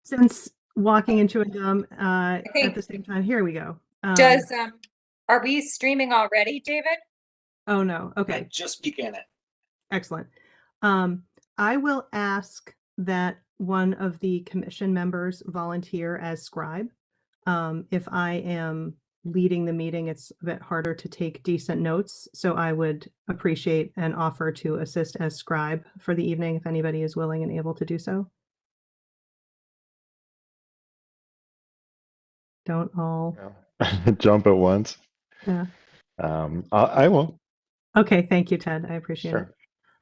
Since walking into a gum I at think the same time, here we go. does are we streaming already, David? Oh no, okay, Just began it. excellent. I will ask that one of the commission members volunteer as scribe. If I am leading the meeting, it's a bit harder to take decent notes, so I would appreciate an offer to assist as scribe for the evening if anybody is willing and able to do so. Don't all. Jump at once. Yeah. I will. Okay, thank you, Ted. I appreciate Sure.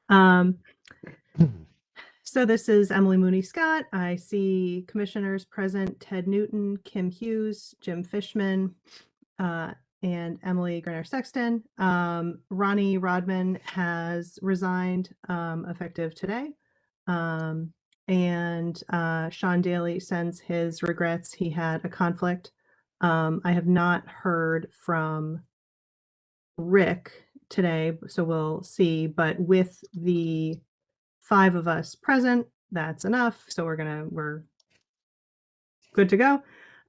it. So this is Emily Mooney Scott. I see commissioners present: Ted Newton, Kim Hughes, Jim Fishman, and Emily Grenner Sexton. Ronnie Rodman has resigned effective today. And Sean Daly sends his regrets. He had a conflict. I have not heard from Rick today, so we'll see. But with the 5 of us present, that's enough. So we're good to go.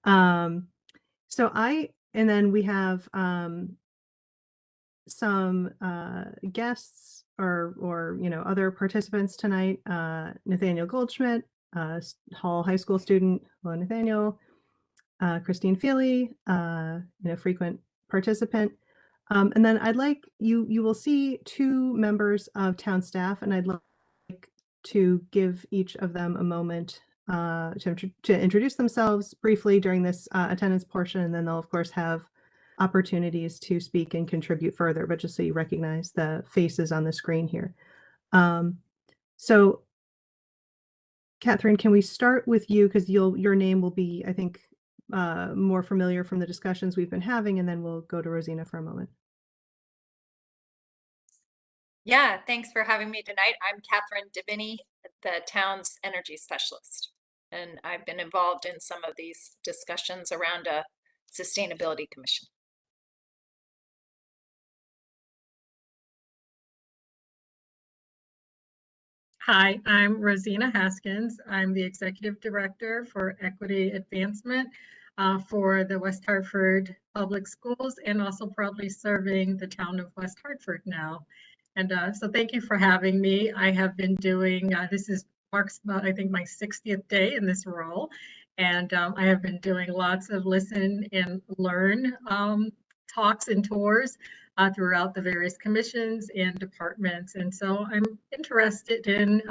And then we have some guests or other participants tonight. Nathaniel Goldschmidt, Hall High School student. Hello, Nathaniel. Christine Feely, frequent participant. And then I'd like you will see 2 members of town staff, and I'd like to give each of them a moment to introduce themselves briefly during this attendance portion, and then they'll of course have opportunities to speak and contribute further, but just so you recognize the faces on the screen here. So Catherine, can we start with you, because your name will be, I think, more familiar from the discussions we've been having, and then we'll go to Roszena for a moment. Yeah, thanks for having me tonight. I'm Catherine Diviney, the town's energy specialist, and I've been involved in some of these discussions around a sustainability commission. Hi, I'm Roszena Haskins. I'm the Executive Director for Equity Advancement for the West Hartford Public Schools, and also proudly serving the town of West Hartford now. And so thank you for having me. I have been doing, marks about, I think, my 60th day in this role. And I have been doing lots of listen and learn talks and tours throughout the various commissions and departments. And so I'm interested in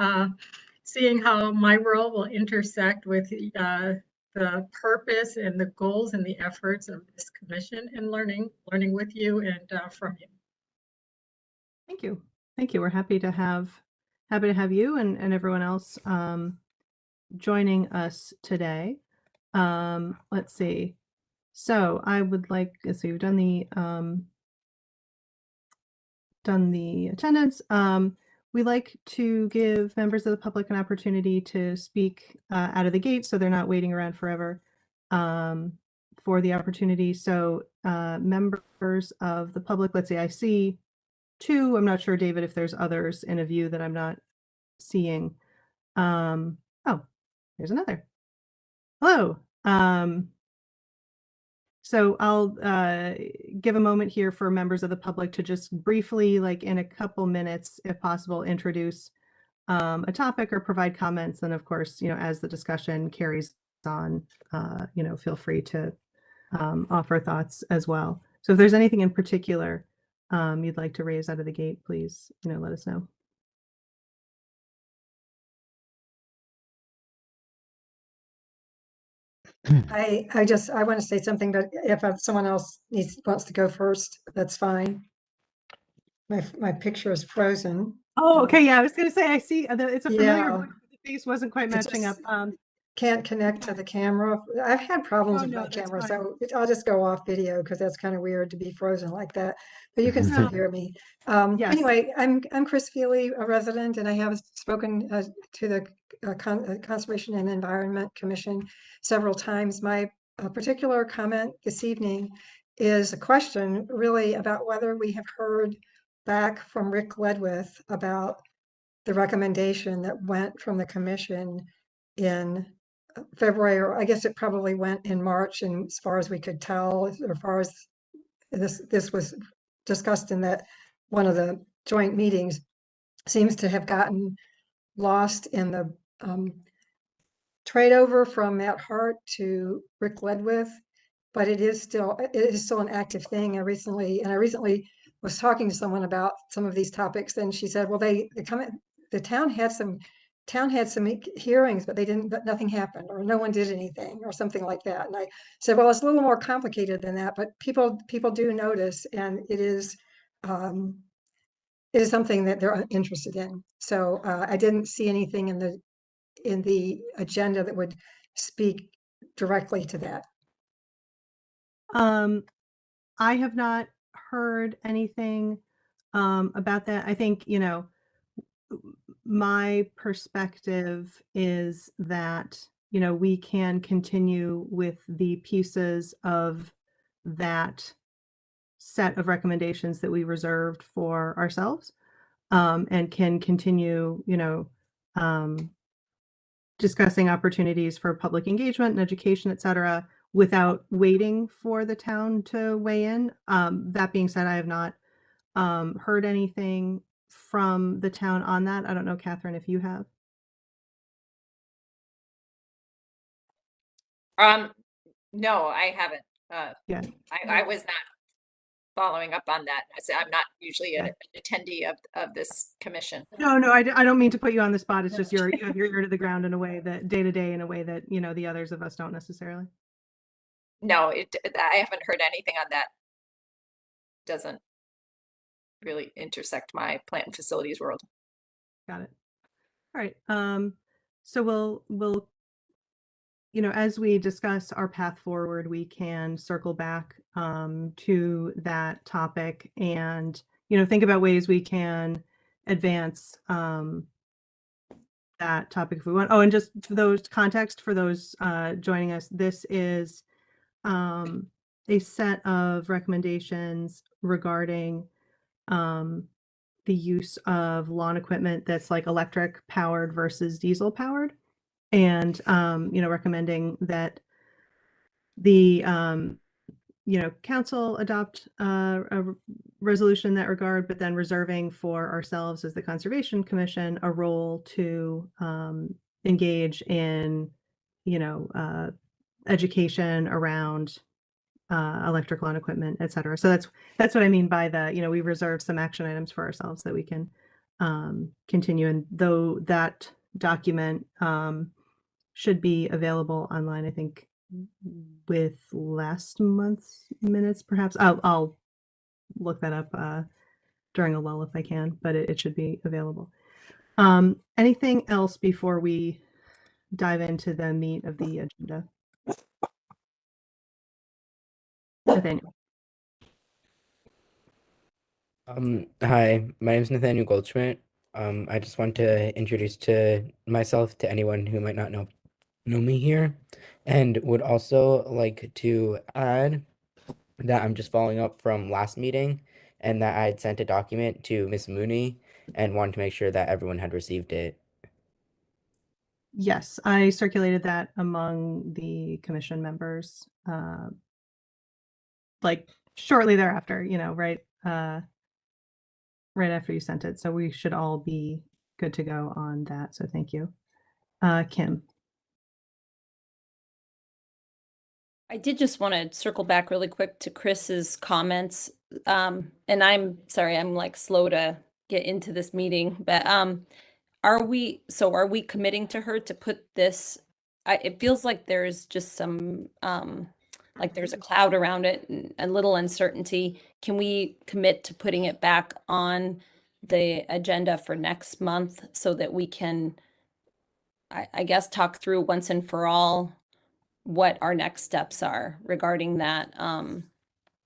seeing how my role will intersect with the purpose and the goals and the efforts of this commission, and learning with you and from you. Thank you. Thank you. We're happy to have you and everyone else joining us today. Let's see. So I would like, so you've done the attendance. We like to give members of the public an opportunity to speak out of the gate, so they're not waiting around forever for the opportunity. So members of the public, let's see, I see 2. I'm not sure, David, if there's others in a view that I'm not seeing. Oh, there's another. Hello. So I'll give a moment here for members of the public to just briefly, like in a couple minutes, if possible, introduce a topic or provide comments. And of course, as the discussion carries on, feel free to offer thoughts as well. So if there's anything in particular you'd like to raise out of the gate, please, let us know. I want to say something, but if someone else wants to go first, that's fine. My picture is frozen. Oh, okay. Yeah, I was going to say, I see it's a familiar Yeah. voice, but the face wasn't quite matching up. Can't connect to the camera. I've had problems with my camera, so I'll just go off video because that's kind of weird to be frozen like that. But you can still hear me. Yes. Anyway, I'm Chris Feely, a resident, and I have spoken to the Conservation and Environment Commission several times. My particular comment this evening is a question really about whether we have heard back from Rick Ledwith about the recommendation that went from the commission in February, or I guess it probably went in March, and as far as we could tell, as far as this was discussed in that one of the joint meetings, seems to have gotten lost in the trade over from Matt Hart to Rick Ledwith, but it is still an active thing. I recently was talking to someone about some of these topics, and she said, well, the town had some hearings, but nothing happened, or no one did anything, or something like that. And I said, well, it's a little more complicated than that, but people do notice, and it is something that they're interested in. So I didn't see anything in the agenda that would speak directly to that. I have not heard anything about that. I think, my perspective is that, we can continue with the pieces of that set of recommendations that we reserved for ourselves, and can continue, discussing opportunities for public engagement and education, et cetera, without waiting for the town to weigh in. That being said, I have not heard anything from the town on that. I don't know, Catherine, if you have. No, I haven't. Yeah. I was not following up on that. I said I'm not usually Yeah. an attendee of this commission. No, I don't mean to put you on the spot. It's just you have your ear to the ground in a way that day to day, in a way that, the others of us don't necessarily. No, I haven't heard anything on that. Doesn't really intersect my plant and facilities world. Got it. All right. So we'll as we discuss our path forward, we can circle back to that topic and think about ways we can advance that topic if we want. Oh, and just for those context for those joining us, this is a set of recommendations regarding the use of lawn equipment that's like electric powered versus diesel powered, and recommending that the council adopt a resolution in that regard, but then reserving for ourselves as the Conservation Commission a role to engage in education around electric lawn equipment, et cetera. So that's what I mean by the, we reserve some action items for ourselves that we can continue. And though that document should be available online, I think with last month's minutes, perhaps. I'll look that up during a lull if I can, but it should be available. Anything else before we dive into the meat of the agenda? Nathaniel. Hi, my name is Nathaniel Goldschmidt. I just want to introduce myself to anyone who might not know me here, and would also like to add that I'm just following up from last meeting, and that I had sent a document to Miss Mooney and wanted to make sure that everyone had received it. Yes, I circulated that among the commission members, like shortly thereafter, right after you sent it. So we should all be good to go on that. So thank you. Kim. I did just want to circle back really quick to Chris's comments. And I'm sorry, I'm like slow to get into this meeting, but are we committing to her to put this? It feels like there's just some like there's a cloud around it and a little uncertainty. Can we commit to putting it back on the agenda for next month so that we can, I guess, talk through once and for all what our next steps are regarding that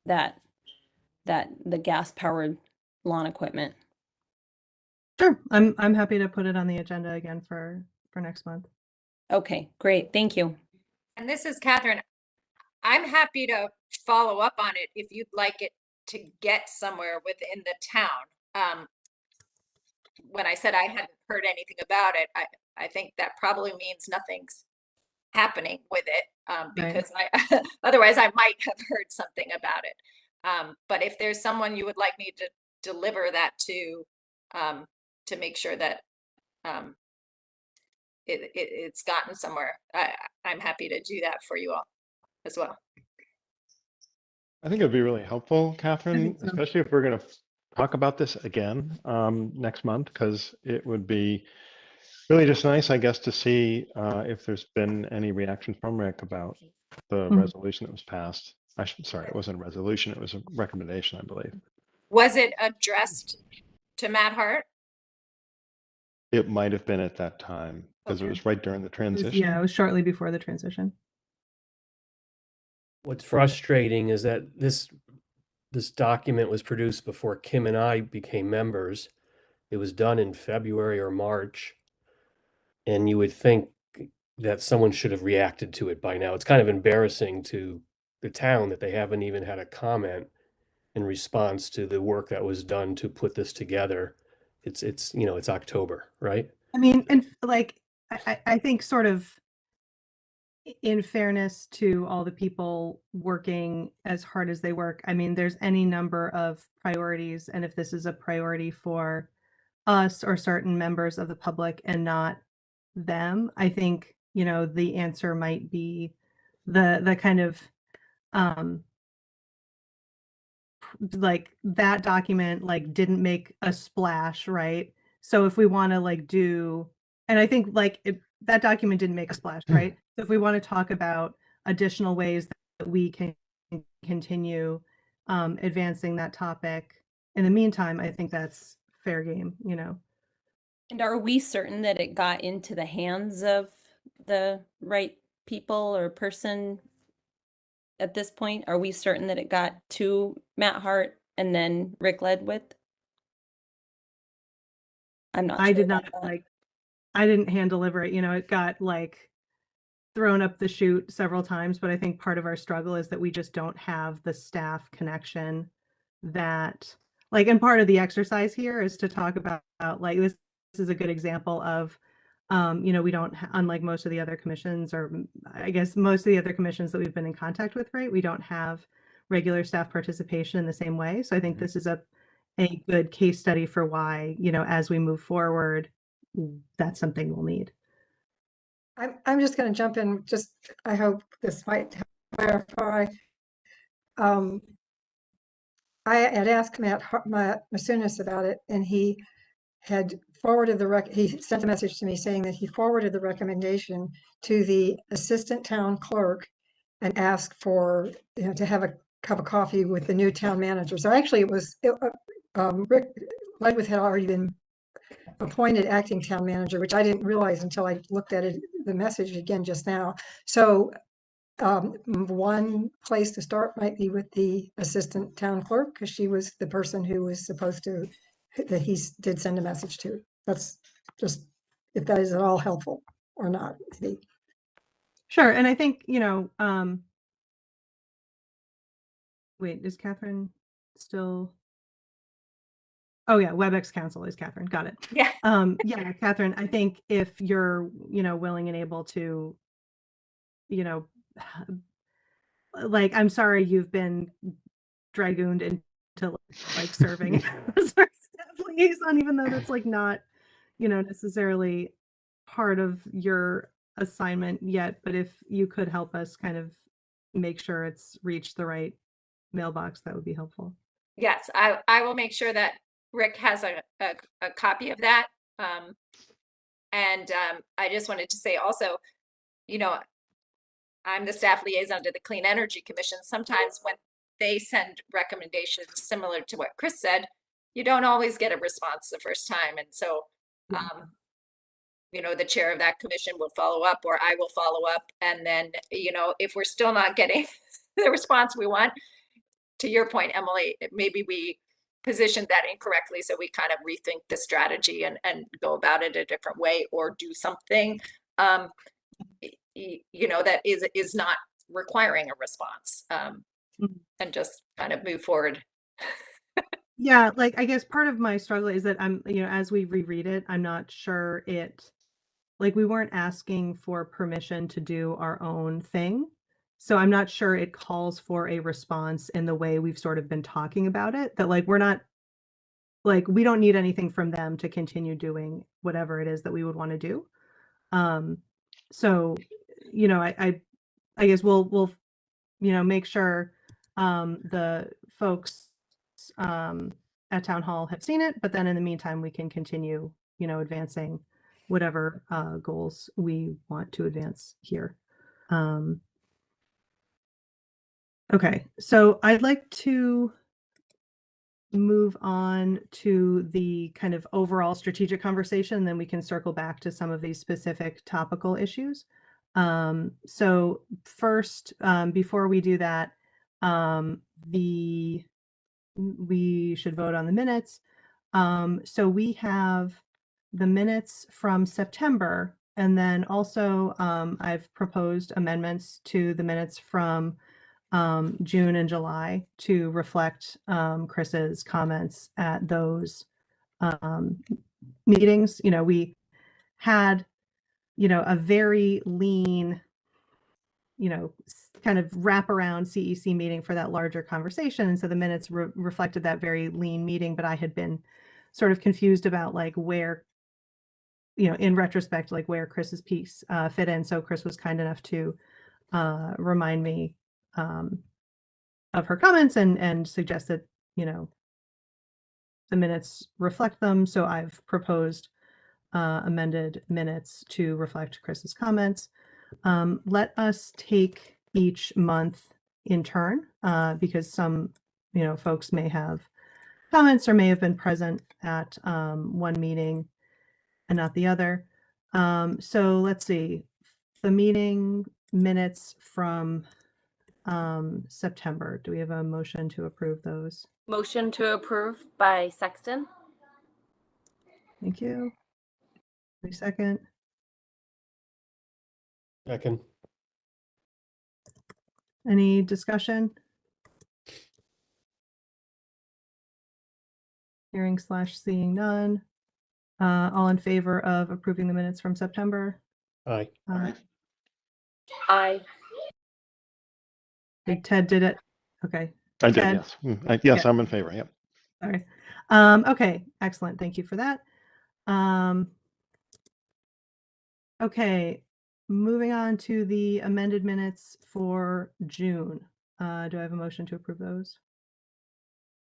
the gas powered lawn equipment? Sure, I'm happy to put it on the agenda again for next month. Okay, great, thank you. And this is Catherine. I'm happy to follow up on it if you'd like it to get somewhere within the town. When I said I hadn't heard anything about it, I think that probably means nothing's happening with it, Right. because I otherwise I might have heard something about it. But if there's someone you would like me to deliver that to make sure that it's gotten somewhere, I'm happy to do that for you all as well. I think it'd be really helpful, I Catherine, think so. especially if we're going to talk about this again next month, because it would be really just nice, I guess, to see if there's been any reaction from Rick about the Mhm. resolution that was passed. Sorry, it wasn't a resolution, it was a recommendation, I believe. Was it addressed to Matt Hart? It might have been at that time, because it Okay. was right during the It was- transition. yeah, it was shortly before the transition. What's frustrating is that this document was produced before Kim and I became members. It was done in February or March. And you would think that someone should have reacted to it by now. It's kind of embarrassing to the town that they haven't even had a comment in response to the work that was done to put this together. It's it's October, right? I mean, and like, I think sort of in fairness to all the people working as hard as they work, I mean, there's any number of priorities, and if this is a priority for us or certain members of the public and not them, I think, the answer might be the kind of like that document like didn't make a splash, right? So if we want to like do, and I think like that document didn't make a splash, right? So if we want to talk about additional ways that we can continue advancing that topic in the meantime, I think that's fair game, And are we certain that it got into the hands of the right people or person at this point? Are we certain that it got to Matt Hart and then Rick Ledwith? I'm not I sure did not about that. like, I didn't hand deliver it, it got like thrown up the chute several times, but I think part of our struggle is that we just don't have the staff connection that like, and part of the exercise here is to talk about like this is a good example of we don't unlike most of the other commissions, or I guess most of the other commissions that we've been in contact with, right? We don't have regular staff participation in the same way. So I think this is a good case study for why, as we move forward, that's something we'll need. I'm just going to jump in. Just, I hope this might clarify. I had asked Matt Masunis about it, and he had forwarded he sent a message to me saying that he forwarded the recommendation to the assistant town clerk and asked for, to have a cup of coffee with the new town manager. So actually it was, Rick Ledwith had already been appointed acting town manager, which I didn't realize until I looked at it, the message again just now. So one place to start might be with the assistant town clerk, because she was the person who was supposed to, that he did send a message to. That's just, if that is at all helpful or not. Sure. And I think, wait, is Catherine still? Oh yeah, WebEx Council is Catherine. Got it. Yeah. Yeah, Catherine, I think if you're, willing and able to, like, I'm sorry you've been dragooned into like serving as our staff liaison, even though that's like not, necessarily part of your assignment yet. But if you could help us kind of make sure it's reached the right mailbox, that would be helpful. Yes, I will make sure that Rick has a copy of that. And I just wanted to say also, I'm the staff liaison to the Clean Energy Commission. Sometimes when they send recommendations similar to what Chris said, you don't always get a response the first time. And so, the chair of that commission will follow up, or I will follow up. And then, if we're still not getting the response we want, to your point, Emily, maybe we positioned that incorrectly. So we kind of rethink the strategy and go about it a different way, or do something, that is not requiring a response, and just kind of move forward. Yeah, like I guess part of my struggle is that I'm, as we reread it, I'm not sure it like we weren't asking for permission to do our own thing. So I'm not sure it calls for a response in the way we've sort of been talking about it, that like we're not, like we don't need anything from them to continue doing whatever it is that we would want to do. So, you know, I guess we'll, you know, make sure the folks at town hall have seen it, but then in the meantime, we can continue, you know, advancing whatever goals we want to advance here. Okay, so I'd like to move on to the kind of overall strategic conversation, then we can circle back to some of these specific topical issues. So first, before we do that, we should vote on the minutes. So we have the minutes from September, and then also I've proposed amendments to the minutes from June and July to reflect Chris's comments at those meetings. You know, we had, you know, a very lean, you know, kind of wraparound CEC meeting for that larger conversation. And so the minutes reflected that very lean meeting, but I had been sort of confused about like where, you know, in retrospect, like where Chris's piece fit in. So Chris was kind enough to remind me of her comments and suggest that, you know, the minutes reflect them. So I've proposed amended minutes to reflect Chris's comments. Let us take each month in turn because some, you know, folks may have comments or may have been present at one meeting and not the other. So let's see, the meeting minutes from September. Do we have a motion to approve those? Motion to approve by Sexton. Thank you. Any second? Second. Any discussion? Hearing / seeing none. All in favor of approving the minutes from September? Aye. Aye. Ted did it. Okay. I did, Ted? yes. Yes, Yeah. I'm in favor, yep. Sorry. Okay, excellent. Thank you for that. Okay, moving on to the amended minutes for June. Do I have a motion to approve those?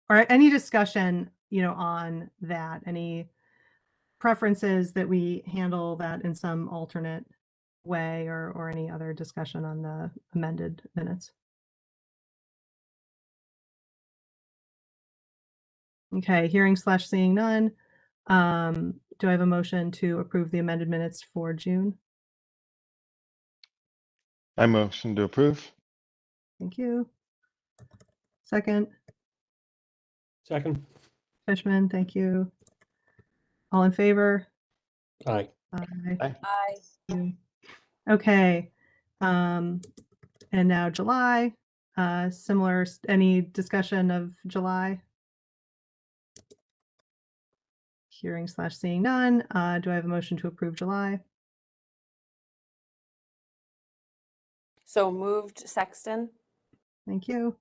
Or any discussion, you know, on that? Any preferences that we handle that in some alternate way, or any other discussion on the amended minutes? Okay, hearing / seeing none. Do I have a motion to approve the amended minutes for June? I motion to approve. Thank you. Second, Second. Fishman, thank you. All in favor? Aye. Aye. Aye. Aye. Okay. And now July, similar, any discussion of July? Hearing / seeing none. Do I have a motion to approve July? So moved, Sexton. Thank you.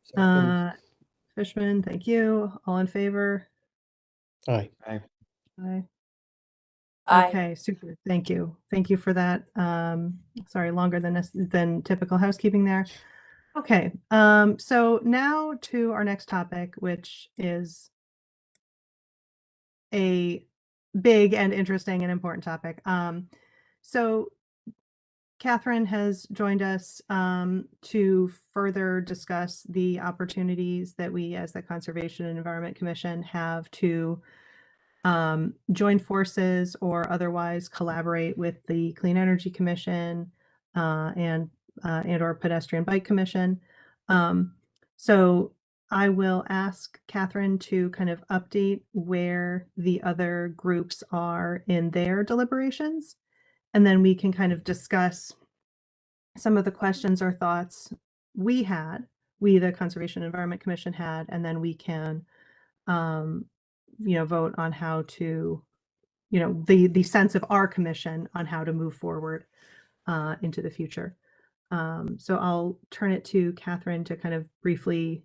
Second. Fishman, thank you. All in favor? Aye. Aye. Aye. Aye. Okay, super. Thank you. Thank you for that. Sorry, longer than typical housekeeping there. Okay, so now to our next topic, which is a big and interesting and important topic. So Catherine has joined us to further discuss the opportunities that we as the Conservation and Environment Commission have to join forces or otherwise collaborate with the Clean Energy Commission and or Pedestrian Bike Commission. So I will ask Catherine to kind of update where the other groups are in their deliberations, and then we can kind of discuss some of the questions or thoughts we, the Conservation and Environment Commission had, and then we can, you know, vote on how to you know, the sense of our commission on how to move forward into the future. So I'll turn it to Catherine to kind of briefly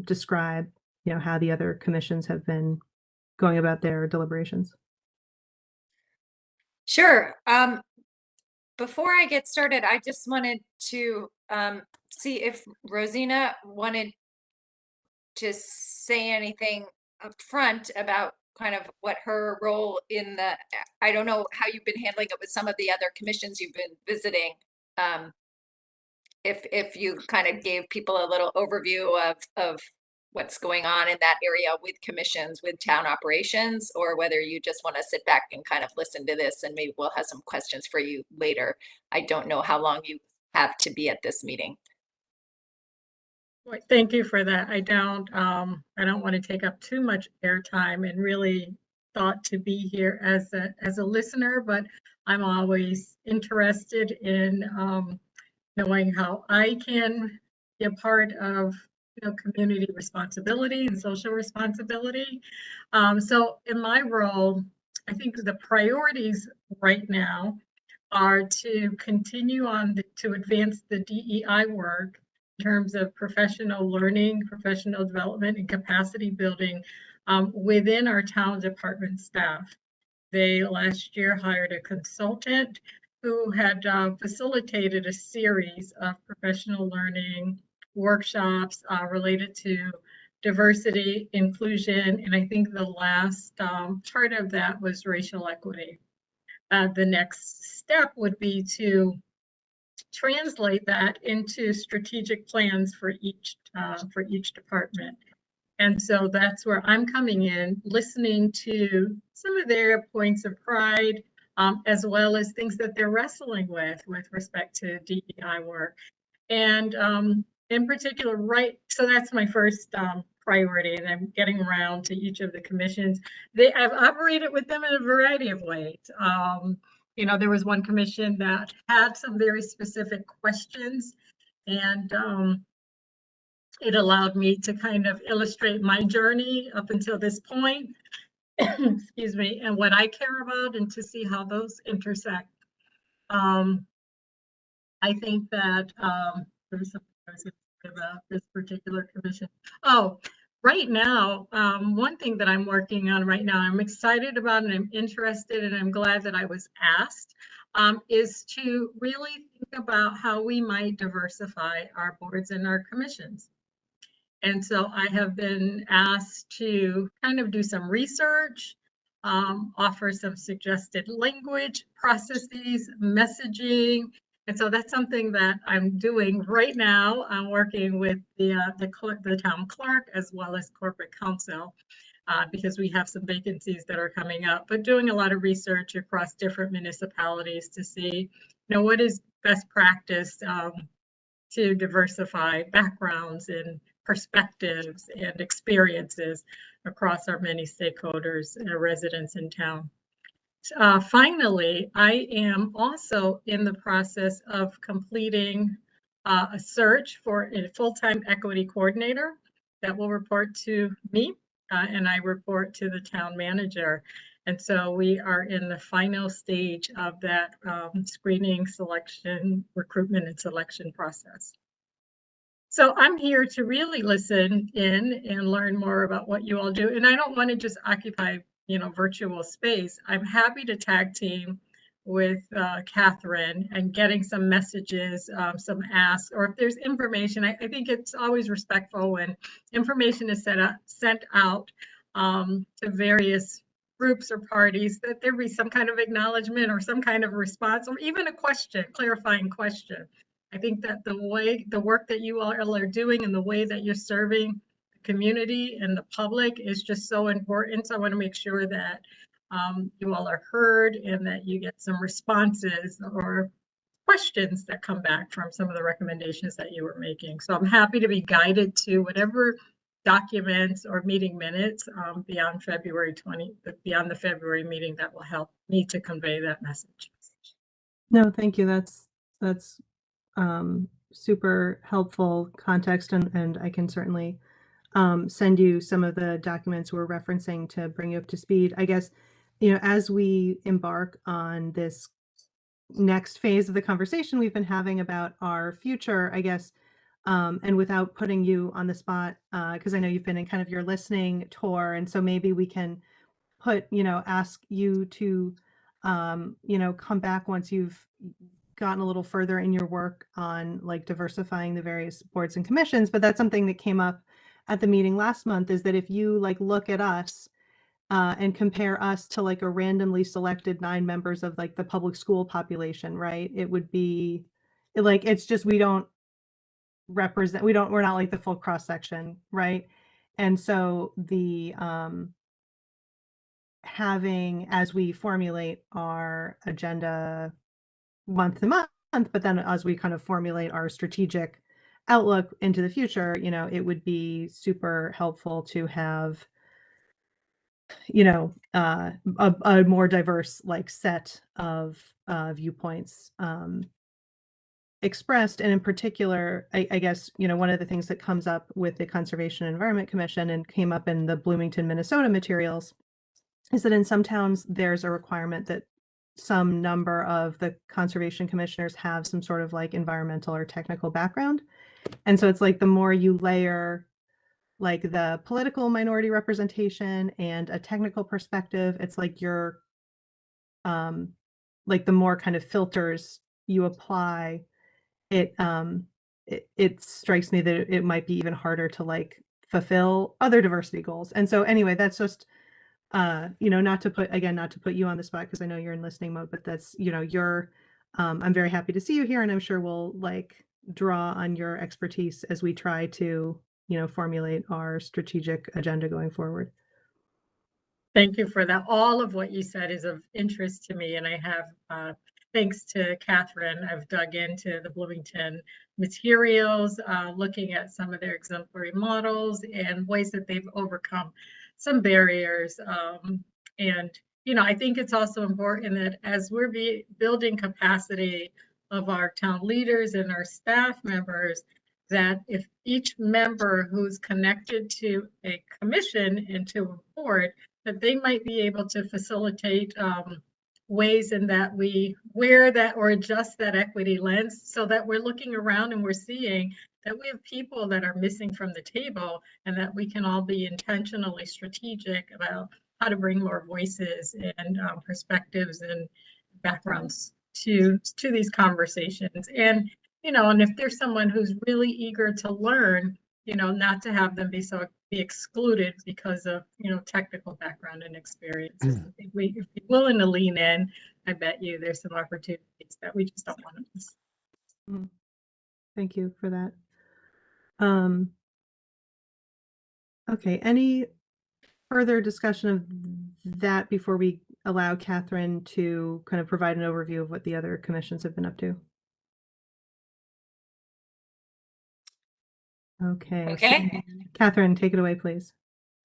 describe, you know, how the other commissions have been going about their deliberations. Sure. Before I get started, I just wanted to see if Roszena wanted to say anything up front about kind of what her role in the, I don't know how you've been handling it with some of the other commissions you've been visiting. If you kind of gave people a little overview of what's going on in that area with commissions, with town operations, or whether you just want to sit back and kind of listen to this, and maybe we'll have some questions for you later. I don't know how long you have to be at this meeting. Well, thank you for that. I don't want to take up too much airtime, and really thought to be here as a listener, but I'm always interested in knowing how I can be a part of, you know, community responsibility and social responsibility. So in my role, I think the priorities right now are to continue on to advance the DEI work in terms of professional learning, professional development, and capacity building within our town department staff. They last year hired a consultant who had facilitated a series of professional learning workshops related to diversity, inclusion, and I think the last part of that was racial equity. The next step would be to translate that into strategic plans for each department. And so that's where I'm coming in, listening to some of their points of pride, as well as things that they're wrestling with respect to DEI work. And in particular, so that's my first priority, and I'm getting around to each of the commissions. I've operated with them in a variety of ways. You know, there was one commission that had some very specific questions, and it allowed me to kind of illustrate my journey up until this point, excuse me, and what I care about, and to see how those intersect. I think that there's something I was going to say about this particular commission. Oh, right now, one thing that I'm working on right now, I'm excited about and I'm interested, and I'm glad that I was asked, is to really think about how we might diversify our boards and our commissions. And so I have been asked to kind of do some research, offer some suggested language, processes, messaging. And so that's something that I'm doing right now. I'm working with the town clerk as well as corporate counsel, because we have some vacancies that are coming up, but doing a lot of research across different municipalities to see, you know, what is best practice to diversify backgrounds and perspectives and experiences across our many stakeholders and residents in town. Finally, I am also in the process of completing a search for a full-time equity coordinator that will report to me, and I report to the town manager. And so we are in the final stage of that screening, selection, recruitment, and selection process. So I'm here to really listen in and learn more about what you all do. And I don't want to just occupy, you know, virtual space. I'm happy to tag team with Catherine and getting some messages, some asks, or if there's information. I think it's always respectful when information is sent out to various groups or parties, that there be some kind of acknowledgement or some kind of response, or even a question, clarifying question. I think that the work that you all are doing and the way that you're serving the community and the public is just so important. So I want to make sure that you all are heard and that you get some responses or questions that come back from some of the recommendations that you were making. So I'm happy to be guided to whatever documents or meeting minutes beyond the February meeting that will help me to convey that message. No, thank you. That's super helpful context, and I can certainly send you some of the documents we're referencing to bring you up to speed. I guess as we embark on this next phase of the conversation we've been having about our future, I guess, and without putting you on the spot, because I know you've been in kind of your listening tour, and so maybe we can ask you to, come back once you've gotten a little further in your work on like diversifying the various boards and commissions. But that's something that came up at the meeting last month, is that if you like look at us and compare us to like a randomly selected 9 members of like the public school population, right? It would be like, it's just, we're not like the full cross section, right? And so the having, as we formulate our agenda month to month, but then as we kind of formulate our strategic outlook into the future, it would be super helpful to have a more diverse like set of viewpoints expressed. And in particular, I guess, one of the things that comes up with the Conservation and Environment Commission and came up in the Bloomington, Minnesota materials is that in some towns there's a requirement that some number of the conservation commissioners have some sort of like environmental or technical background. And so it's like the more you layer like the political minority representation and a technical perspective, it's like you're like the more kind of filters you apply, it strikes me that it might be even harder to like fulfill other diversity goals. And so anyway, that's just not to put you on the spot, because I know you're in listening mode, but that's I'm very happy to see you here, and I'm sure we'll like draw on your expertise as we try to formulate our strategic agenda going forward. Thank you for that. All of what you said is of interest to me, and I have, thanks to Catherine, I've dug into the Bloomington materials, looking at some of their exemplary models and ways that they've overcome some barriers. And, I think it's also important that as we're building capacity of our town leaders and our staff members, that if each member who's connected to a commission and to a board, that they might be able to facilitate ways in that we wear that or adjust that equity lens, so that we're looking around and we're seeing that we have people that are missing from the table, and that we can all be intentionally strategic about how to bring more voices and perspectives and backgrounds to these conversations. And and if there's someone who's really eager to learn, not to have them be excluded because of technical background and experiences. I think if you're willing to lean in, I bet you there's some opportunities that we just don't want to miss. Thank you for that. Okay, any further discussion of that before we allow Catherine to kind of provide an overview of what the other commissions have been up to? Okay. Okay. So, Catherine, take it away, please.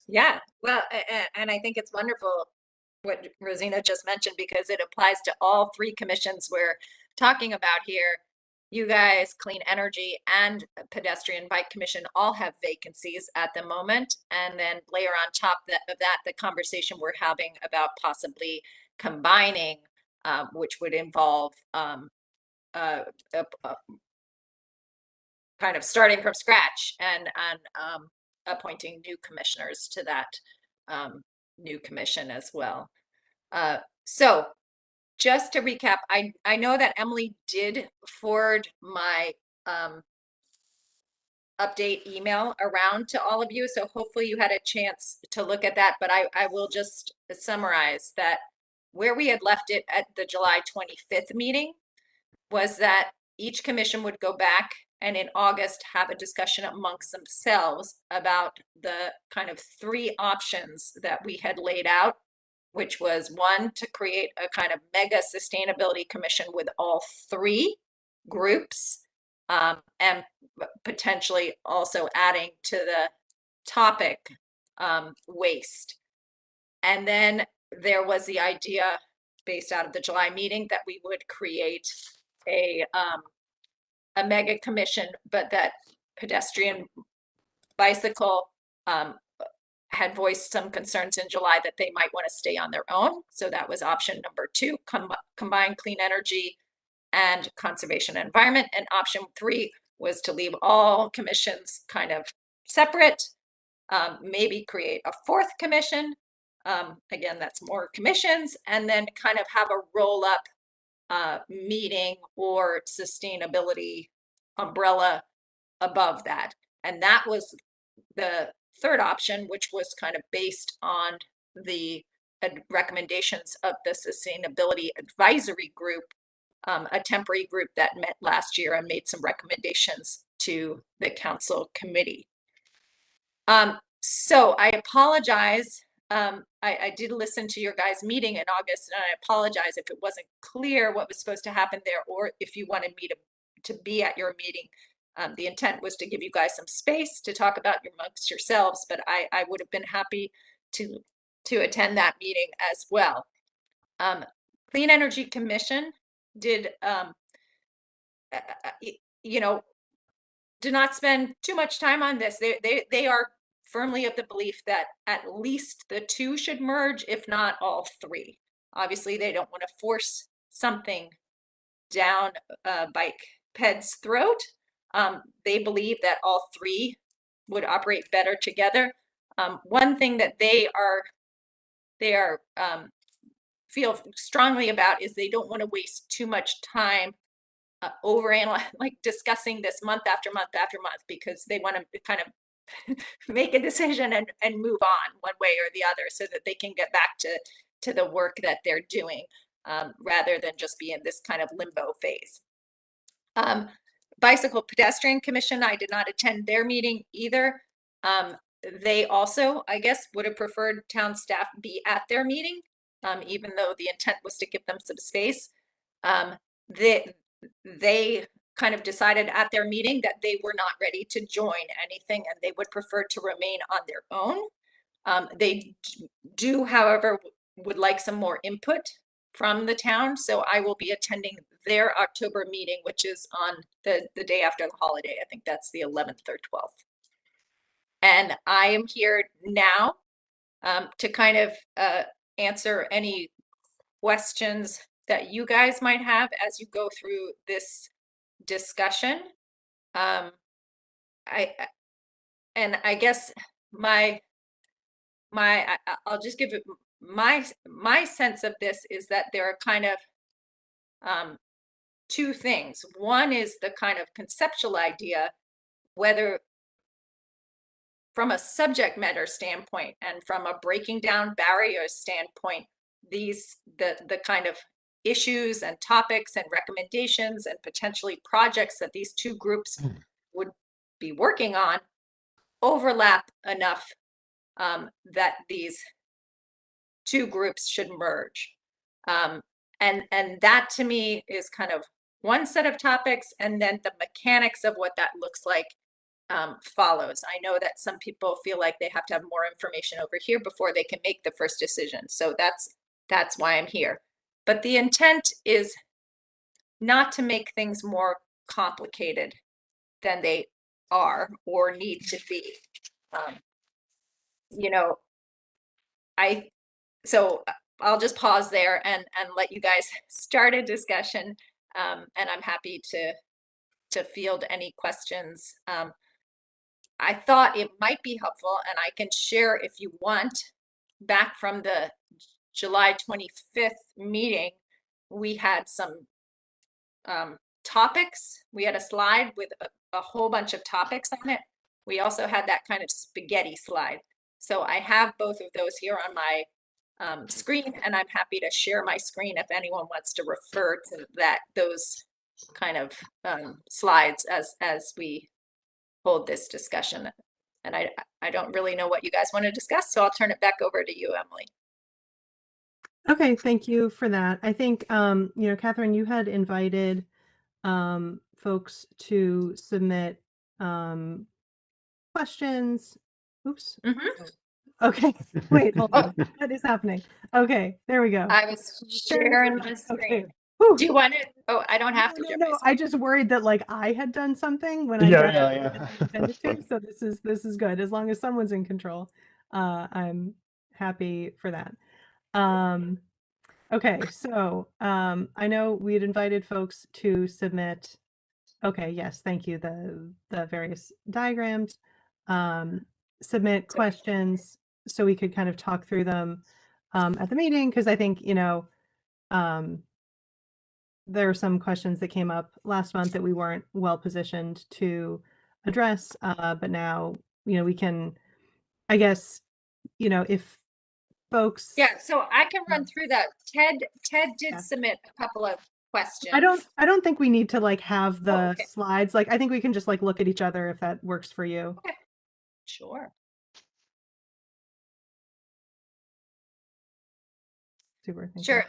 Yeah, well, and I think it's wonderful what Roszena just mentioned, because it applies to all 3 commissions we're talking about here. You guys, Clean Energy and Pedestrian Bike Commission, all have vacancies at the moment. And then layer on top of that, the conversation we're having about possibly combining, which would involve kind of starting from scratch and appointing new commissioners to that new commission as well. So just to recap, I know that Emily did forward my update email around to all of you, so hopefully you had a chance to look at that, but I will just summarize that where we had left it at the July 25th meeting was that each commission would go back and in August have a discussion amongst themselves about the kind of 3 options that we had laid out, which was 1, to create a kind of mega sustainability commission with all 3 groups, and potentially also adding to the topic waste. And then there was the idea based out of the July meeting that we would create a mega commission, but that pedestrian, bicycle, had voiced some concerns in July that they might want to stay on their own. So that was option number 2, combine clean energy and conservation and environment. And option 3 was to leave all commissions kind of separate, maybe create a 4th commission. Again, that's more commissions, and then kind of have a roll up meeting or sustainability umbrella above that. And that was the 3rd option, which was kind of based on the recommendations of the Sustainability Advisory Group, a temporary group that met last year and made some recommendations to the council committee. So I apologize. I did listen to your guys' meeting in August, and I apologize if it wasn't clear what was supposed to happen there, or if you wanted me to be at your meeting. The intent was to give you guys some space to talk about amongst yourselves, but I would have been happy to attend that meeting as well. Clean Energy Commission did, did not spend too much time on this. They are firmly of the belief that at least the 2 should merge, if not all 3. Obviously, they don't want to force something down Bike Ped's throat. They believe that all 3 would operate better together. One thing that they feel strongly about is they don't want to waste too much time like discussing this month after month after month, because they want to kind of make a decision and move on one way or the other, so that they can get back to the work that they're doing, rather than just be in this kind of limbo phase. Bicycle Pedestrian Commission, I did not attend their meeting either. They also, I guess, would have preferred town staff be at their meeting, even though the intent was to give them some space. They kind of decided at their meeting that they were not ready to join anything, and they would prefer to remain on their own. They do, however, would like some more input from the town, so I will be attending their October meeting, which is on the day after the holiday. I think that's the 11th or 12th. And I am here now to kind of answer any questions that you guys might have as you go through this discussion. I guess I'll just give it my sense of this is that there are kind of 2 things. One is the kind of conceptual idea, whether from a subject matter standpoint and from a breaking down barriers standpoint, the kind of issues and topics and recommendations and potentially projects that these 2 groups would be working on overlap enough that these 2 groups should merge. And that to me is kind of one set of topics, and then the mechanics of what that looks like follows. I know that some people feel like they have to have more information over here before they can make the first decision. So that's why I'm here. But the intent is not to make things more complicated than they are or need to be. So I'll just pause there and let you guys start a discussion, and I'm happy to field any questions. I thought it might be helpful, and I can share if you want, back from the July 25th meeting, we had some topics. We had a slide with a whole bunch of topics on it. We also had that kind of spaghetti slide. So I have both of those here on my screen, and I'm happy to share my screen if anyone wants to refer to those kind of slides as we hold this discussion. And I don't really know what you guys want to discuss, so I'll turn it back over to you, Emily. Okay, thank you for that. I think, Catherine, you had invited folks to submit questions. Oops. Mm-hmm. Okay, wait, hold on. What is happening? Okay, there we go. I was sharing my screen. Okay. Do you want it? Oh, I don't have to. No, I just worried that like I had done something when I Yeah. intended to. So this is good as long as someone's in control. I'm happy for that. Okay, so I know we had invited folks to submit. Okay, yes, thank you. The various diagrams, submit questions so we could kind of talk through them at the meeting, because I think, there are some questions that came up last month that we weren't well positioned to address, but now, we can, I guess, if folks. Yeah, so I can run through that. Ted did Yeah. submit a couple of questions. I don't think we need to like have the okay. slides. Like, I think we can just like look at each other if that works for you. Okay. Sure. Super. Thank Sure.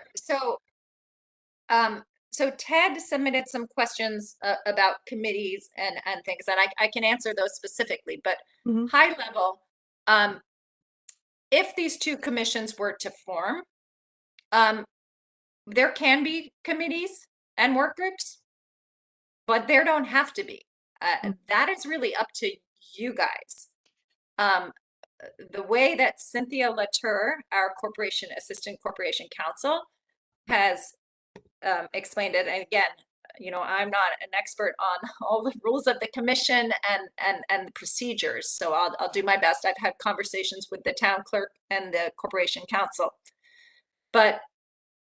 So Ted submitted some questions about committees and things, and I can answer those specifically, but Mhm. high level, if these two commissions were to form, there can be committees and work groups, but there don't have to be. That is really up to you guys. The way that Cynthia Latour, our assistant corporation counsel, has explained it, and again, I'm not an expert on all the rules of the commission and the procedures, so I'll do my best. I've had conversations with the town clerk and the corporation counsel, but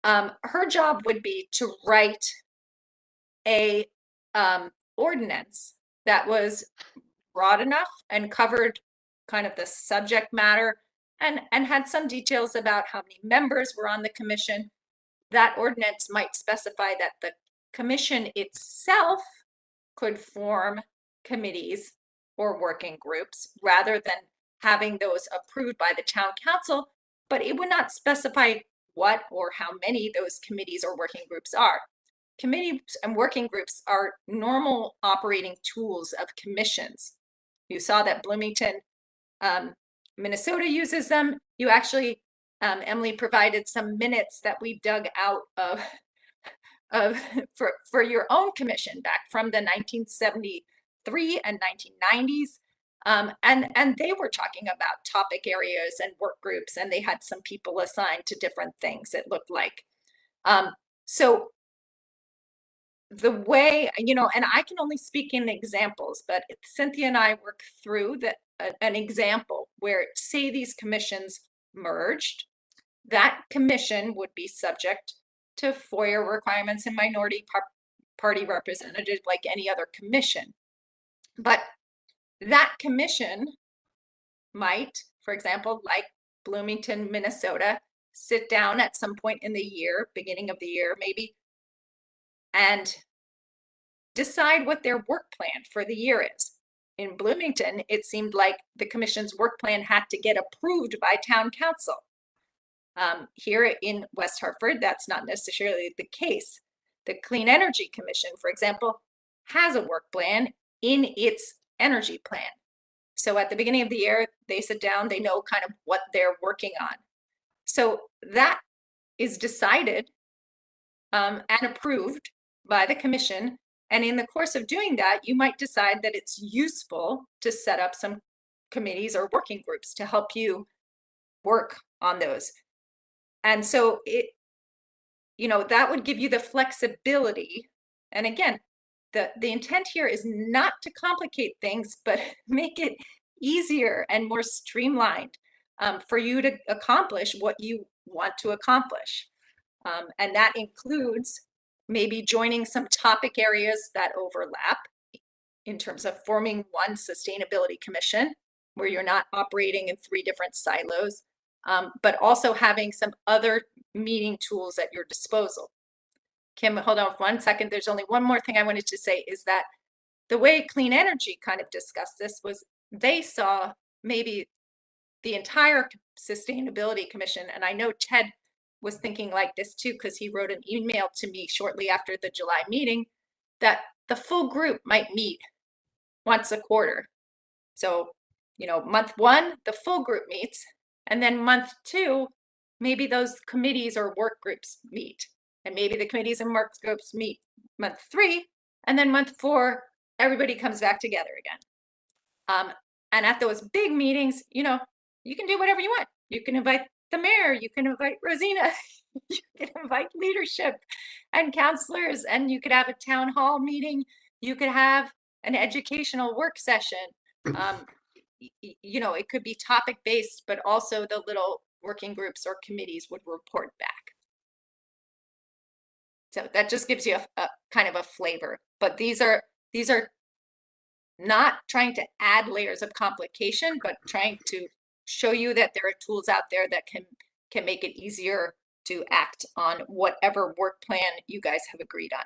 her job would be to write a ordinance that was broad enough and covered kind of the subject matter and had some details about how many members were on the commission. That ordinance might specify that the commission itself could form committees or working groups rather than having those approved by the town council, but it would not specify what or how many those committees or working groups are. Committees and working groups are normal operating tools of commissions. You saw that Bloomington, Minnesota uses them. You actually, Emily provided some minutes that we dug out for your own commission back from the 1973 and 1990s. And they were talking about topic areas and work groups, and they had some people assigned to different things, it looked like. So the way, and I can only speak in examples, but Cynthia and I work through an example where, say, these commissions merged, that commission would be subject to FOIA requirements and minority party representative like any other commission. But that commission might, for example, like Bloomington, Minnesota, sit down at some point in the year, beginning of the year maybe, and decide what their work plan for the year is. In Bloomington, it seemed like the commission's work plan had to get approved by town council. Here in West Hartford, that's not necessarily the case. The Clean Energy Commission, for example, has a work plan in its energy plan. So at the beginning of the year, they sit down, they know kind of what they're working on. So that is decided and approved by the commission. And in the course of doing that, you might decide that it's useful to set up some committees or working groups to help you work on those. And so that would give you the flexibility. And again, the intent here is not to complicate things, but make it easier and more streamlined for you to accomplish what you want to accomplish. And that includes maybe joining some topic areas that overlap in terms of forming one sustainability commission where you're not operating in 3 different silos, but also having some other meeting tools at your disposal. Kim, hold on 1 second. There's only one more thing I wanted to say, is that the way Clean Energy kind of discussed this was they saw maybe the entire Sustainability Commission, and I know Ted was thinking like this too, because he wrote an email to me shortly after the July meeting, that the full group might meet once a quarter. So, month 1, the full group meets, and then month 2, maybe those committees or work groups meet, and maybe the committees and work groups meet month 3, and then month 4, everybody comes back together again. And at those big meetings, you can do whatever you want. You can invite the mayor, you can invite Roszena, you can invite leadership and counselors, and you could have a town hall meeting. You could have an educational work session. You know, it could be topic based, but also the little working groups or committees would report back. So that just gives you a kind of a flavor, but these are not trying to add layers of complication, but trying to show you that there are tools out there that can make it easier to act on whatever work plan you guys have agreed on.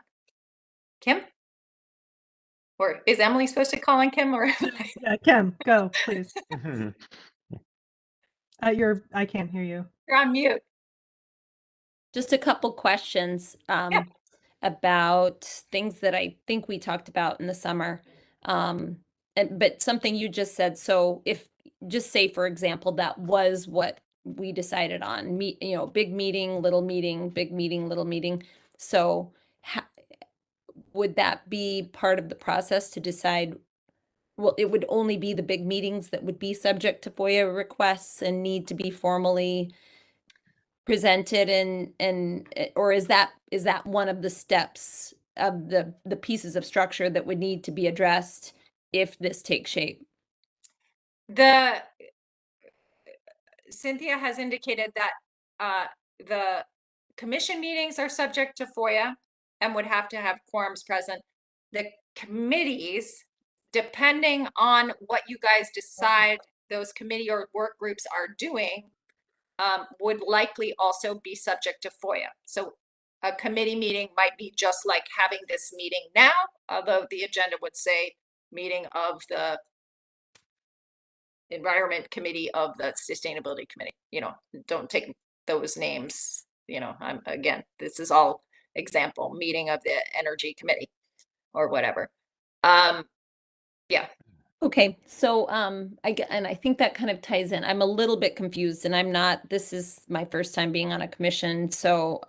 Kim? Or is Emily supposed to call on Kim, or? Yeah, Kim, go, please. I can't hear you. You're on mute. Just a couple questions about things that I think we talked about in the summer. But something you just said. So if, just say, for example, that was what we decided on, you know, big meeting, little meeting, big meeting, little meeting. So would that be part of the process to decide? Well, it would only be the big meetings that would be subject to FOIA requests and need to be formally presented, and or is that one of the steps of the pieces of structure that would need to be addressed if this takes shape? Cynthia has indicated that the commission meetings are subject to FOIA and would have to have quorums present. The committees, depending on what you guys decide those committee or work groups are doing, would likely also be subject to FOIA. So a committee meeting might be just like having this meeting now, although the agenda would say meeting of the Environment Committee of the Sustainability Committee. You know, don't take those names. You know, again, this is all example, meeting of the Energy Committee or whatever. Yeah. Okay, so I think that kind of ties in. I'm a little bit confused, and this is my first time being on a commission, so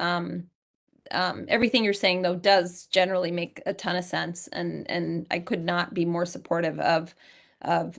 everything you're saying though does generally make a ton of sense, and I could not be more supportive of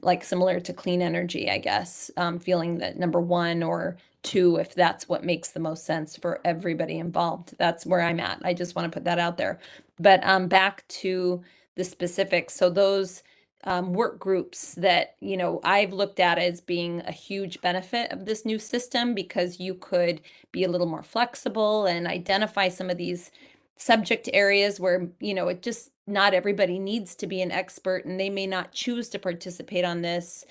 like similar to clean energy, I guess, feeling that number 1 or 2, if that's what makes the most sense for everybody involved. That's where I'm at. I just want to put that out there. But back to the specifics. So those work groups that, you know, I've looked at as being a huge benefit of this new system, because you could be a little more flexible and identify some of these subject areas where, you know, it just, not everybody needs to be an expert, and they may not choose to participate on this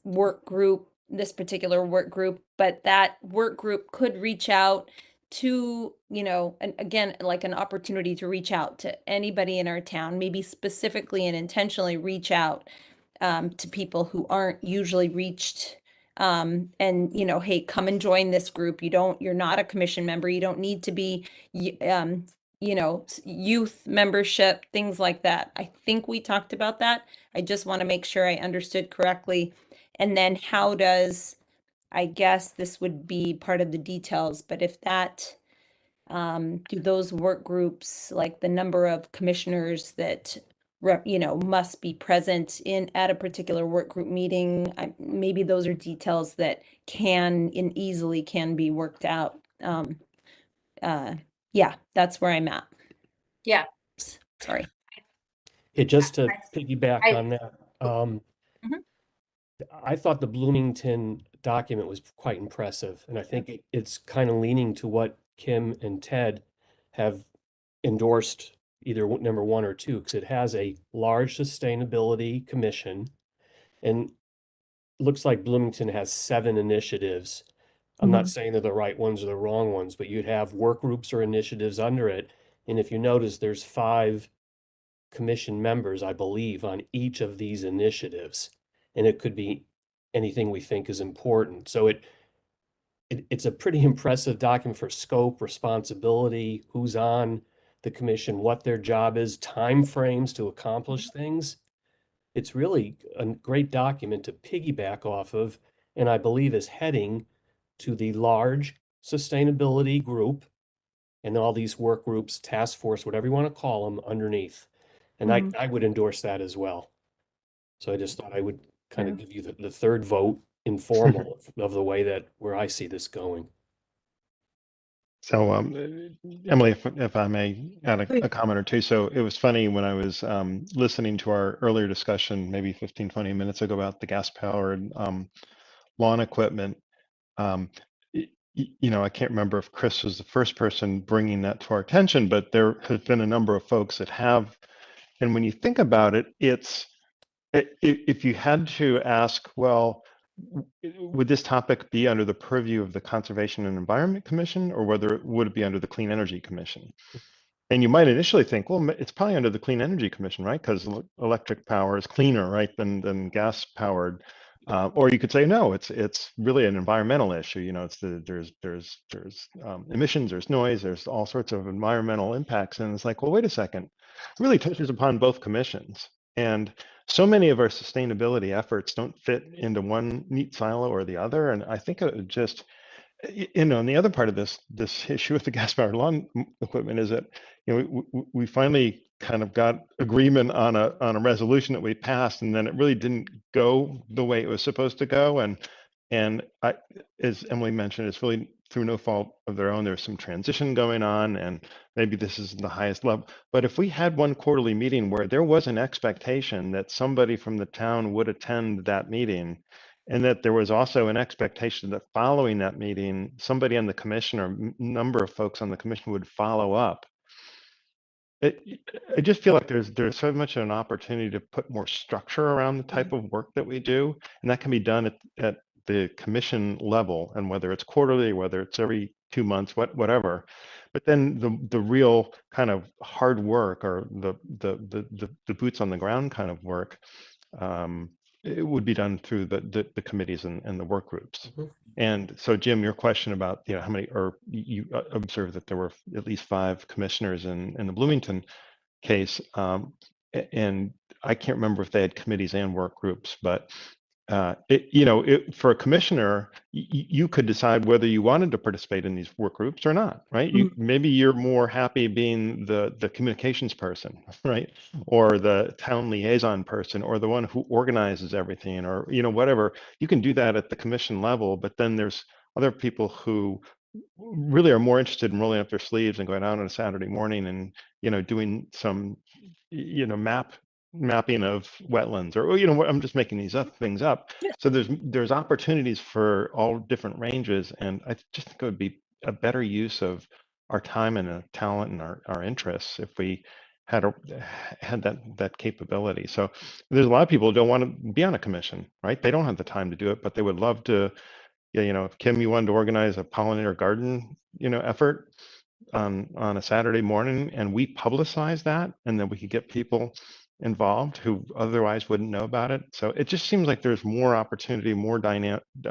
work group, this particular work group, but that work group could reach out to, you know, and again, like an opportunity to reach out to anybody in our town, maybe specifically and intentionally reach out to people who aren't usually reached, and, you know, hey, come and join this group. You're not a commission member. You don't need to be, you know, youth membership, things like that. I think we talked about that. I just want to make sure I understood correctly. And then how does, I guess this would be part of the details, but if that, do those work groups, like the number of commissioners that, you know, must be present at a particular work group meeting, maybe those are details that easily can be worked out. Yeah, that's where I'm at. Yeah. Sorry. Yeah, just to piggyback on that, I thought the Bloomington document was quite impressive, and I think it's kind of leaning to what Kim and Ted have endorsed, either number 1 or 2, because it has a large sustainability commission, and looks like Bloomington has 7 initiatives. I'm not saying they're the right ones or the wrong ones, but you'd have work groups or initiatives under it. And if you notice, there's 5 commission members, I believe, on each of these initiatives. And it could be anything we think is important. So it's a pretty impressive document for scope, responsibility, who's on the commission, what their job is, timeframes to accomplish things. It's really a great document to piggyback off of, and I believe is heading to the large sustainability group and all these work groups, task force, whatever you want to call them, underneath. And I would endorse that as well. So I just thought I would kind of give you the third vote informal of the way that where I see this going. So, Emily, if I may add Please. a comment or two. So it was funny when I was listening to our earlier discussion, maybe 15, 20 minutes ago, about the gas-powered lawn equipment. You know, I can't remember if Chris was the first person bringing that to our attention, but there have been a number of folks that have. And when you think about it, if you had to ask, well, would this topic be under the purview of the Conservation and Environment Commission, or whether it would be under the Clean Energy Commission? And you might initially think, well, it's probably under the Clean Energy Commission, right? Because electric power is cleaner, right, than gas powered. Or you could say, no, it's really an environmental issue. You know, there's emissions, there's noise, there's all sorts of environmental impacts. And it's like, well, wait a second, it really touches upon both commissions. And so many of our sustainability efforts don't fit into one neat silo or the other. And I think it just, you know, and the other part of this issue with the gas-powered lawn equipment is that, you know, we finally kind of got agreement on a resolution that we passed, and then it really didn't go the way it was supposed to go. And I, as Emily mentioned, it's really through no fault of their own. There's some transition going on, and maybe this is the highest level. But if we had one quarterly meeting where there was an expectation that somebody from the town would attend that meeting, and that there was also an expectation that following that meeting, somebody on the commission or number of folks on the commission would follow up. I just feel like there's so much an opportunity to put more structure around the type of work that we do, and that can be done at the commission level, and whether it's quarterly, whether it's every 2 months, whatever. But then the real kind of hard work, or the boots on the ground kind of work, it would be done through the committees and the work groups. Mm-hmm. And so, Jim, your question about, you know, how many, or you observed that there were at least 5 commissioners in the Bloomington case, and I can't remember if they had committees and work groups, but you know, for a commissioner, you could decide whether you wanted to participate in these work groups or not, right? Maybe you're more happy being the communications person, right? Or the town liaison person, or the one who organizes everything, or, you know, whatever. You can do that at the commission level, but then there's other people who really are more interested in rolling up their sleeves and going out on a Saturday morning and, you know, doing some, you know, mapping of wetlands, or, you know, I'm just making these things up. So there's opportunities for all different ranges, and I just think it would be a better use of our time and our talent and our interests if we had that capability. So there's a lot of people who don't want to be on a commission, right? They don't have the time to do it, but they would love to. Yeah, you know, if Kim, you wanted to organize a pollinator garden, you know, effort on a Saturday morning, and we publicize that, and then we could get people involved who otherwise wouldn't know about it. So it just seems like there's more opportunity, more dynamicism.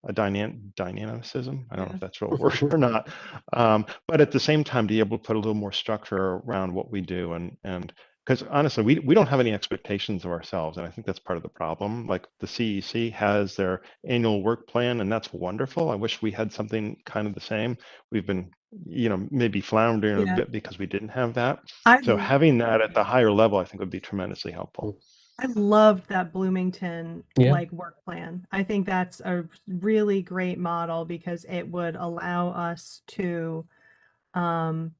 I don't know if that's a real word or not. But at the same time, to be able to put a little more structure around what we do, and because honestly, we don't have any expectations of ourselves, and I think that's part of the problem. Like the CEC has their annual work plan, and that's wonderful. I wish we had something kind of the same. We've been, you know, maybe floundering a bit because we didn't have that. So having that at the higher level, I think, would be tremendously helpful. I loved that Bloomington like work plan. I think that's a really great model, because it would allow us to, you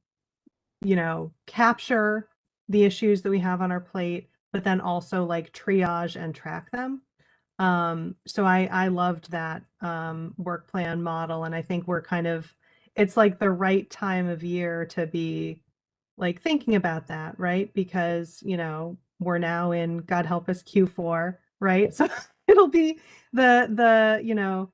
know, capture the issues that we have on our plate, but then also like triage and track them. So I loved that work plan model, and I think we're kind of, it's like the right time of year to be like thinking about that, right? Because, you know, we're now in, God help us, Q4, right? So it'll be the you know,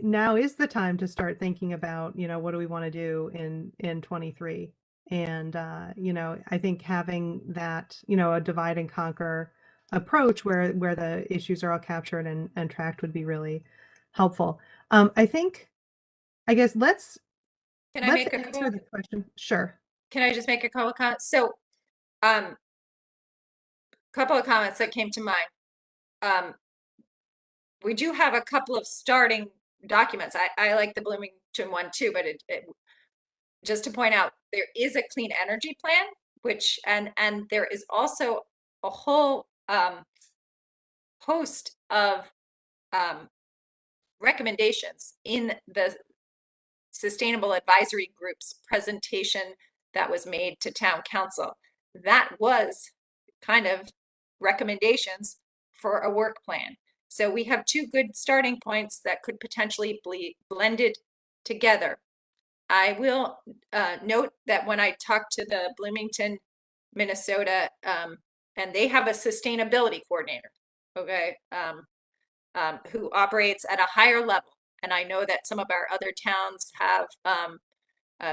now is the time to start thinking about, you know, what do we want to do in 23. And you know, I think having that, you know, a divide and conquer approach where the issues are all captured and tracked would be really helpful. I guess let's make a answer the question. Sure. Can I just make a couple of comments? So, couple of comments that came to mind. We do have a couple of starting documents. I like the Bloomington one too, but just to point out, there is a clean energy plan, which, and there is also a whole host of recommendations in the Sustainable Advisory Group's presentation that was made to town council. That was kind of recommendations for a work plan. So we have two good starting points that could potentially be blended together. I will note that when I talked to the Bloomington, Minnesota, and they have a sustainability coordinator, okay, who operates at a higher level. And I know that some of our other towns have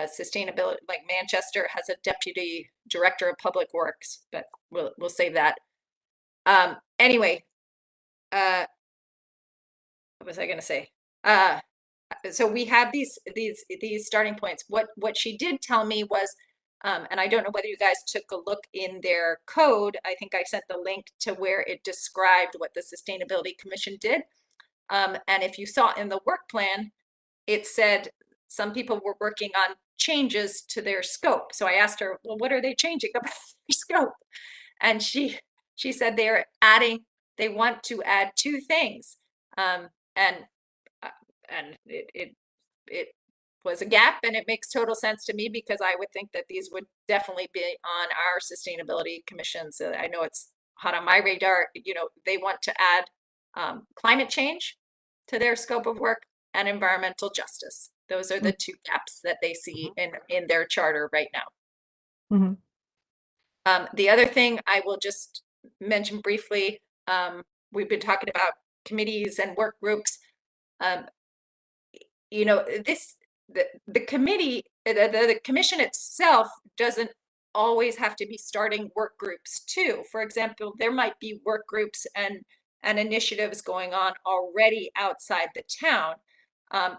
sustainability, like Manchester has a deputy director of public works, but we'll save that. Anyway, what was I going to say? So we have these starting points. What she did tell me was, and I don't know whether you guys took a look in their code. I think I sent the link to where it described what the Sustainability Commission did. And if you saw in the work plan, it said some people were working on changes to their scope. So I asked her, well, what are they changing about their scope? And she said they want to add two things. And it was a gap, and it makes total sense to me, because I would think that these would definitely be on our Sustainability Commission. So I know it's hot on my radar. You know, they want to add climate change to their scope of work and environmental justice. Those are the two gaps that they see in their charter right now. The other thing I will just mention briefly, we've been talking about committees and work groups. You know, the committee, the commission itself doesn't always have to be starting work groups too. For example, there might be work groups and initiatives going on already outside the town.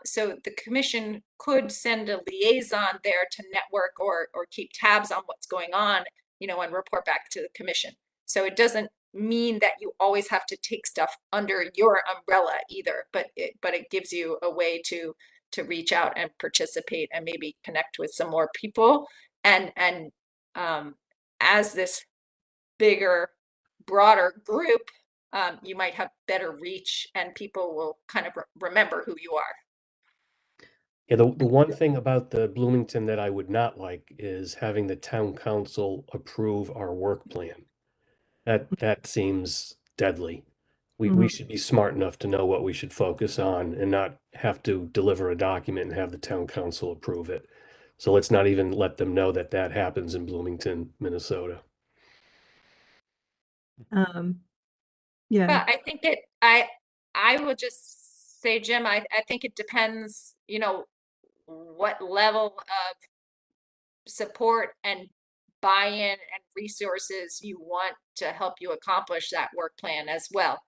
So the commission could send a liaison there to network or keep tabs on what's going on, you know, and report back to the commission. So it doesn't mean that you always have to take stuff under your umbrella either, but it gives you a way to reach out and participate and maybe connect with some more people. And as this bigger, broader group, you might have better reach, and people will kind of remember who you are. Yeah, the one thing about the Bloomington that I would not like is having the town council approve our work plan. That seems deadly. We should be smart enough to know what we should focus on and not have to deliver a document and have the town council approve it. So let's not even let them know that that happens in Bloomington, Minnesota. Yeah. But I think I will just say, Jim, I think it depends, you know, what level of support and buy-in and resources you want to help you accomplish that work plan as well.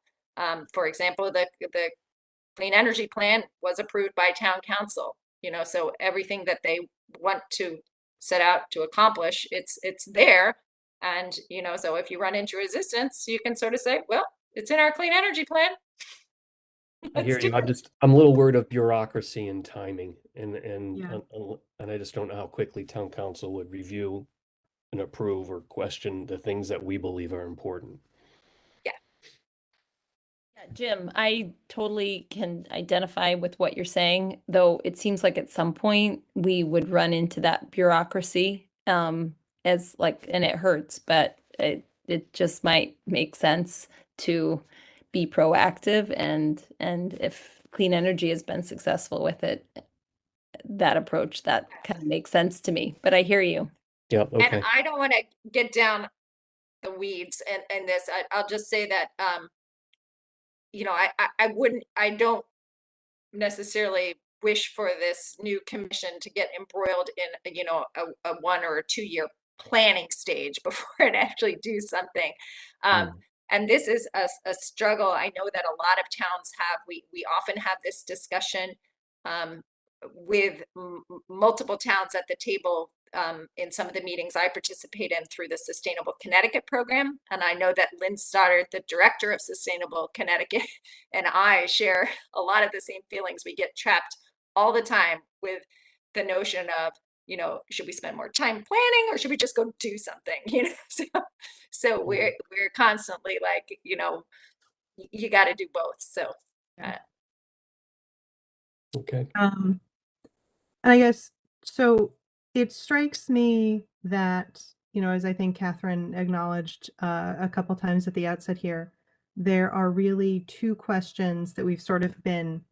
For example, the clean energy plan was approved by town council, you know, so everything that they want to set out to accomplish, it's there. And, you know, so if you run into resistance, you can sort of say, well, it's in our clean energy plan. I hear you. I'm a little worried of bureaucracy and timing, and I just don't know how quickly town council would review and approve or question the things that we believe are important. Yeah, Jim, I totally can identify with what you're saying, though it seems like at some point we would run into that bureaucracy, as like, and it hurts, but it just might make sense to be proactive, and if clean energy has been successful with it, that approach, that kind of makes sense to me. But I hear you. Yep. Okay. and I don't want to get down the weeds in this. I'll just say that, you know, I don't necessarily wish for this new commission to get embroiled in, you know, a 1 or 2 year planning stage before it actually do something. And this is a struggle. I know that a lot of towns have, we often have this discussion with multiple towns at the table in some of the meetings I participate in through the Sustainable Connecticut program. And I know that Lynn Stoddard, the director of Sustainable Connecticut, and I share a lot of the same feelings. We get trapped all the time with the notion of, you know, should we spend more time planning or should we just go do something? You know, so we're constantly like, you know, you got to do both. So Okay. And I guess, so it strikes me that, as I think Catherine acknowledged a couple times at the outset here, there are really two questions that we've sort of been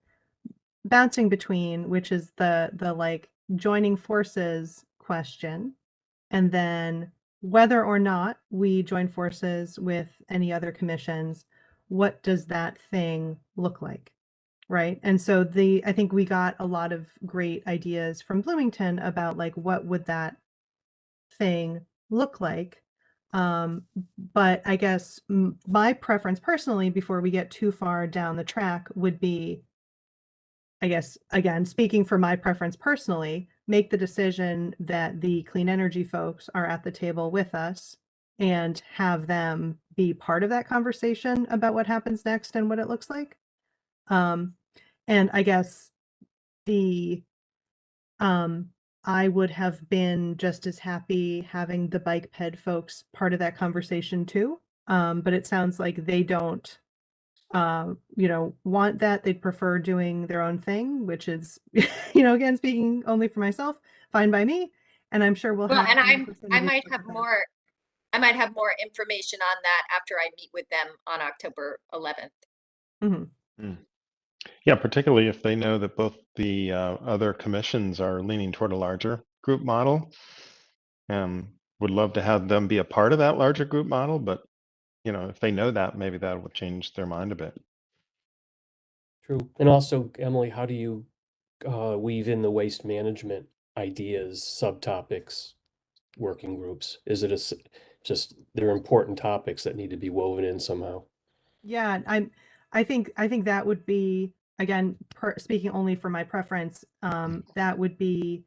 bouncing between, which is the like joining forces question, and then whether or not we join forces with any other commissions, what does that thing look like? Right. And so I think we got a lot of great ideas from Bloomington about like, what would that thing look like? But I guess my preference personally, before we get too far down the track, would be, I guess, again, speaking for my preference personally, make the decision that the clean energy folks are at the table with us and have them be part of that conversation about what happens next and what it looks like. And I guess I would have been just as happy having the bike ped folks part of that conversation too. But it sounds like they don't, want that. They'd prefer doing their own thing, which is, again, speaking only for myself, fine by me. And I'm sure we'll Well, have and an I opportunity might to have talk about more, I might have more information on that after I meet with them on October 11th. Mhm. Yeah, particularly if they know that both the other commissions are leaning toward a larger group model. Would love to have them be a part of that larger group model, but if they know that, maybe that will change their mind a bit. True. And also, Emily, how do you weave in the waste management ideas, subtopics, working groups? Is it just they're important topics that need to be woven in somehow? Yeah, I think that would be, again, speaking only for my preference, that would be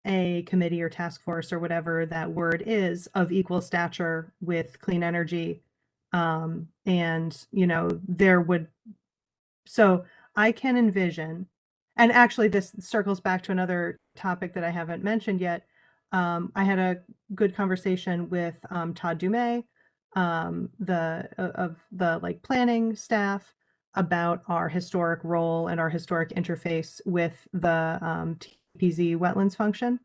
a committee or task force or whatever that word is, of equal stature with clean energy. And there would, so I can envision, and actually this circles back to another topic that I haven't mentioned yet. I had a good conversation with Todd Dumais, of the like planning staff, about our historic role and our historic interface with the TPZ wetlands function.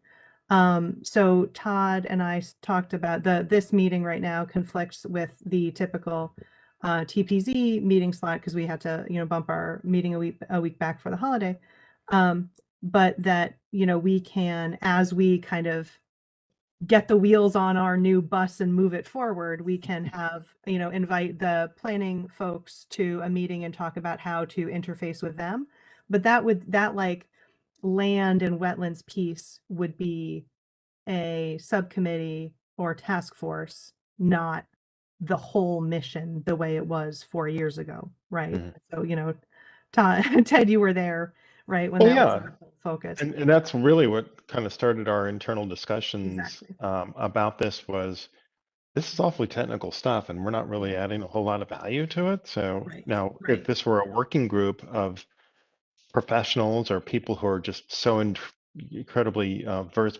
So Todd and I talked about this meeting right now conflicts with the typical TPZ meeting slot because we had to, bump our meeting a week back for the holiday. But that, we can, as we kind of get the wheels on our new bus and move it forward, we can have, invite the planning folks to a meeting and talk about how to interface with them. But that like land and wetlands piece would be a subcommittee or task force, not the whole mission the way it was 4 years ago, right? Mhm. So, Ted, you were there, right, when Well, that was yeah. our whole focus. And that's really what kind of started our internal discussions Exactly. about this this is awfully technical stuff and we're not really adding a whole lot of value to it. So Right, now right. if this were a working group of professionals or people who are just so incredibly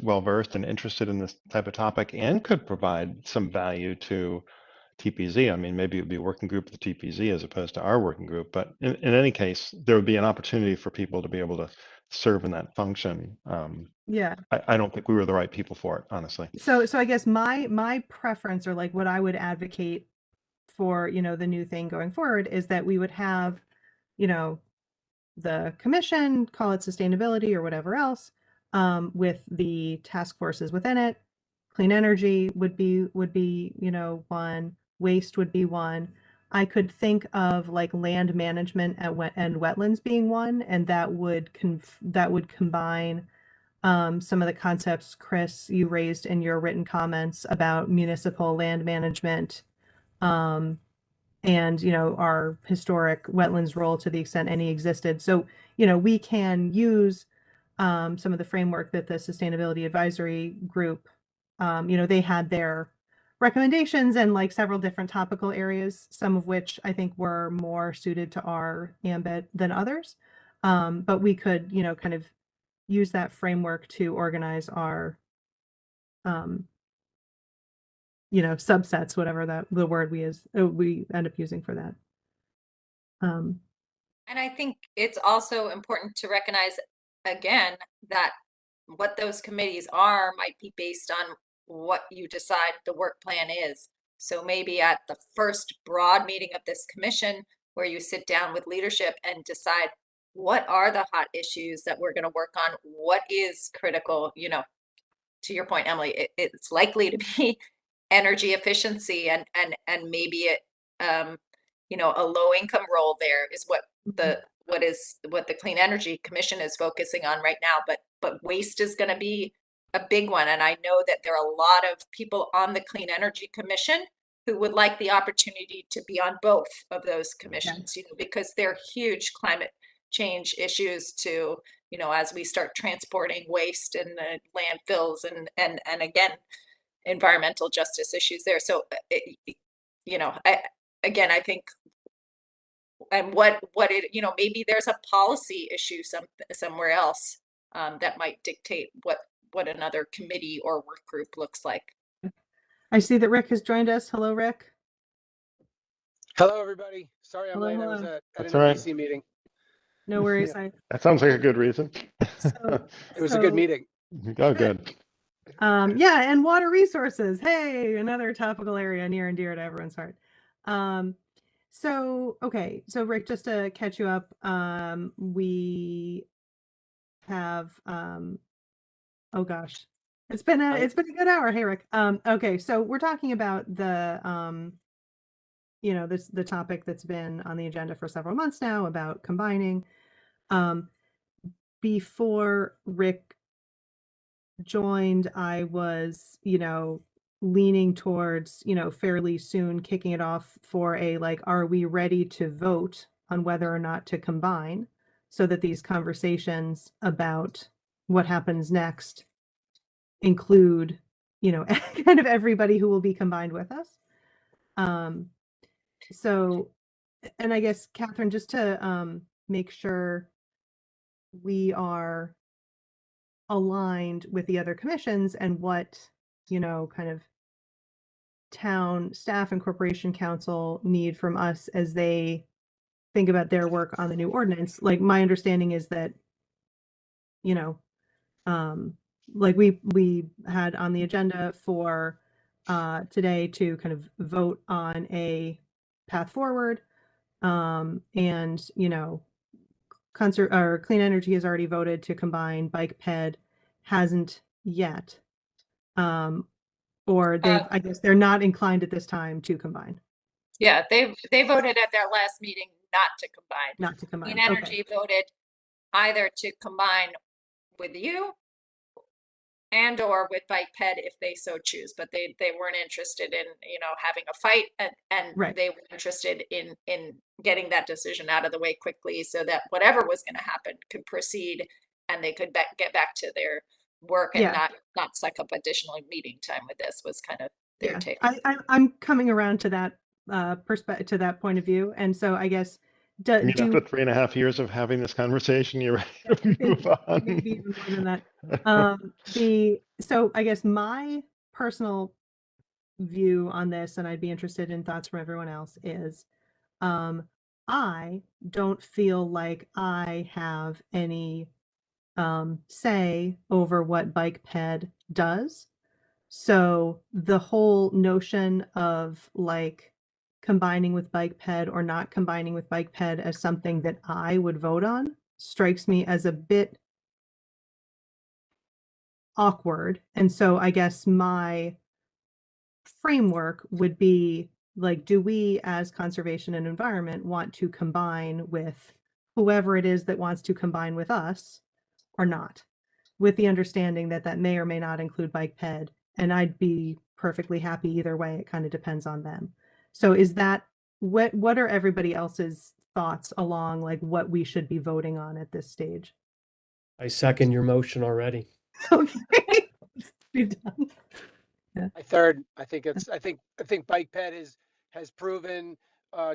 well-versed and interested in this type of topic and could provide some value to TPZ. I mean, maybe it would be a working group with TPZ as opposed to our working group, but in any case, there would be an opportunity for people to be able to serve in that function. Yeah. I don't think we were the right people for it, honestly. So I guess my preference, or like what I would advocate for, the new thing going forward, is that we would have, the commission, call it sustainability or whatever else, with the task forces within it. Clean energy would be, one. Waste would be one. I could think of like land management and wetlands being one, and that would combine some of the concepts, Chris, you raised in your written comments about municipal land management, and our historic wetlands role to the extent any existed. So we can use some of the framework that the Sustainability Advisory Group, they had their recommendations and like several different topical areas, some of which I think were more suited to our ambit than others. But we could, kind of use that framework to organize our, subsets, whatever the word we end up using for that. And I think it's also important to recognize, again, that what those committees are might be based on what you decide the work plan is. So maybe at the first broad meeting of this commission, where you sit down with leadership and decide what are the hot issues that we're going to work on, what is critical, you know, to your point, Emily, it's likely to be energy efficiency and maybe it, you know, a low income role there is what the Clean Energy Commission is focusing on right now. But waste is going to be a big one. And I know that there are a lot of people on the Clean Energy Commission who would like the opportunity to be on both of those commissions, you know, because they're huge climate change issues to, you know, as we start transporting waste and landfills and again, environmental justice issues there. So, you know, I think, and what it, you know, maybe there's a policy issue somewhere else that might dictate what another committee or work group looks like. I see that Rick has joined us. Hello, Rick. Hello, everybody. Sorry I'm Hello, late. I hello. was at That's an all right. NBC meeting. No worries. That sounds like a good reason. It was a good meeting. Oh, good. Yeah, and water resources. Hey, another topical area near and dear to everyone's heart. So Rick, just to catch you up, we have oh gosh, it's been a good hour. Hey, Rick. Okay, so we're talking about the you know, the topic that's been on the agenda for several months now about combining. Before Rick joined, I was, you know, leaning towards, you know, fairly soon kicking it off for a like, are we ready to vote on whether or not to combine, so that these conversations about what happens next include, you know, kind of everybody who will be combined with us. So, and I guess, Catherine, just to make sure we are aligned with the other commissions and what, you know, kind of town staff and corporation council need from us as they think about their work on the new ordinance. Like, my understanding is that, you know, like we had on the agenda for today to kind of vote on a path forward, and, you know, Clean Energy has already voted to combine. Bike Ped hasn't yet, or I guess they're not inclined at this time to combine. Yeah, they voted at their last meeting not to combine. Not to combine. Clean Energy voted either to combine with you and or with Bike Ped if they so choose, but they weren't interested in, you know, having a fight, and Right. they were interested in getting that decision out of the way quickly so that whatever was going to happen could proceed and they could get back to their work and not suck up additional meeting time with this, was kind of their take. I'm coming around to that perspective, to that point of view, and so I guess I mean, after 3.5 years of having this conversation, you're ready to move on. Maybe even more than that. So I guess my personal view on this, and I'd be interested in thoughts from everyone else, is I don't feel like I have any say over what Bike Ped does. So the whole notion of like combining with Bike Ped or not combining with Bike Ped as something that I would vote on strikes me as a bit awkward. And so I guess my framework would be like, do we as conservation and environment want to combine with whoever it is that wants to combine with us or not, with the understanding that that may or may not include Bike Ped, and I'd be perfectly happy either way. It kind of depends on them. So is that what are everybody else's thoughts along like what we should be voting on at this stage? I second your motion already. Okay. Be done. Yeah. I third. I think Bike Ped has proven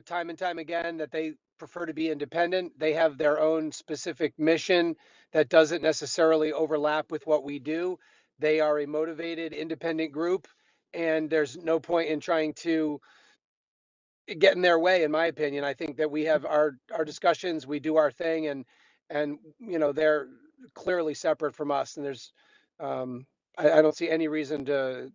time and time again that they prefer to be independent. They have their own specific mission that doesn't necessarily overlap with what we do. They are a motivated, independent group, and there's no point in trying to get in their way, in my opinion. I think that we have our discussions, we do our thing, and you know, they're clearly separate from us. And there's, I don't see any reason to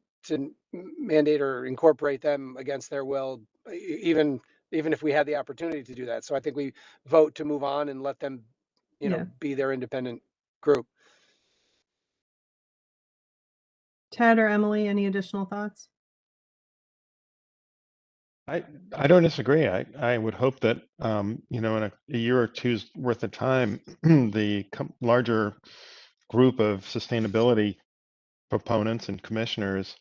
mandate or incorporate them against their will, even if we had the opportunity to do that. So I think we vote to move on and let them, you know, Yeah. be their independent group. Ted or Emily, any additional thoughts? I don't disagree. I would hope that, you know, in a year or two's worth of time, the larger group of sustainability proponents and commissioners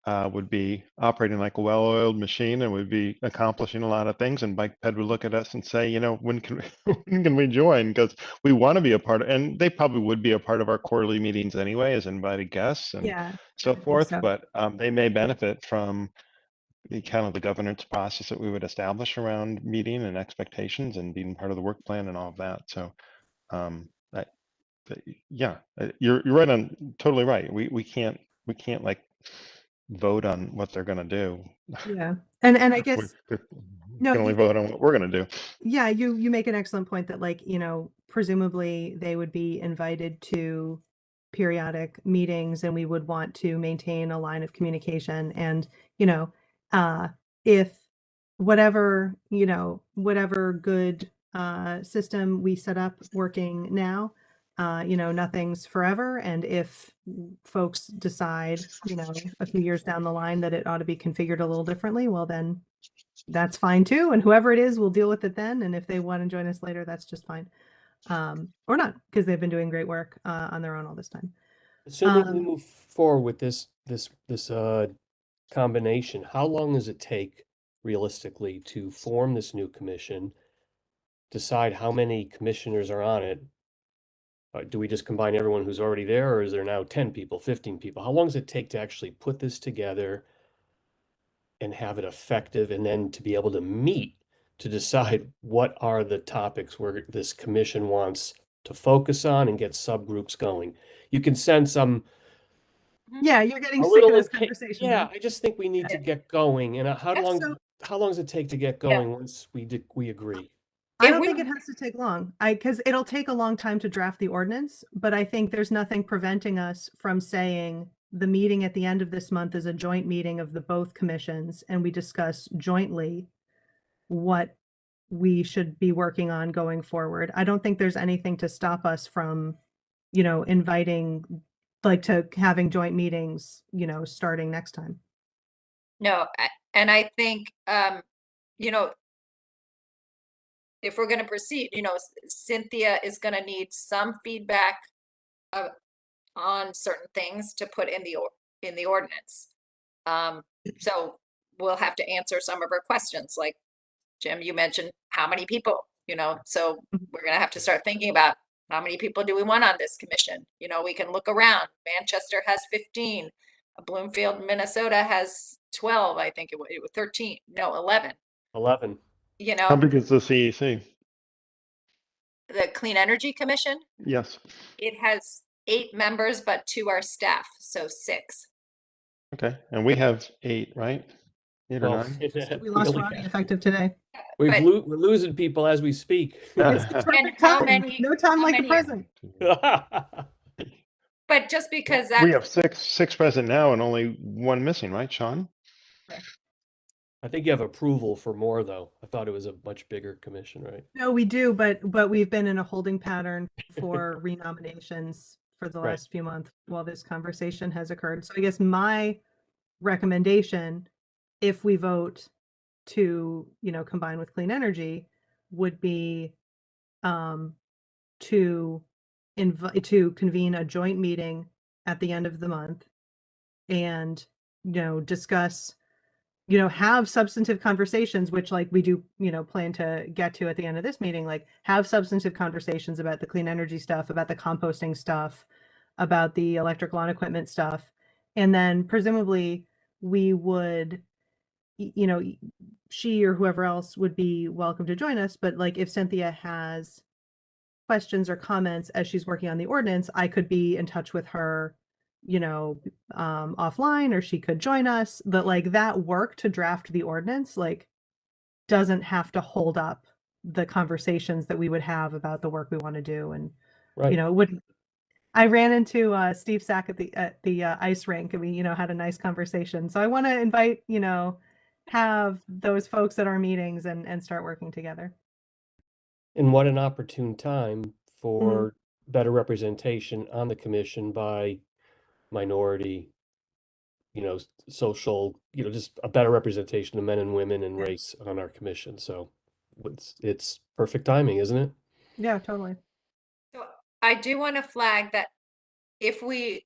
would be operating like a well-oiled machine and would be accomplishing a lot of things. And Bike Ped would look at us and say, you know, when can when can we join? Because we want to be a part of, and they probably would be a part of our quarterly meetings anyway as invited guests and Yeah, so I think forth. so. But they may benefit from the kind of the governance process that we would establish around meeting and expectations and being part of the work plan and all of that. So, I, yeah, you're right on, totally right. We can't like vote on what they're going to do. Yeah, and I We guess can only vote on what we're going to do. yeah, you make an excellent point that, like, you know, presumably they would be invited to periodic meetings and we would want to maintain a line of communication. And, you know, if whatever, you know, whatever good system we set up working now, you know, nothing's forever. And if folks decide, you know, a few years down the line that it ought to be configured a little differently, well, then that's fine too. And whoever it is, we'll deal with it then. And if they want to join us later, that's just fine. Or not, because they've been doing great work on their own all this time. Assuming we move forward with this combination, how long does it take realistically to form this new commission, decide how many commissioners are on it? Do we just combine everyone who's already there, or is there now 10 people, 15 people? How long does it take to actually put this together and have it effective, and then to be able to meet to decide what are the topics where this commission wants to focus on and get subgroups going? You can sense Yeah, you're getting a sick of little this impa- conversation. Yeah, huh? I just think we need to get going. And how Yeah, long so- how long does it take to get going once we agree? I It don't would- think it has to take long. Because it'll take a long time to draft the ordinance, but I think there's nothing preventing us from saying the meeting at the end of this month is a joint meeting of the both commissions, and we discuss jointly what we should be working on going forward. I don't think there's anything to stop us from, you know, inviting, like, to having joint meetings, you know, starting next time. No, and I think, you know, if we're going to proceed, you know, Cynthia is going to need some feedback on certain things to put in the ordinance. So we'll have to answer some of her questions. Like, Jim, you mentioned how many people, you know, so we're going to have to start thinking about how many people do we want on this commission? You know, we can look around. Manchester has 15. Bloomfield, Minnesota has 12. I think it was 13. No, 11. 11. You How know, big is the CEC? the Clean Energy Commission, Yes. it has 8 members, but 2 are staff, so 6. Okay. And we have 8, right? 8 or Well, 9. We lost only Ronnie have- effective today. we're But- losing people as we speak. It's the perfect how time. many- No time how like the many- present. But just because We that's have six present now and only 1 missing, right, Sean? I think you have approval for more, though. I thought it was a much bigger commission, right? No, we do, but we've been in a holding pattern for renominations for the Right. last few months while this conversation has occurred. So I guess my recommendation, if we vote to, you know, combine with clean energy, would be to convene a joint meeting at the end of the month and, you know, discuss, you know, have substantive conversations, which, like, we do, you know, plan to get to at the end of this meeting, like, have substantive conversations about the clean energy stuff, about the composting stuff, about the electric lawn equipment stuff. And then presumably we would, you know, she or whoever else would be welcome to join us. But, like, if Cynthia has questions or comments as she's working on the ordinance, I could be in touch with her, you know, offline, or she could join us. But, like, that work to draft the ordinance, like, doesn't have to hold up the conversations that we would have about the work we want to do. And, Right. you know, it wouldn't, I ran into Steve Sack at the ice rink, and we, you know, had a nice conversation. So I want to invite, you know, have those folks at our meetings and start working together. And what an opportune time for better representation on the commission by minority, you know, social, you know, just a better representation of men and women and race on our commission. So it's perfect timing, isn't it? Yeah, totally. So I do want to flag that if we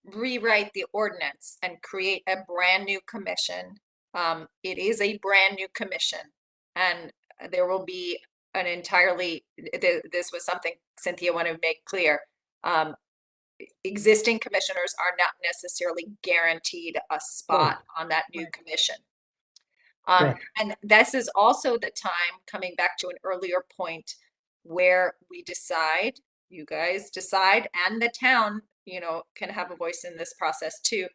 rewrite the ordinance and create a brand new commission, it is a brand new commission, and there will be an entirely, this was something Cynthia wanted to make clear. Existing commissioners are not necessarily guaranteed a spot on that new commission. And this is also the time, coming back to an earlier point, where we decide, you guys decide, and the town, you know, can have a voice in this process too,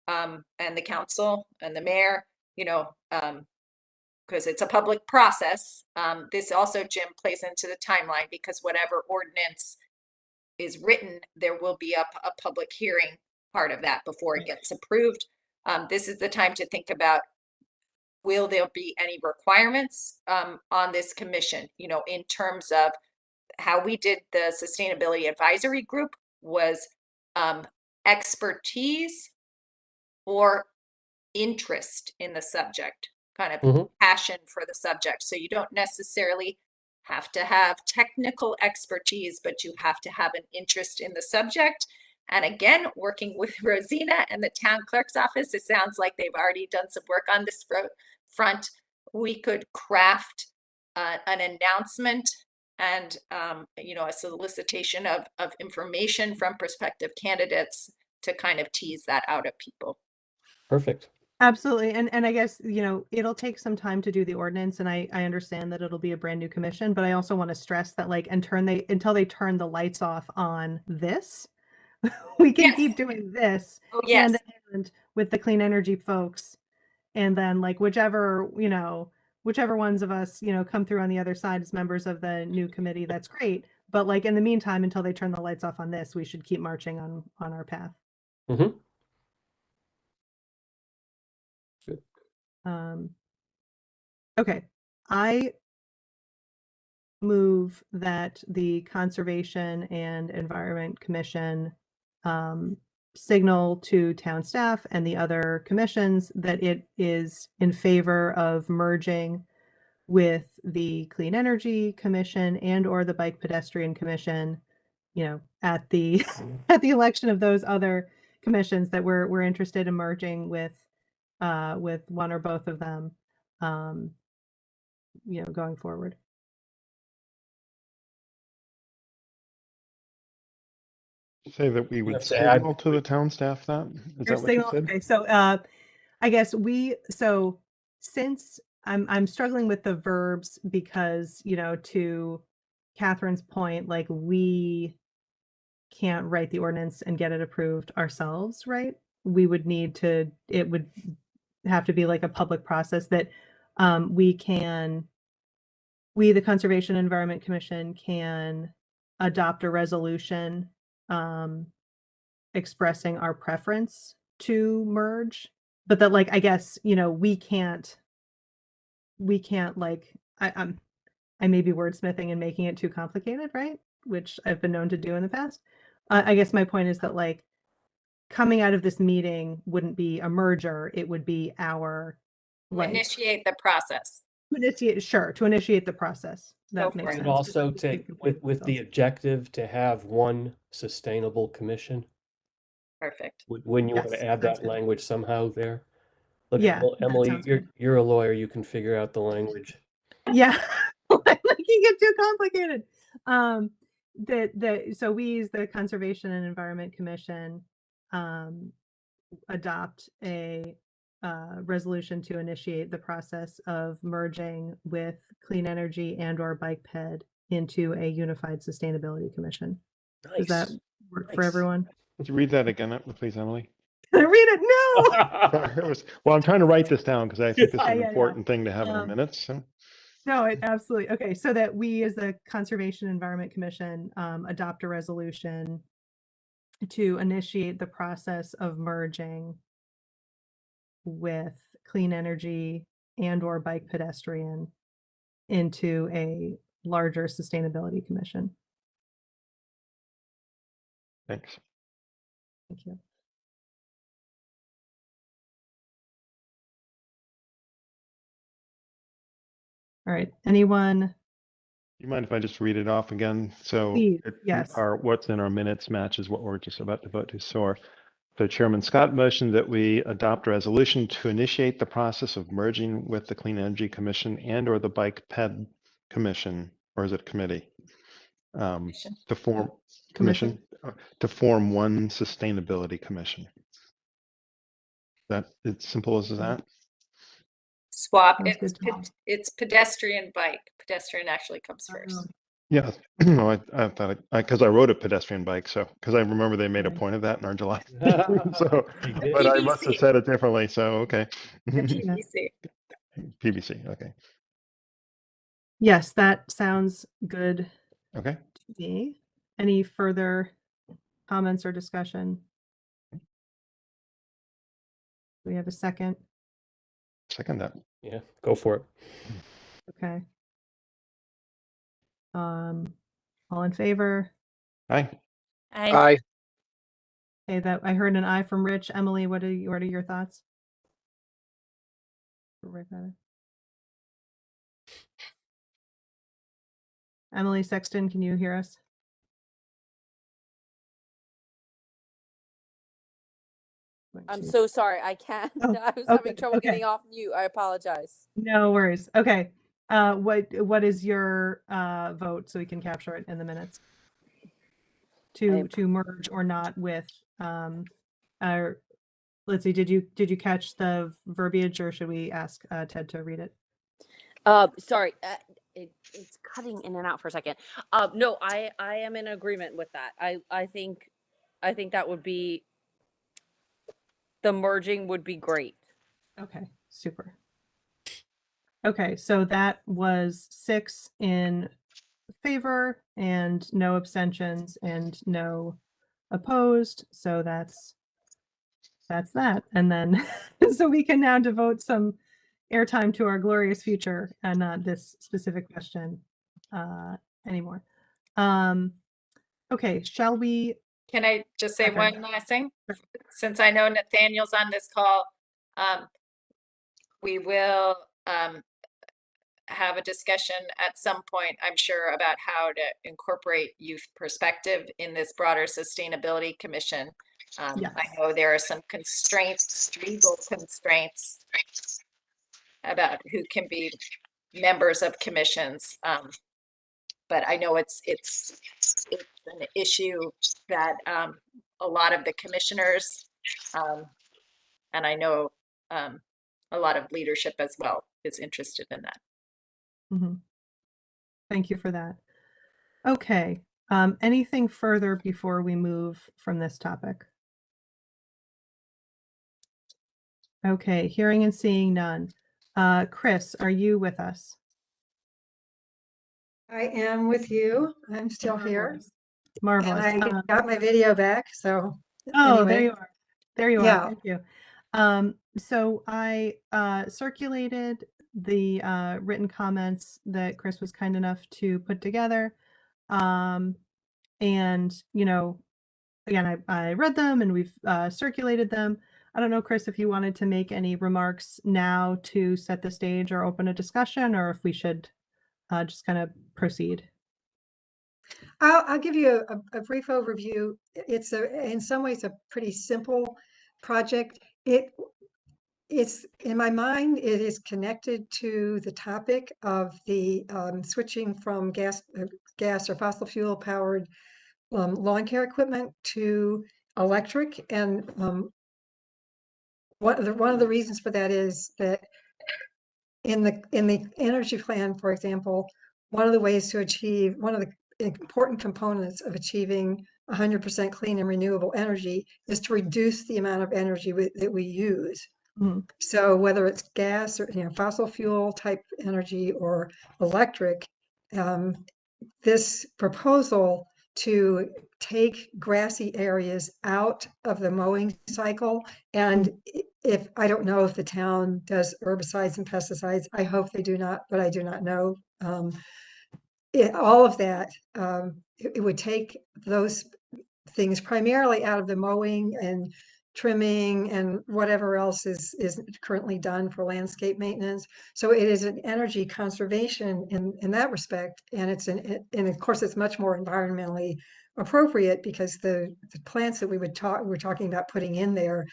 and the council and the mayor, you know, because it's a public process. This also, Jim, plays into the timeline, because whatever ordinance is written, there will be a public hearing part of that before it gets approved. This is the time to think about, will there be any requirements on this commission, you know, in terms of how we did the Sustainability Advisory Group was expertise or interest in the subject, kind of passion for the subject. So you don't necessarily have to have technical expertise, but you have to have an interest in the subject. And again, working with Roszena and the town clerk's office, it sounds like they've already done some work on this front. We could craft an announcement and you know, a solicitation of information from prospective candidates to kind of tease that out of people. Perfect. Absolutely. And I guess, you know, it'll take some time to do the ordinance, and I understand that it'll be a brand new commission, but I also want to stress that, like, until they turn the lights off on this, we can keep doing this hand in hand with the clean energy folks. And then, like, whichever ones of us, you know, come through on the other side as members of the new committee, that's great. But, like, in the meantime, until they turn the lights off on this, we should keep marching on our path. Okay, I move that the Conservation and Environment Commission signal to town staff and the other commissions that it is in favor of merging with the Clean Energy Commission and or the Bike Pedestrian Commission, you know, at the at the election of those other commissions, that we're interested in merging with one or both of them, you know, going forward. Say that we would have to add- signal to the town staff that? Is that what you said? Okay, so I guess since I'm struggling with the verbs, because, you know, to Catherine's point, like, we can't write the ordinance and get it approved ourselves, right? We would need to, it would have to be like a public process that we, the Conservation and Environment Commission, can adopt a resolution expressing our preference to merge, but that, like, I guess, you know, we can't like, I may be wordsmithing and making it too complicated, right? Which I've been known to do in the past. I guess my point is that, like, coming out of this meeting wouldn't be a merger, it would be our, like, Initiate the process. To initiate the process. That makes sense. And also with the objective to have one sustainable commission. Perfect. Wouldn't you want to add that language somehow there? Look, Emily, you're a lawyer. You can figure out the language. Yeah, making it too complicated. So we, as the Conservation and Environment Commission, adopt a resolution to initiate the process of merging with Clean Energy and or Bike Ped into a unified sustainability commission. Does that work for everyone? Would you read that again, please, Emily? Read it. No. Sorry, well, I'm trying to write this down because I think this is an Yeah. important thing to have in our minutes. So. No, it absolutely. Okay, so that we as the Conservation Environment Commission adopt a resolution to initiate the process of merging with clean energy and or bike pedestrian into a larger sustainability commission. Thanks. Thank you. All right, anyone? You mind if I just read it off again? So Please, yes. What's in our minutes matches what we're just about to vote to. So Chairman Scott motioned that we adopt a resolution to initiate the process of merging with the Clean Energy Commission and or the Bike Ped Commission, or is it committee? To form commission to form one sustainability commission. That it's simple as that. Swap. Sounds It's pedestrian bike. Pedestrian actually comes first. Yeah, no, I thought because I wrote a pedestrian bike, so because I remember they made a point of that in our July meeting, so but I must have said it differently. So okay. PVC. PVC. Okay. Yes, that sounds good. Okay. To me. Any further comments or discussion? Do we have a second? Second that. Yeah, go for it. Okay. All in favor? Aye. Aye. Okay, that I heard an aye from Rich. Emily, what are your thoughts? Rick, rather. Emily Sexton, can you hear us? I'm so sorry. I can't. Oh, I was okay, having trouble getting off mute. I apologize. No worries. Okay. What is your vote so we can capture it in the minutes? To merge or not with let's see, did you catch the verbiage, or should we ask Ted to read it? Sorry, it's cutting in and out for a second. No, I am in agreement with that. I think that would be, the merging would be great. Okay, super. Okay, so that was 6 in favor and no abstentions and no opposed. So that's that. And then so we can now devote some airtime to our glorious future and not this specific question anymore. Okay, shall we? Can I just say one last thing? Since I know Nathaniel's on this call, we will have a discussion at some point, I'm sure, about how to incorporate youth perspective in this broader sustainability commission. Yes. I know there are some constraints, legal constraints about who can be members of commissions. But I know it's an issue that a lot of the commissioners, and I know a lot of leadership as well is interested in that. Mm-hmm. Thank you for that. Okay. Anything further before we move from this topic? Okay, hearing and seeing none. Chris, are you with us? I am with you. I'm still here. Marvelous. And I got my video back, so. Oh, anyway. there you are. There you Yeah. are. Thank you. So I circulated the written comments that Chris was kind enough to put together. And, you know, again, I read them and we've circulated them. I don't know, Chris, if you wanted to make any remarks now to set the stage or open a discussion, or if we should just kind of proceed. I'll give you a brief overview. It's in some ways a pretty simple project. It's in my mind, it is connected to the topic of the switching from gas or fossil fuel powered lawn care equipment to electric. And one of the reasons for that is that in the energy plan, for example, one of the ways to achieve, one of the important components of achieving 100% clean and renewable energy is to reduce the amount of energy that we use. Mhm. So whether it's gas or fossil fuel type energy or electric, this proposal to take grassy areas out of the mowing cycle, and if I don't know if the town does herbicides and pesticides, I hope they do not, but I do not know. All of that, it would take those things primarily out of the mowing and trimming and whatever else is currently done for landscape maintenance. So it is an energy conservation in that respect, and and of course it's much more environmentally appropriate because the plants that we're talking about putting in there,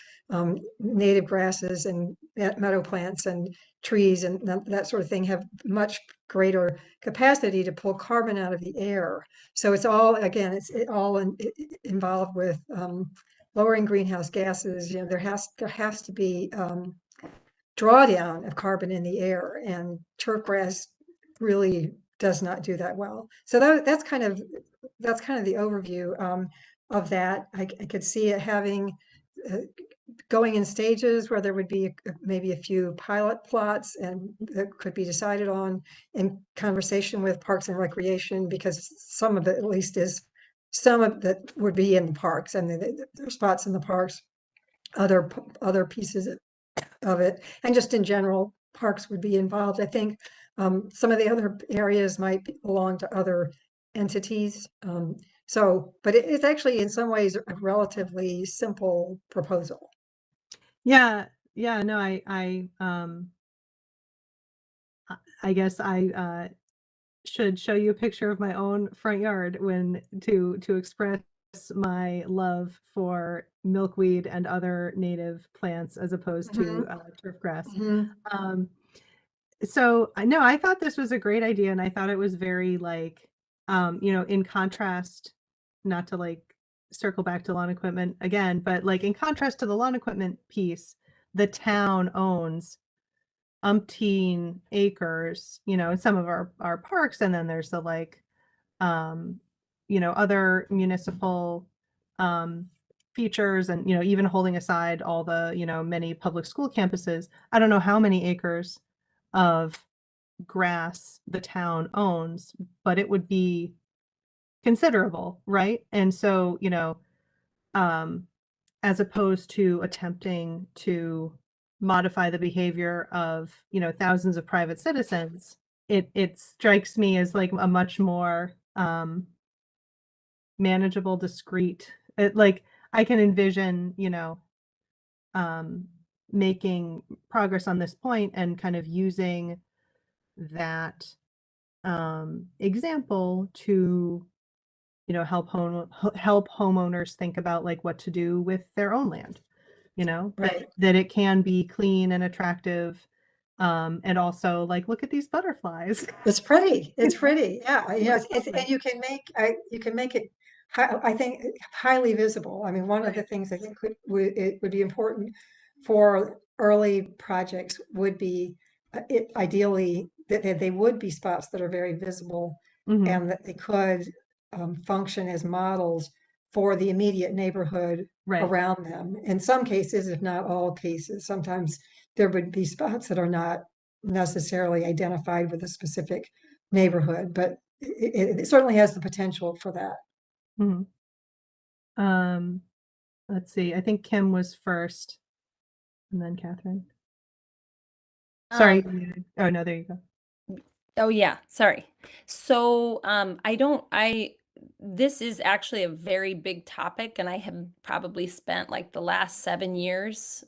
native grasses and meadow plants and trees and that sort of thing, have much greater capacity to pull carbon out of the air. So it's all, again, it's all involved with lowering greenhouse gases. There has to be drawdown of carbon in the air, and turf grass really does not do that well. So that's kind of the overview of that. I could see it having going in stages where there would be maybe a few pilot plots, and that could be decided on in conversation with Parks and Recreation, because some of it at least is, some of that would be in the parks, and there are spots in the parks, other pieces of it, and just in general, parks would be involved. I think some of the other areas might belong to other entities. But it's actually in some ways a relatively simple proposal. Yeah, no, I guess I should show you a picture of my own front yard to express my love for milkweed and other native plants as opposed to turf grass. So I thought this was a great idea, and I thought it was very like, in contrast, not to like circle back to lawn equipment again, but like in contrast to the lawn equipment piece, the town owns umpteen acres, in some of our parks, and then there's the like, other municipal features, and even holding aside all the many public school campuses. I don't know how many acres of grass the town owns, but it would be considerable, right? And so, as opposed to attempting to modify the behavior of, thousands of private citizens, it strikes me as like a much more manageable, discrete, like I can envision, making progress on this point and kind of using that example to help homeowners think about like what to do with their own land, Right. that it can be clean and attractive, and also like, look at these butterflies. It's pretty. It's pretty. Yeah. It's And you can make it, I think, highly visible. I mean, one of the things I think it would be important for early projects would be ideally that they would be spots that are very visible, Mhm. and that they could function as models for the immediate neighborhood Right. around them. In some cases, if not all cases, sometimes there would be spots that are not necessarily identified with a specific neighborhood, but it certainly has the potential for that. Mhm. Let's see. I think Kim was first, and then Catherine. Sorry. Oh no, there you go. Oh yeah, sorry. So this is actually a very big topic, and I have probably spent like the last 7 years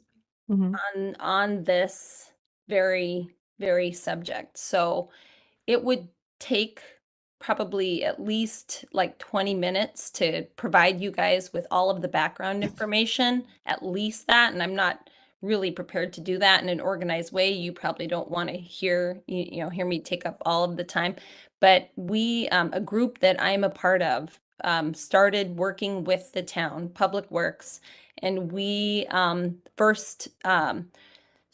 Mhm. on this very, very subject. So it would take probably at least like 20 minutes to provide you guys with all of the background information, at least that. And I'm not really prepared to do that in an organized way. You probably don't want to hear me take up all of the time. But a group that I'm a part of, started working with the town, Public Works, and we first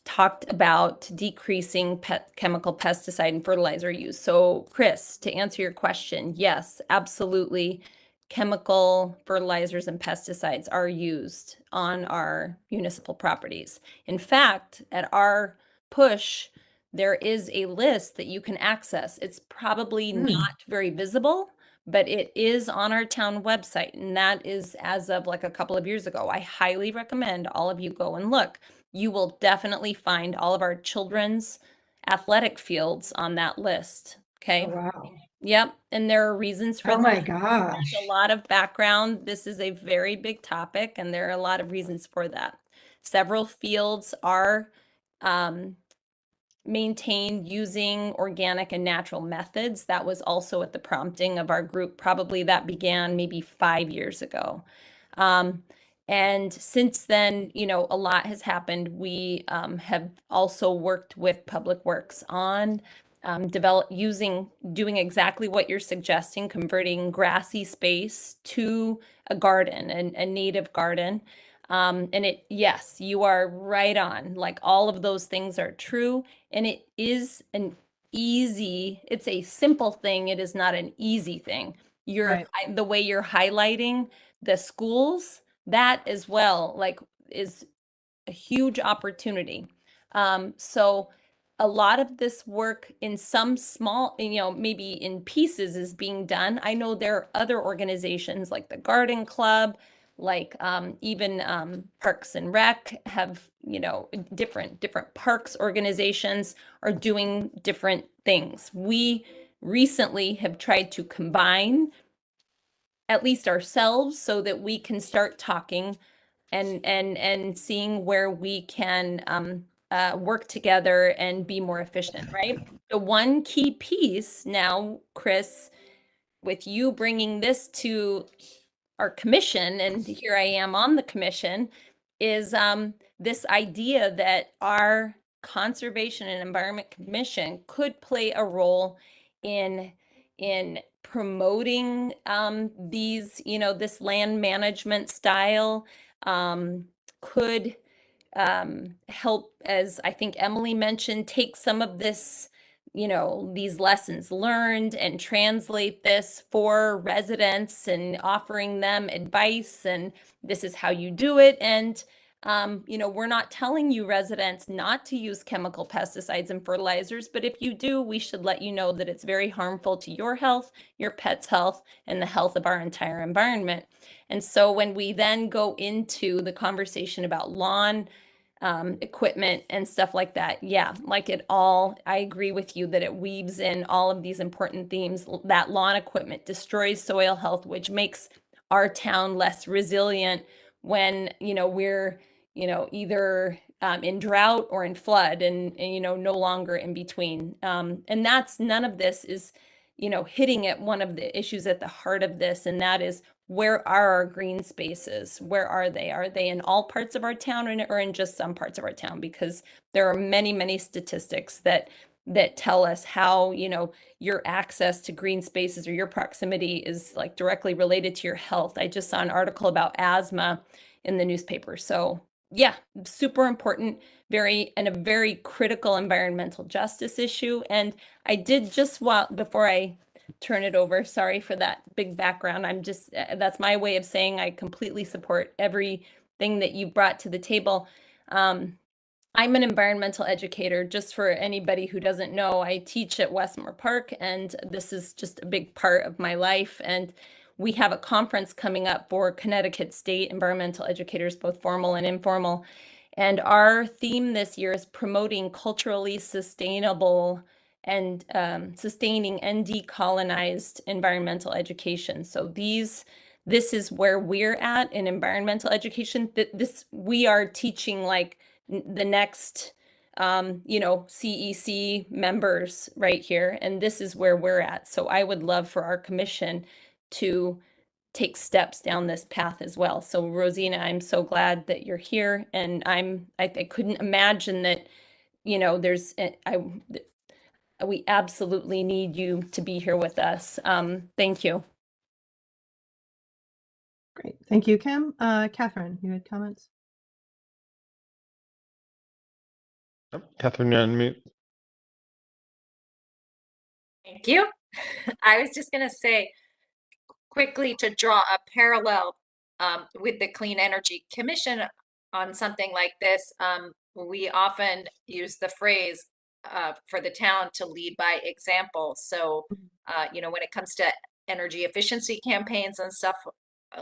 talked about decreasing chemical pesticide and fertilizer use. So, Chris, to answer your question, yes, absolutely. chemical fertilizers and pesticides are used on our municipal properties. In fact, at our push, there is a list that you can access. It's probably not very visible, but it is on our town website, and that is as of like a couple of years ago. I highly recommend all of you go and look. You will definitely find all of our children's athletic fields on that list. Okay. Oh, wow. Yep. And there are reasons for Oh my that. gosh. There's a lot of background. This is a very big topic, and there are a lot of reasons for that. Several fields are maintained using organic and natural methods. That was also at the prompting of our group. Probably that began maybe 5 years ago. And since then, you know, a lot has happened. We have also worked with Public Works on doing exactly what you're suggesting, converting grassy space to a garden, a native garden. And yes, you are right on. Like all of those things are true. And it is it's a simple thing. It is not an easy thing. Right. The way you're highlighting the schools, that as well, like is a huge opportunity. So a lot of this work in some small, you know, maybe in pieces is being done. I know there are other organizations like the Garden Club, like even Parks and Rec have, you know, different parks organizations are doing different things. We recently have tried to combine at least ourselves so that we can start talking and seeing where we can work together and be more efficient, right? The one key piece now, Chris, with you bringing this to our commission, and here I am on the commission, is this idea that our Conservation and Environment Commission could play a role in promoting these, you know, this land management style, could help, as I think Emily mentioned, take some of this, you know, these lessons learned and translate this for residents and offering them advice, and this is how you do it. And you know, we're not telling you residents not to use chemical pesticides and fertilizers, but if you do, we should let you know that it's very harmful to your health, your pet's health, and the health of our entire environment. And so when we then go into the conversation about lawn equipment and stuff like that, yeah, like it all, I agree with you that it weaves in all of these important themes. That lawn equipment destroys soil health, which makes our town less resilient when, you know, we're, you know, either in drought or in flood, and you know, no longer in between. And that's, none of this is, you know, hitting at one of the issues at the heart of this, and that is, where are our green spaces? Where are they? Are they in all parts of our town or in just some parts of our town? Because there are many, many statistics that tell us how, you know, your access to green spaces or your proximity is like directly related to your health. I just saw an article about asthma in the newspaper. So yeah, super important, a very critical environmental justice issue. And I did just before I turn it over, sorry for that big background. I'm just, that's my way of saying I completely support everything that you brought to the table. I'm an environmental educator. Just for anybody who doesn't know, I teach at Westmore Park, and this is just a big part of my life. And we have a conference coming up for Connecticut State environmental educators, both formal and informal. And our theme this year is promoting culturally sustainable and sustaining and decolonized environmental education. So this is where we're at in environmental education. We are teaching like the next, you know, CEC members right here, and this is where we're at. So I would love for our commission to take steps down this path as well. So Roszena, I'm so glad that you're here, and I couldn't imagine that, you know, we absolutely need you to be here with us. Thank you. Great. Thank you, Kim. Catherine, you had comments? Catherine, you're on mute. Thank you. I was just going to say, quickly to draw a parallel with the Clean Energy Commission on something like this, we often use the phrase for the town to lead by example. So, you know, when it comes to energy efficiency campaigns and stuff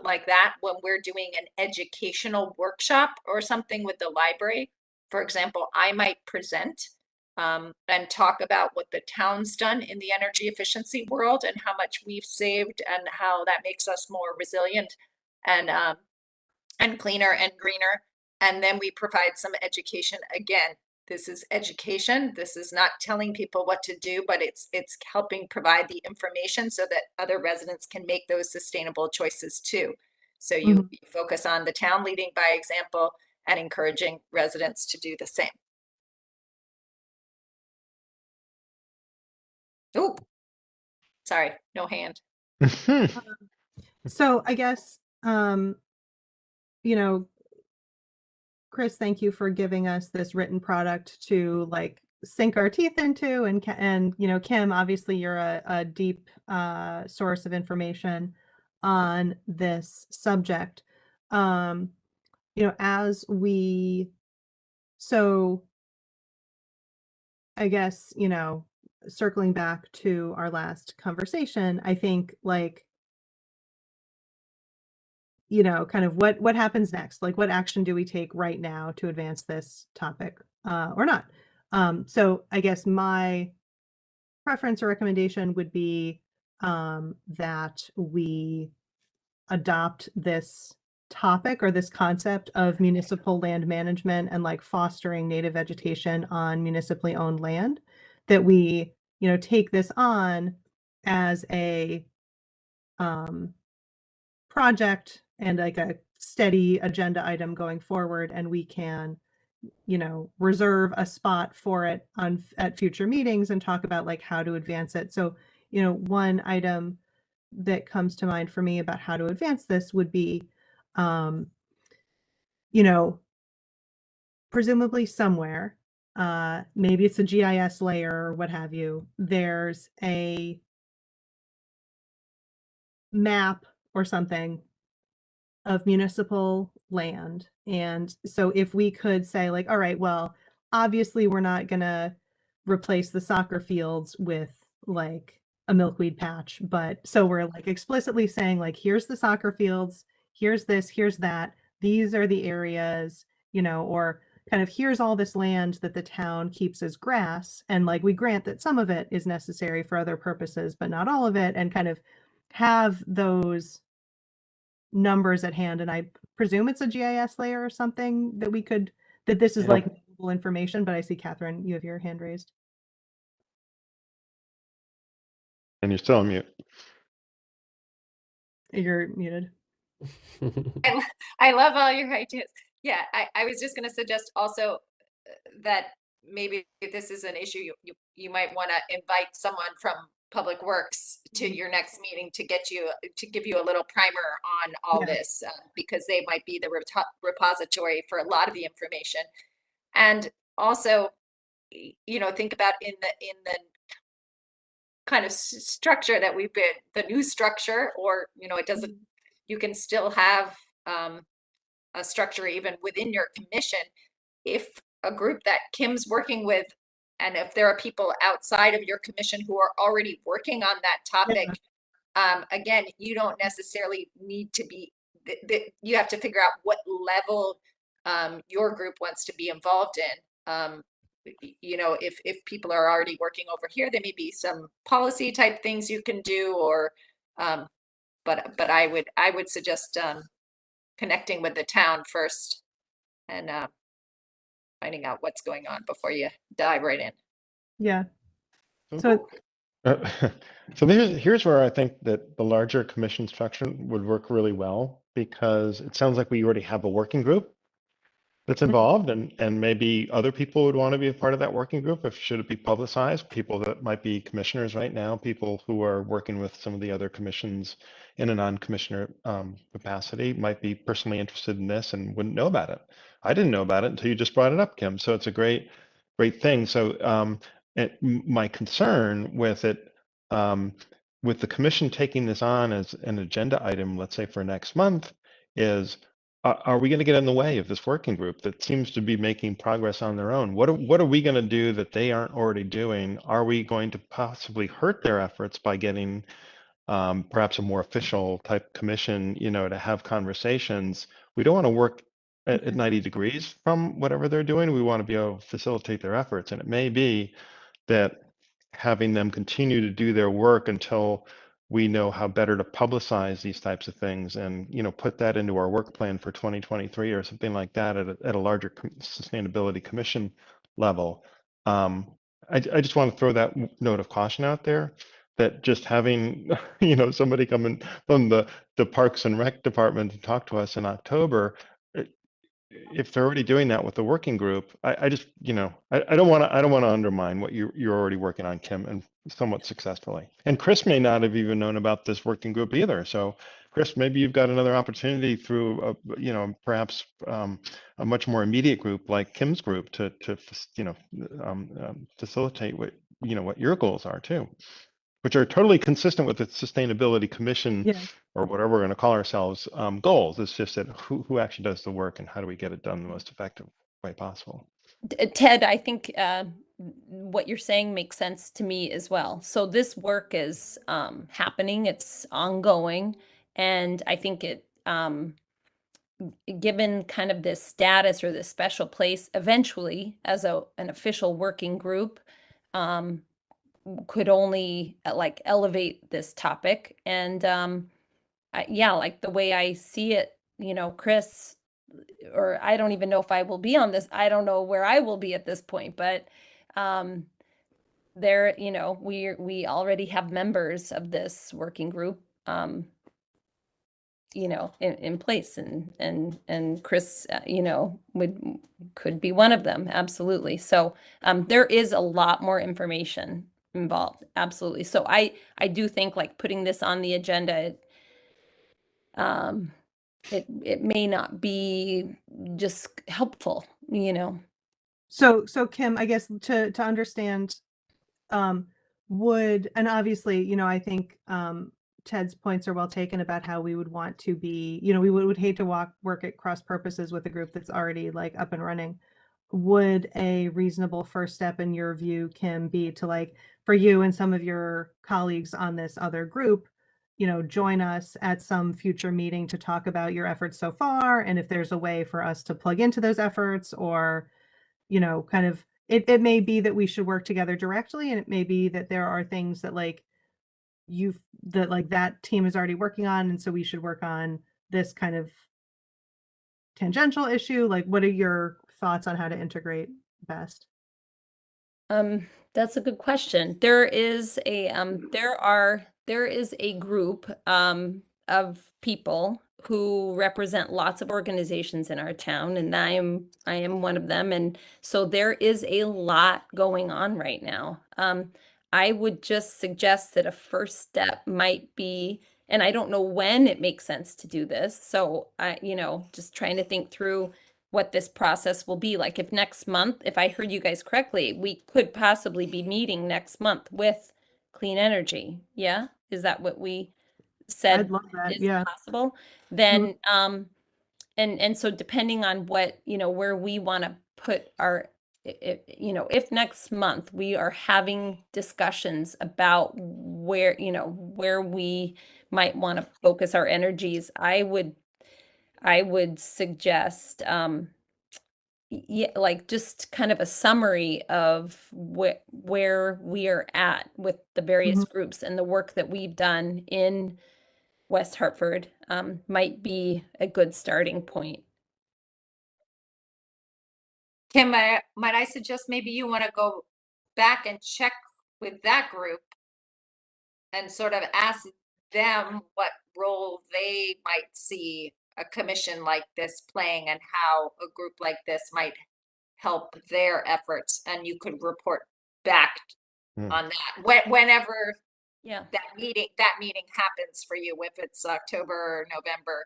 like that, when we're doing an educational workshop or something with the library, for example, I might present and talk about what the town's done in the energy efficiency world and how much we've saved and how that makes us more resilient and cleaner and greener. And then we provide some education. Again, this is education. This is not telling people what to do, but it's helping provide the information so that other residents can make those sustainable choices too. So you focus on the town leading by example and encouraging residents to do the same. Oh, sorry, no hand. So I guess, you know, Chris, thank you for giving us this written product to like sink our teeth into, and you know, Kim, obviously you're a deep source of information on this subject. You know, so I guess, you know, circling back to our last conversation, I think like, you know, kind of what happens next? Like, what action do we take right now to advance this topic or not? So I guess my preference or recommendation would be that we adopt this topic or this concept of municipal land management and like fostering native vegetation on municipally owned land, that we, you know, take this on as a project and like a steady agenda item going forward, and we can, you know, reserve a spot for it at future meetings and talk about like how to advance it. So, you know, one item that comes to mind for me about how to advance this would be, you know, presumably somewhere, maybe it's a GIS layer or what have you, there's a map or something of municipal land. And so if we could say like, all right, well, obviously we're not gonna replace the soccer fields with like a milkweed patch, but so we're like explicitly saying like, here's the soccer fields, here's this, here's that, these are the areas, you know, or kind of here's all this land that the town keeps as grass, and like we grant that some of it is necessary for other purposes, but not all of it, and kind of have those numbers at hand. And I presume it's a GIS layer or something that we could, that this is like valuable information, but I see Catherine, you have your hand raised. And you're still on mute. You're muted. I love all your ideas. Yeah, I was just going to suggest also that maybe if this is an issue, you might want to invite someone from Public Works to your next meeting to give you a little primer on all this, because they might be the repository for a lot of the information. And also, you know, think about in the kind of structure that we've been, the new structure, or, you know, it doesn't, you can still have a structure even within your commission. If a group that Kim's working with, and if there are people outside of your commission who are already working on that topic, again, you don't necessarily need to be, you have to figure out what level your group wants to be involved in. You know, if people are already working over here, there may be some policy type things you can do, or but I would suggest connecting with the town first and finding out what's going on before you dive right in. Yeah. So so here's where I think that the larger commission structure would work really well, because it sounds like we already have a working group that's involved, and maybe other people would want to be a part of that working group. If should it be publicized, people that might be commissioners right now, people who are working with some of the other commissions in a non-commissioner capacity might be personally interested in this and wouldn't know about it. I didn't know about it until you just brought it up, Kim. So it's a great thing. So my concern with it with the commission taking this on as an agenda item, let's say for next month, is are we going to get in the way of this working group that seems to be making progress on their own? What are we going to do that they aren't already doing? Are we going to possibly hurt their efforts by getting perhaps a more official type commission, to have conversations? We don't want to work at 90 degrees from whatever they're doing. We want to be able to facilitate their efforts. And it may be that having them continue to do their work until we know how better to publicize these types of things and put that into our work plan for 2023 or something like that at a larger sustainability commission level. I just want to throw that note of caution out there, that just having somebody coming from the Parks and Rec department to talk to us in October, if they're already doing that with the working group, I just, I don't want to undermine what you're already working on, Kim, and somewhat successfully. And Chris may not have even known about this working group either. So Chris, maybe you've got another opportunity through, perhaps a much more immediate group like Kim's group to facilitate what your goals are too, which are totally consistent with the Sustainability Commission or whatever we're going to call ourselves goals. It's just that who actually does the work and how do we get it done the most effective way possible. Ted, I think what you're saying makes sense to me as well. So this work is happening, it's ongoing, and I think it, given kind of this status or this special place, eventually as an official working group, could only like elevate this topic. And like the way I see it, Chris, or I don't even know if I will be on this. I don't know where I will be at this point, but there, we already have members of this working group, in place, and Chris, could be one of them. Absolutely. So there is a lot more information involved. Absolutely. So I do think like putting this on the agenda, it may not be just helpful, So Kim, I guess to understand, and obviously, I think Ted's points are well taken about how we would want to be, we would hate to work at cross purposes with a group that's already like up and running. Would a reasonable first step in your view, Kim, be to like, for you and some of your colleagues on this other group, join us at some future meeting to talk about your efforts so far, and if there's a way for us to plug into those efforts, or, kind of, it may be that we should work together directly, and it may be that there are things that like that team is already working on, and so we should work on this kind of tangential issue. Like, what are your thoughts on how to integrate best? That's a good question. There is a group of people who represent lots of organizations in our town, and I am one of them, and so there is a lot going on right now. I would just suggest that a first step might be, and I don't know when it makes sense to do this, so I, just trying to think through what this process will be like. If next month, if I heard you guys correctly, we could possibly be meeting next month with Clean Energy. Yeah, is that what we said? I'd love that. Is possible? Then, and so depending on what, where we want to put our, if next month we are having discussions about where, where we might want to focus our energies, I would suggest, like just kind of a summary of where we are at with the various groups and the work that we've done in West Hartford, might be a good starting point. Kim, might I suggest maybe you want to go back and check with that group and sort of ask them what role they might see a commission like this playing, and how a group like this might help their efforts, and you could report back on that whenever that meeting happens for you, if it's October or November,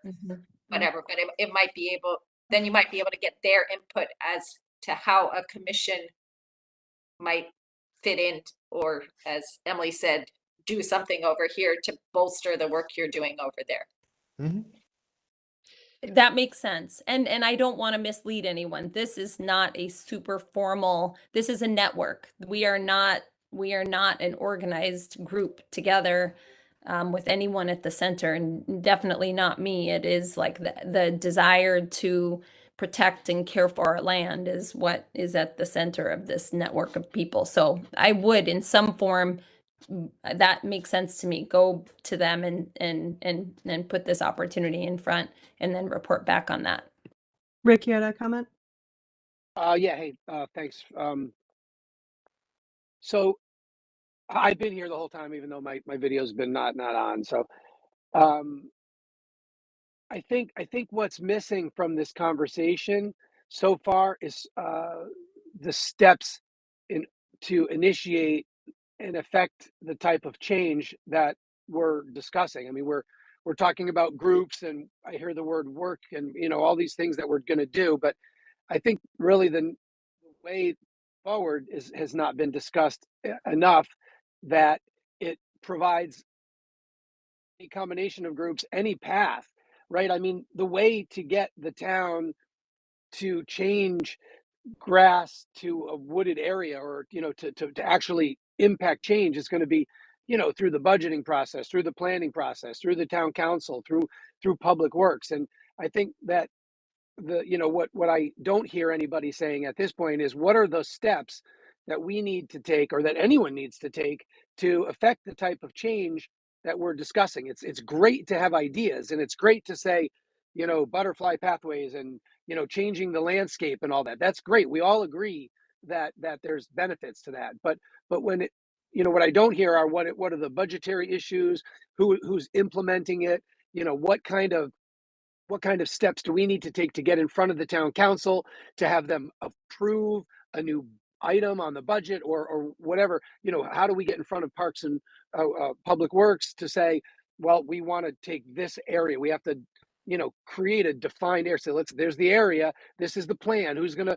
whatever. But it might be able, then you might be able to get their input as to how a commission might fit in, or as Emily said, do something over here to bolster the work you're doing over there. Mhm. That makes sense. And I don't want to mislead anyone. This is not a super formal, this is a network. We are not an organized group together with anyone at the center, and definitely not me. It is like the desire to protect and care for our land is what is at the center of this network of people. So I would, in some form, that makes sense to me, go to them and put this opportunity in front and then report back on that. Rick, you had a comment? Yeah, hey, thanks. So I've been here the whole time, even though my video's been not on. So I think what's missing from this conversation so far is the steps to initiate and affect the type of change that we're discussing. I mean, we're talking about groups, and I hear the word work, and all these things that we're going to do. But I think really the way forward has not been discussed enough, that it provides a combination of groups any path, right? I mean, the way to get the town to change grass to a wooded area, or to actually impact change, is going to be through the budgeting process, through the planning process, through the town council, through public works. And I think that what I don't hear anybody saying at this point is, what are the steps that we need to take, or that anyone needs to take, to affect the type of change that we're discussing. It's great to have ideas, and it's great to say, butterfly pathways, and changing the landscape and all that. That's great. We all agree that there's benefits to that. But when it, what I don't hear are what are the budgetary issues, who's implementing it, what kind of steps do we need to take to get in front of the town council to have them approve a new item on the budget, or whatever. How do we get in front of Parks and Public Works to say, well, we want to take this area, we have to create a defined area. So there's the area, this is the plan, who's gonna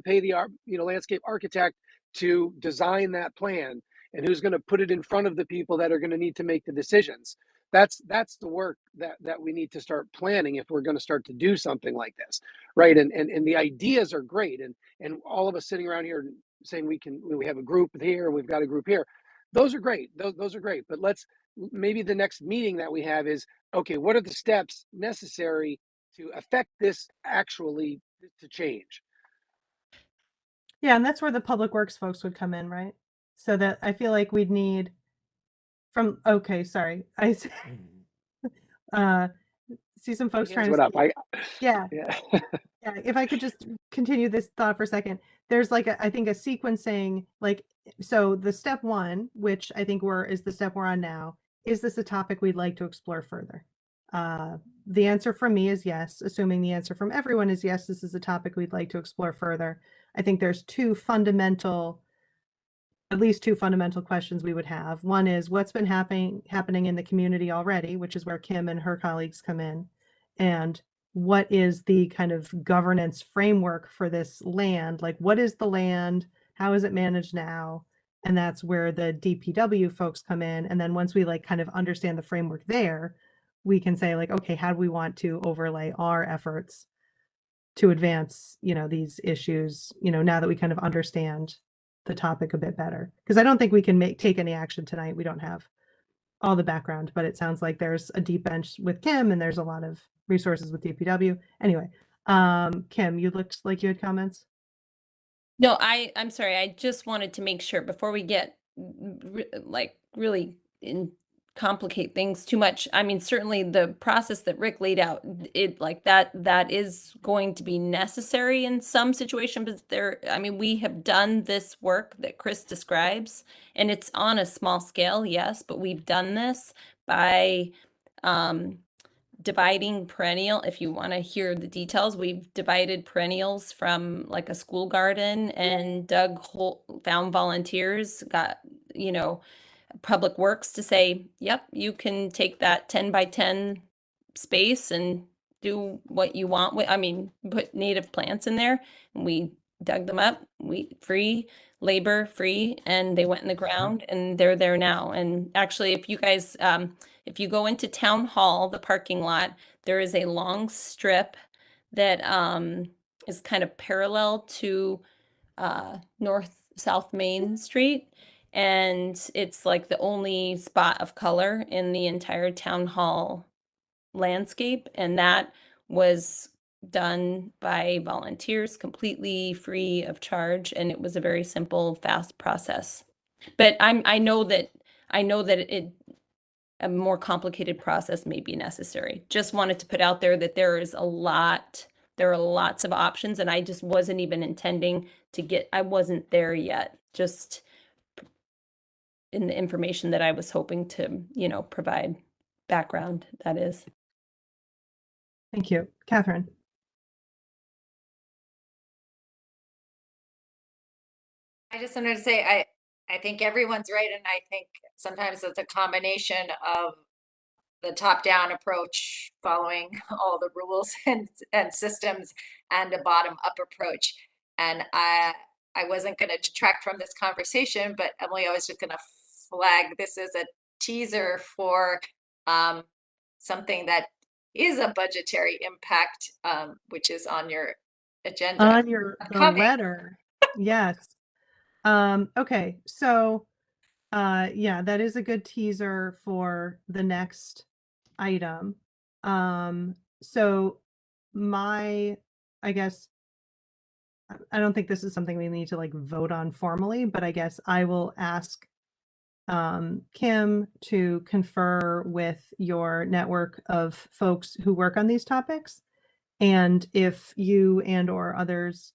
pay the landscape architect to design that plan, and who's going to put it in front of the people that are going to need to make the decisions. That's the work that we need to start planning if we're going to start to do something like this, right? And the ideas are great, and all of us sitting around here saying we have a group here, we've got a group here. Those are great. Those are great. But maybe the next meeting that we have is, okay, what are the steps necessary to affect this actually to change? Yeah, and that's where the public works folks would come in, right? So that I feel like we'd need okay, sorry. I see some folks trying to say, yeah. Yeah. Yeah, if I could just continue this thought for a second. There's I think a sequencing, so the step one, which I think is the step we're on now, is this a topic we'd like to explore further? The answer from me is yes, assuming the answer from everyone is yes, this is a topic we'd like to explore further. I think there's at least two fundamental questions we would have. One is, what's been happening in the community already, which is where Kim and her colleagues come in, and what is the kind of governance framework for this land? Like, what is the land? How is it managed now? And that's where the DPW folks come in. And then once we kind of understand the framework there, we can say okay, how do we want to overlay our efforts to advance, these issues, now that we kind of understand the topic a bit better? Because I don't think we can take any action tonight. We don't have all the background, but it sounds like there's a deep bench with Kim, and there's a lot of resources with DPW. Anyway, Kim, you looked like you had comments. No, I'm sorry. I just wanted to make sure before we get really complicate things too much. I mean, certainly the process that Rick laid out, that is going to be necessary in some situations, but we have done this work that Chris describes, and it's on a small scale, yes, but we've done this by dividing perennial. If you want to hear the details, we've divided perennials from a school garden, and found volunteers, got Public Works to say, yep, you can take that 10 by 10 space and do what you want with, put native plants in there. And we dug them up, free labor, free, and they went in the ground, and they're there now. And actually, if you guys, if you go into Town Hall, the parking lot, there is a long strip that is kind of parallel to North-South Main Street. And it's like the only spot of color in the entire Town Hall landscape. And that was done by volunteers, completely free of charge. And it was a very simple, fast process. But I know that a more complicated process may be necessary. Just wanted to put out there that there are lots of options, and I just wasn't even intending to I wasn't there yet, just in the information that I was hoping to, provide background, that is. Thank you. Catherine. I just wanted to say, I think everyone's right. And I think sometimes it's a combination of the top-down approach, following all the rules and systems, and a bottom-up approach. And I wasn't going to detract from this conversation, but Emily, I was just going to flag this as a teaser for something that is a budgetary impact, which is on your agenda. On the letter. Yes. Okay. So, yeah, that is a good teaser for the next item. So I guess, I don't think this is something we need to like vote on formally, but I guess I will ask Kim to confer with your network of folks who work on these topics. And if you and or others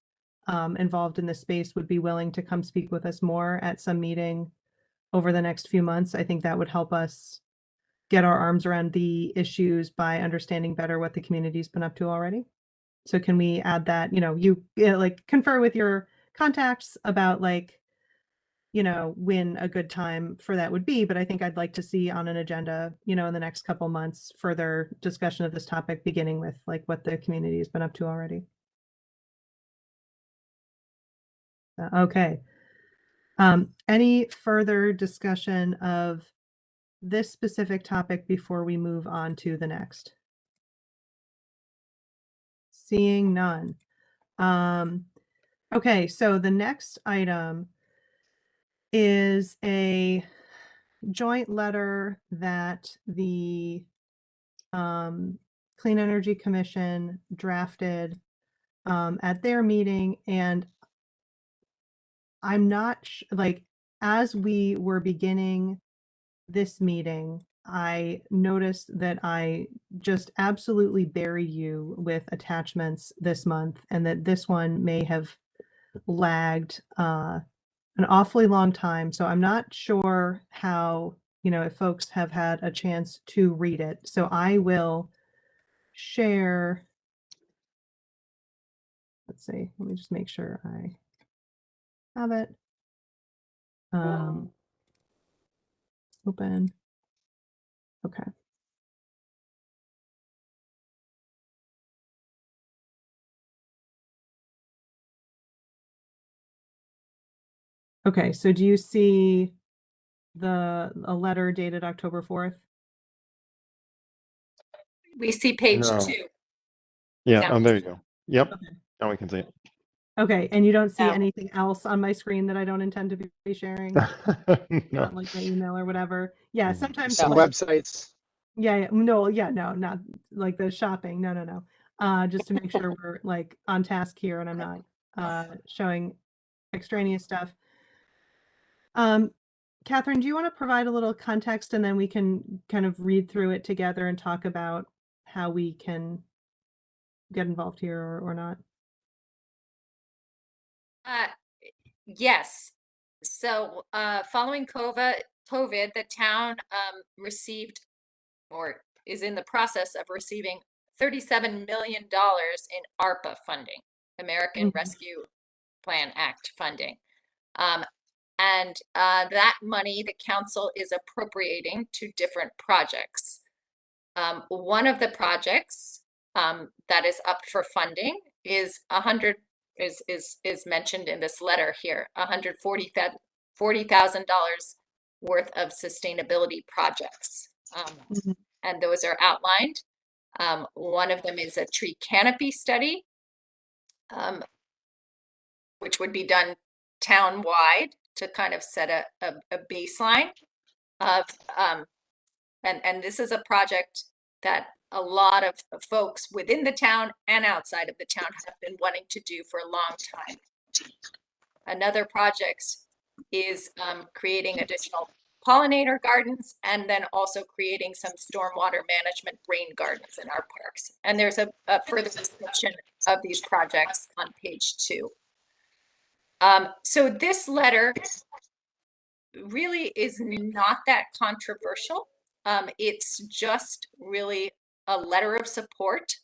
involved in this space would be willing to come speak with us more at some meeting over the next few months, I think that would help us get our arms around the issues by understanding better what the community's been up to already. So can we add that, you like confer with your contacts about like, when a good time for that would be. But I think I'd like to see on an agenda, in the next couple months, further discussion of this topic, beginning with like what the community has been up to already. Okay. Any further discussion of this specific topic before we move on to the next? Seeing none. Okay, so the next item is a joint letter that the Clean Energy Commission drafted at their meeting, and I'm not like, as we were beginning this meeting, I noticed that I just absolutely bury you with attachments this month, and that this one may have lagged an awfully long time. So I'm not sure how, if folks have had a chance to read it. So I will share. Let's see, let me just make sure I have it. Open. Okay. Okay, so do you see a letter dated October 4th? We see page No. 2. Yeah, Yeah. there you go. Yep. Okay. Now we can see it. Okay, and you don't see No. anything else on my screen that I don't intend to be sharing? No. Not like my email or whatever. Yeah, sometimes Some like, websites. yeah, no, not like the shopping. No. Just to make sure we're like on task here and I'm not showing extraneous stuff. Catherine, do you want to provide a little context, and then we can kind of read through it together and talk about how we can get involved here or not? Yes. So following COVID, the town received, or is in the process of receiving, $37 million in ARPA funding, American Rescue Plan Act funding. And that money the council is appropriating to different projects. One of the projects that is up for funding is is mentioned in this letter here, $140,000 worth of sustainability projects. And those are outlined. One of them is a tree canopy study, which would be done town-wide to kind of set a baseline of, and this is a project that a lot of folks within the town and outside of the town have been wanting to do for a long time. Another project is creating additional pollinator gardens, and then also creating some stormwater management rain gardens in our parks. And there's a further description of these projects on page 2. So this letter really is not that controversial. It's just really a letter of support,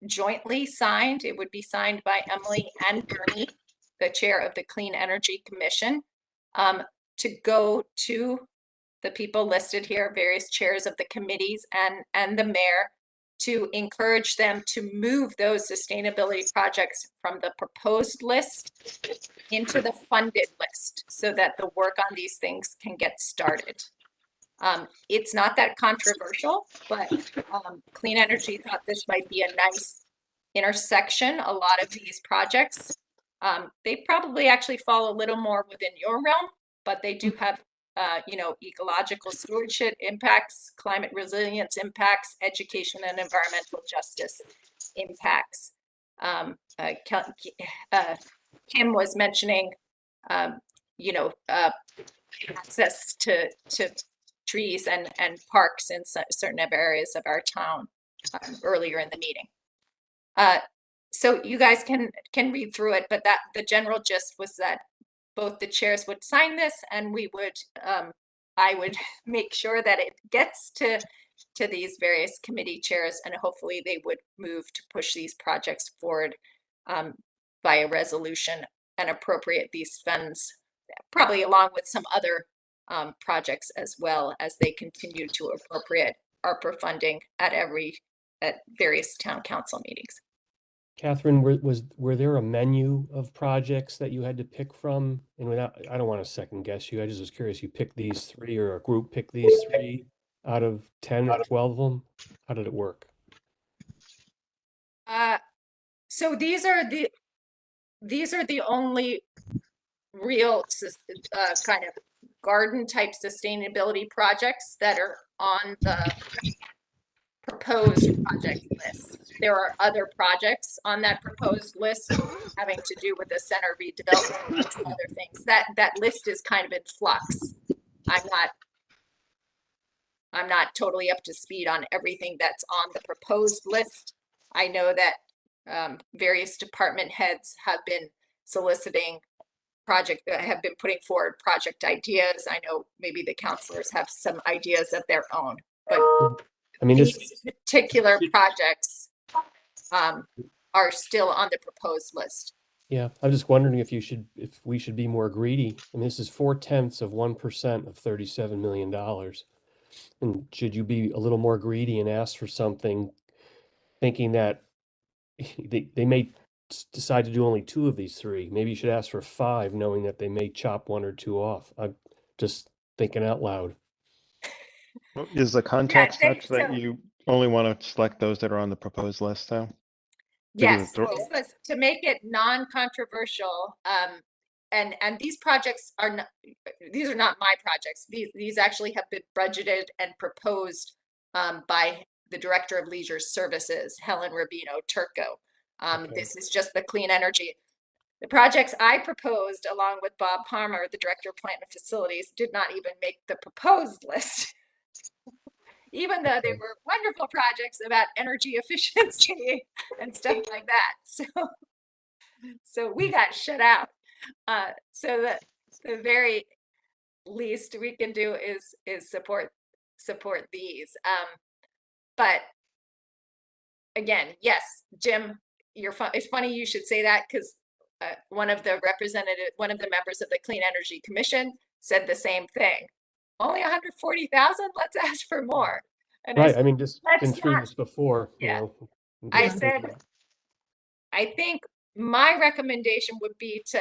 jointly signed. It would be signed by Emily and Bernie, the chair of the Clean Energy Commission, to go to the people listed here, various chairs of the committees and the mayor, to encourage them to move those sustainability projects from the proposed list into the funded list so that the work on these things can get started. It's not that controversial, but Clean Energy thought this might be a nice intersection. A lot of these projects, they probably actually fall a little more within your realm, but they do have, ecological stewardship impacts, climate resilience impacts, education and environmental justice impacts. Kim was mentioning, access to trees and parks in certain areas of our town earlier in the meeting. So you guys can read through it, but the general gist was that both the chairs would sign this, and we would, I would make sure that it gets to these various committee chairs, and hopefully they would move to push these projects forward by a resolution and appropriate these funds, probably along with some other projects as well, as they continue to appropriate ARPA funding at various town council meetings. Catherine, were there a menu of projects that you had to pick from? And I don't want to second guess you. I just was curious. You picked these 3, or a group picked these 3 out of 10 or 12 of them? How did it work? So these are the only real kind of garden type sustainability projects that are on the proposed project list. There are other projects on that proposed list having to do with the center redevelopment and some other things. That list is kind of in flux. I'm not totally up to speed on everything that's on the proposed list. I know that various department heads have been soliciting have been putting forward project ideas. I know maybe the counselors have some ideas of their own, but I mean, these particular projects are still on the proposed list. Yeah, I'm just wondering if we should be more greedy. I mean, this is 0.4% of $37 million. And should you be a little more greedy and ask for something, thinking that they may decide to do only 2 of these 3? Maybe you should ask for 5, knowing that they may chop 1 or 2 off. I'm just thinking out loud. Is the context such that you only want to select those that are on the proposed list, though? Yes, this was to make it non-controversial. And these projects are not, these are not my projects. These actually have been budgeted and proposed by the Director of Leisure Services, Helen Rubino Turco. Okay. This is just the clean energy. The projects I proposed, along with Bob Palmer, the Director of Plant and Facilities, did not even make the proposed list. Even though they were wonderful projects about energy efficiency and stuff like that. So we got shut out. So the very least we can do is support these. But again, yes, Jim, it's funny you should say that, because one of the members of the Clean Energy Commission said the same thing. Only 140,000? Let's ask for more. And right. I mean, just been through this before. Yeah. You know, I said, I think my recommendation would be to,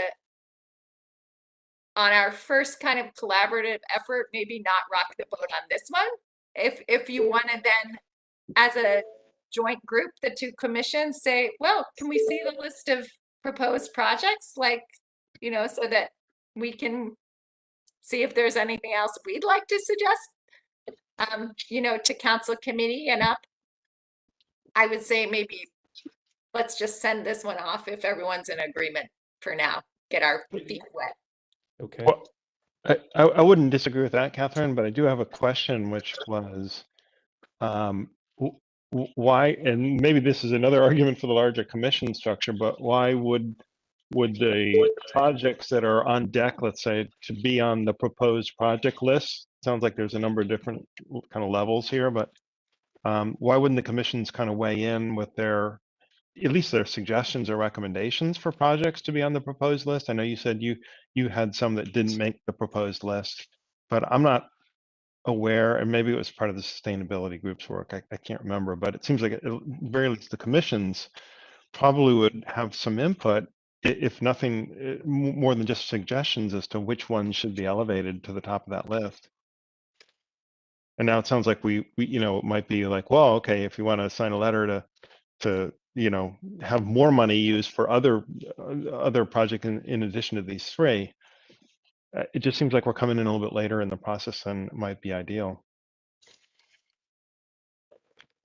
on our first kind of collaborative effort, maybe not rock the boat on this one. If you want to then, as a joint group, the two commissions say, well, can we see the list of proposed projects? Like, you know, so that we can see if there's anything else we'd like to suggest, you know, to council committee and up. I would say maybe let's just send this one off if everyone's in agreement for now. Get our feet wet. Okay. Well, I wouldn't disagree with that, Catherine, but I do have a question, which was, why, and maybe this is another argument for the larger commission structure, but why would the projects that are on deck, let's say, to be on the proposed project list? Sounds like there's a number of different kind of levels here, but why wouldn't the commissions kind of weigh in with their, at least their suggestions or recommendations for projects to be on the proposed list? I know you said you had some that didn't make the proposed list, but I'm not aware, and maybe it was part of the sustainability group's work. I can't remember, but it seems like at the very least the commissions probably would have some input, if nothing more than just suggestions as to which ones should be elevated to the top of that list. And now it sounds like we you know, it might be like, well, okay, if you want to sign a letter to you know, have more money used for other projects in addition to these three, it just seems like we're coming in a little bit later in the process than might be ideal.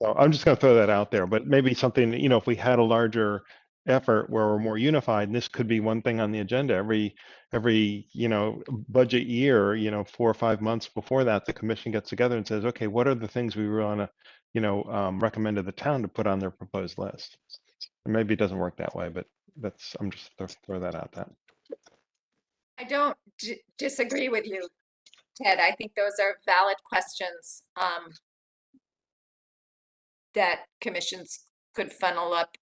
So I'm just going to throw that out there, but maybe something, you know, if we had a larger effort where we're more unified, and this could be one thing on the agenda every, you know, budget year, you know, 4 or 5 months before that, the commission gets together and says, okay, what are the things we want to, you know, recommend to the town to put on their proposed list? And maybe it doesn't work that way, but that's, I'm just throw that out there. I don't disagree with you, Ted. I think those are valid questions that commissions could funnel up.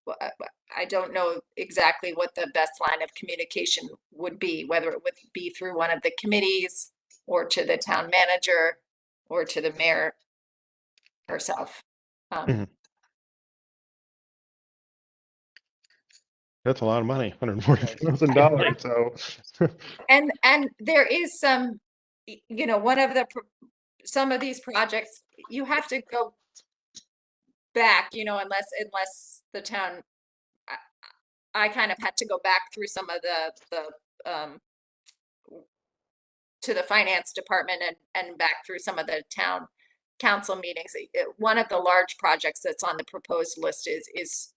I don't know exactly what the best line of communication would be, whether it would be through one of the committees or to the town manager or to the mayor herself. That's a lot of money, $140,000. So, and there is some, you know, some of these projects you have to go back, you know, unless the town. I kind of had to go back through some of the to the finance department and back through some of the town council meetings. One of the large projects that's on the proposed list is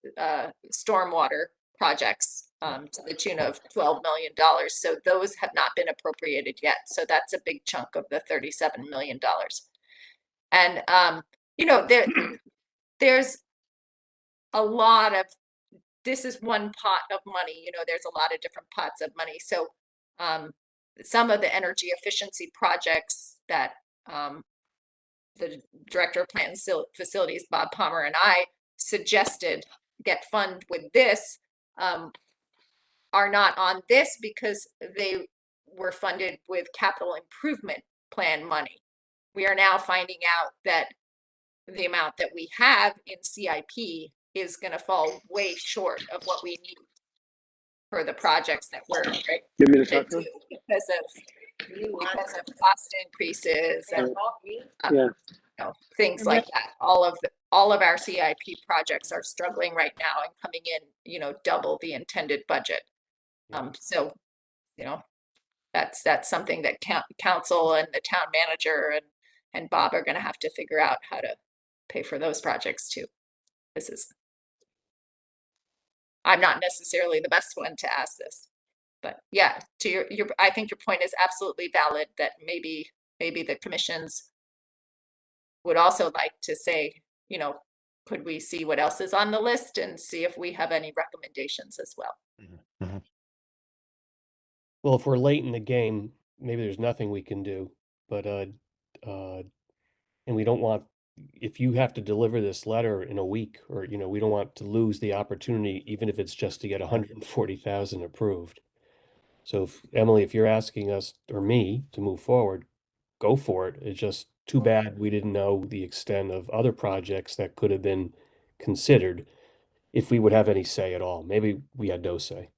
stormwater projects to the tune of $12 million. So those have not been appropriated yet. So that's a big chunk of the $37 million. And, you know, there's a lot of, this is one pot of money, you know, there's a lot of different pots of money. So some of the energy efficiency projects that the director of plant and facilities, Bob Palmer, and I suggested get funded with this are not on this because they were funded with capital improvement plan money. We are now finding out that the amount that we have in CIP is going to fall way short of what we need for the projects that we're because of cost increases and you know, things like that. All of our CIP projects are struggling right now and coming in, you know, double the intended budget. So, you know, that's something that council and the town manager and Bob are going to have to figure out how to pay for those projects too. I'm not necessarily the best one to ask this, but yeah, to your I think your point is absolutely valid that maybe the commissions would also like to say, you know, could we see what else is on the list and see if we have any recommendations as well. Well, if we're late in the game, maybe there's nothing we can do, but and we don't want, if you have to deliver this letter in a week, or, you know, we don't want to lose the opportunity, even if it's just to get 140,000 approved. So if, Emily, if you're asking us or me to move forward, go for it. It's just too bad we didn't know the extent of other projects that could have been considered. if we would have any say at all. Maybe we had no say.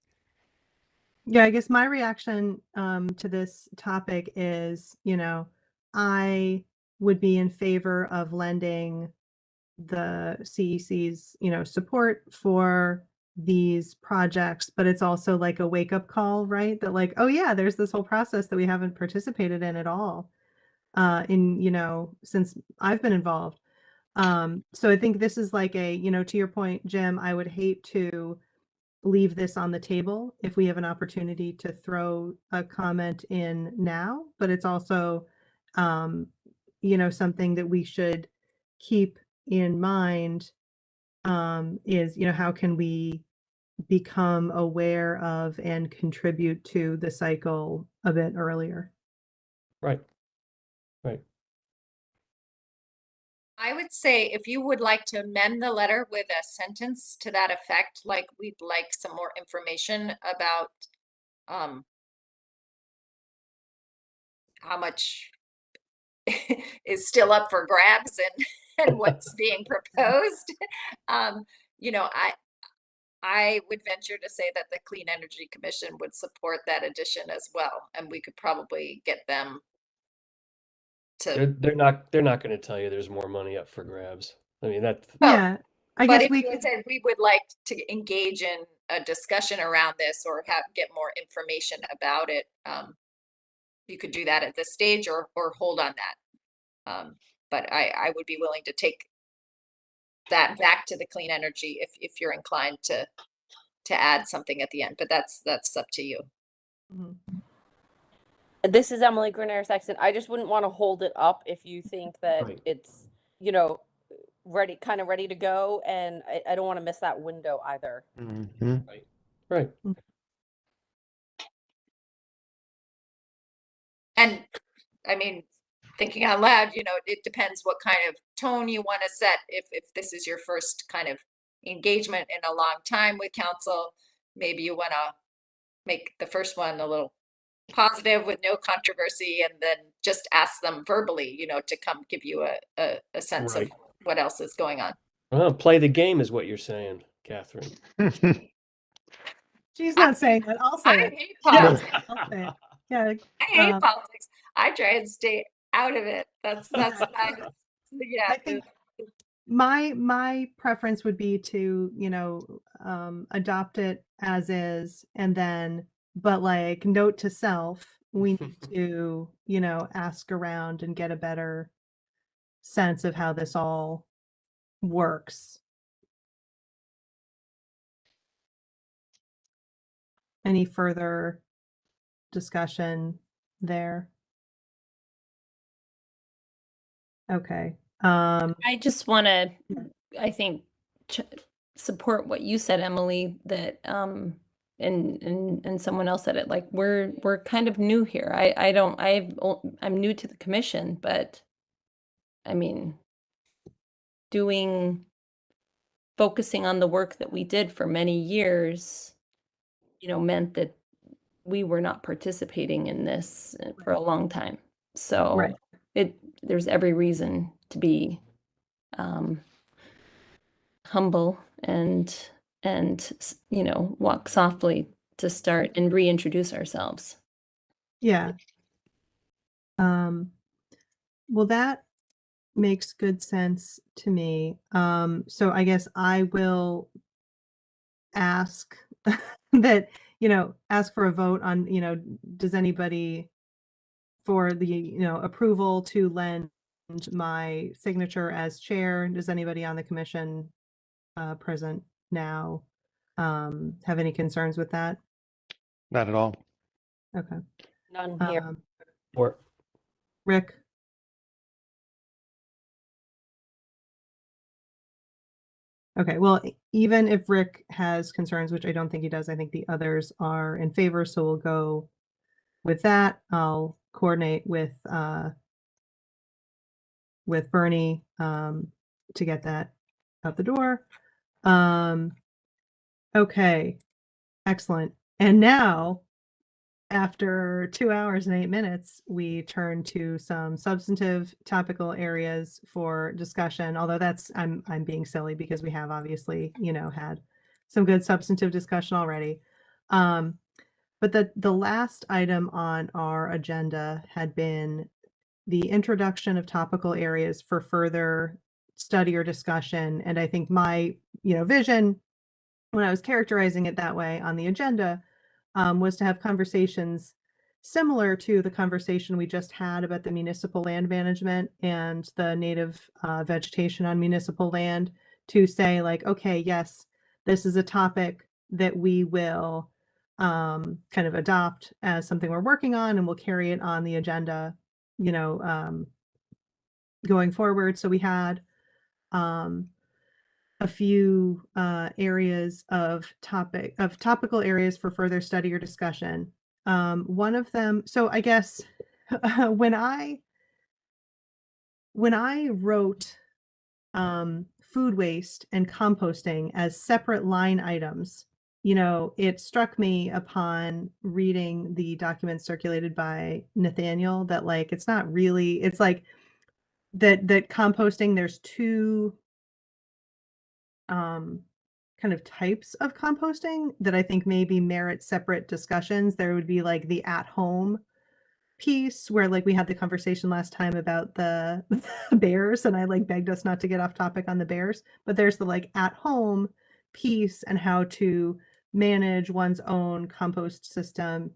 Yeah, I guess my reaction to this topic is, I would be in favor of lending the CEC's, support for these projects, but it's also like a wake-up call, right? That like, oh yeah, there's this whole process that we haven't participated in at all, since I've been involved. So I think this is like a, to your point, Jim, I would hate to leave this on the table if we have an opportunity to throw a comment in now, but it's also, something that we should keep in mind, is, how can we become aware of and contribute to the cycle a bit earlier? Right. Right. I would say if you would like to amend the letter with a sentence to that effect, like we'd like some more information about how much is still up for grabs and what's being proposed. I would venture to say that the Clean Energy Commission would support that addition as well, and we could probably get them to. They're not going to tell you there's more money up for grabs. I mean, that. Yeah, I But guess if we you could. said we would like to engage in a discussion around this or get more information about it, you could do that at this stage or hold on that. But I would be willing to take that back to the clean energy if you're inclined to add something at the end. But that's up to you. Mhm. This is Emily Grenier Sexton. I just wouldn't want to hold it up if you think that Right. it's, ready to go, and I don't want to miss that window either. Mhm. Right. And I mean, thinking out loud, it depends what kind of tone you want to set. If this is your first kind of engagement in a long time with council, maybe you want to make the first one a little positive with no controversy, and then just ask them verbally, to come give you a sense Right. of what else is going on. Well, play the game is what you're saying, Catherine. She's not saying that. I'll say I it. hate politics. I'll say it. Yeah. I hate politics. I try and stay out of it. That's yeah. I think my preference would be to, adopt it as is, and then, but like, note to self, we need to, ask around and get a better sense of how this all works. Any further discussion there? Okay. I just want to, I think, support what you said, Emily, that and someone else said it, like we're kind of new here. I'm new to the commission, but I mean, focusing on the work that we did for many years, meant that we were not participating in this for a long time. So right. There's every reason to be humble and walk softly to start and reintroduce ourselves. Yeah. Well, that makes good sense to me. So I guess I will ask that, ask for a vote on, does anybody for the, approval to lend my signature as chair? Does anybody on the commission present now have any concerns with that? Not at all. Okay. None here. Or Rick? Okay, well, even if Rick has concerns, which I don't think he does, I think the others are in favor, so we'll go with that. I'll coordinate with Bernie to get that out the door. Okay, excellent. And now, after 2 hours and 8 minutes, we turned to some substantive topical areas for discussion. Although I'm being silly because we have obviously, had some good substantive discussion already. But the last item on our agenda had been the introduction of topical areas for further study or discussion. And I think my, vision when I was characterizing it that way on the agenda was to have conversations similar to the conversation we just had about the municipal land management and the native vegetation on municipal land, to say like, okay, yes, this is a topic that we will kind of adopt as something we're working on, and we'll carry it on the agenda, going forward. So we had a few areas of topical areas for further study or discussion. One of them, so I guess when I wrote food waste and composting as separate line items, it struck me upon reading the documents circulated by Nathaniel that like it's not really, it's like that composting, there's two kind of types of composting that I think maybe merit separate discussions. There would be like the at-home piece where like we had the conversation last time about the bears, and I like begged us not to get off topic on the bears, but there's the like at-home piece and how to manage one's own compost system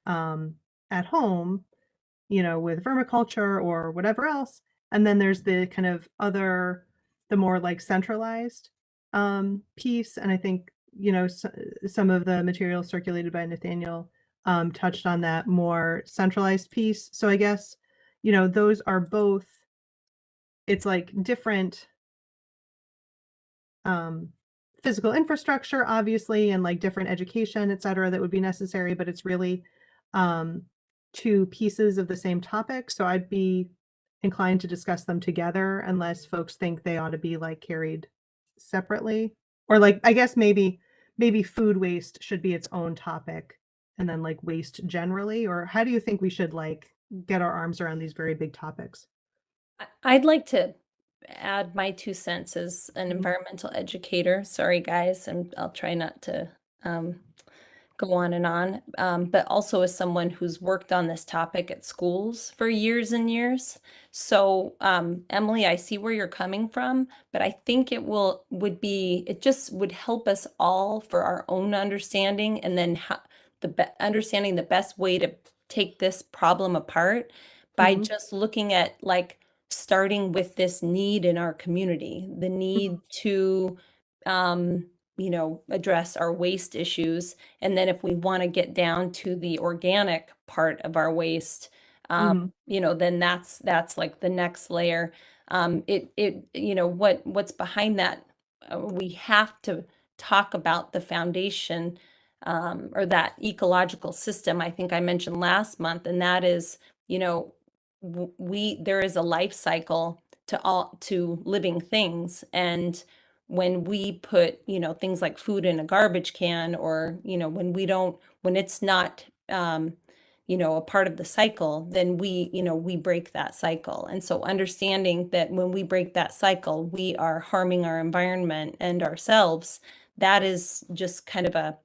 at home, with vermiculture or whatever else. And then there's the kind of other, the more like centralized piece. And I think, some of the materials circulated by Nathaniel touched on that more centralized piece. So I guess, those are both, it's like different physical infrastructure, obviously, and like different education, et cetera, that would be necessary, but it's really two pieces of the same topic. So I'd be inclined to discuss them together unless folks think they ought to be like carried separately. Or like, I guess maybe food waste should be its own topic, and then like waste generally. Or how do you think we should like get our arms around these very big topics? I'd like to add my 2 cents as an Mhm. environmental educator. Sorry, guys, and I'll try not to go on and on, but also as someone who's worked on this topic at schools for years and years. So, Emily, I see where you're coming from, but I think it just would help us all for our own understanding, and then understanding the best way to take this problem apart by Mhm. just looking at like starting with this need in our community, the need to address our waste issues. And then if we want to get down to the organic part of our waste, Mhm. then that's like the next layer. What's behind that, we have to talk about the foundation, or that ecological system I think I mentioned last month, and that is, there is a life cycle to living things. And when we put, things like food in a garbage can, or, when it's not, a part of the cycle, then we break that cycle. And so understanding that when we break that cycle, we are harming our environment and ourselves, that is just kind of a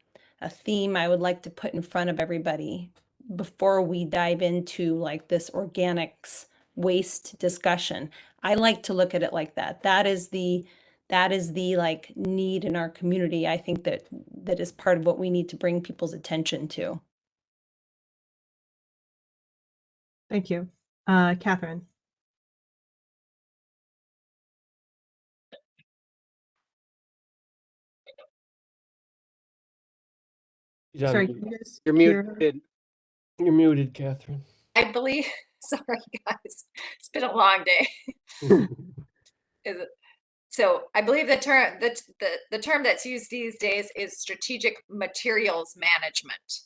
theme I would like to put in front of everybody before we dive into like this organics waste discussion. I like to look at it like that. That is the like need in our community. I think that is part of what we need to bring people's attention to. Thank you. Catherine. She's on Sorry, mute. can you guys You're hear her? muted. You're muted, Catherine. I believe, sorry guys, it's been a long day. Is it- So I believe the term the term that's used these days is strategic materials management.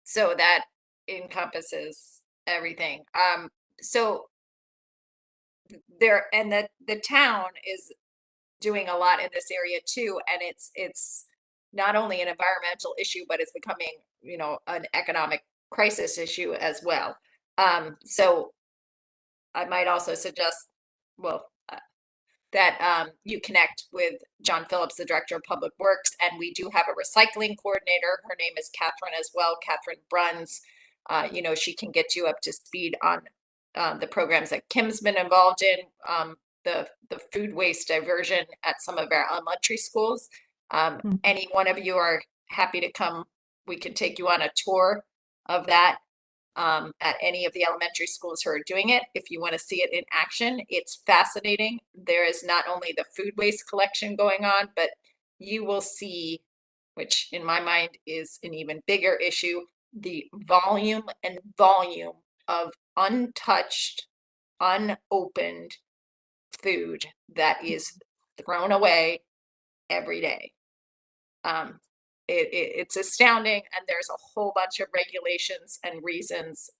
So that encompasses everything. So there, and that the town is doing a lot in this area too, and it's not only an environmental issue, but it's becoming an economic crisis issue as well. So I might also suggest, that you connect with John Phillips, the Director of Public Works, and we do have a recycling coordinator. Her name is Catherine as well, Catherine Bruns. She can get you up to speed on the programs that Kim's been involved in, the food waste diversion at some of our elementary schools. Any one of you are happy to come. We can take you on a tour of that at any of the elementary schools who are doing it. If you want to see it in action, it's fascinating. There is not only the food waste collection going on, but you will see, which in my mind is an even bigger issue, the volume of untouched, unopened food that is thrown away every day. It's astounding, and there's a whole bunch of regulations and reasons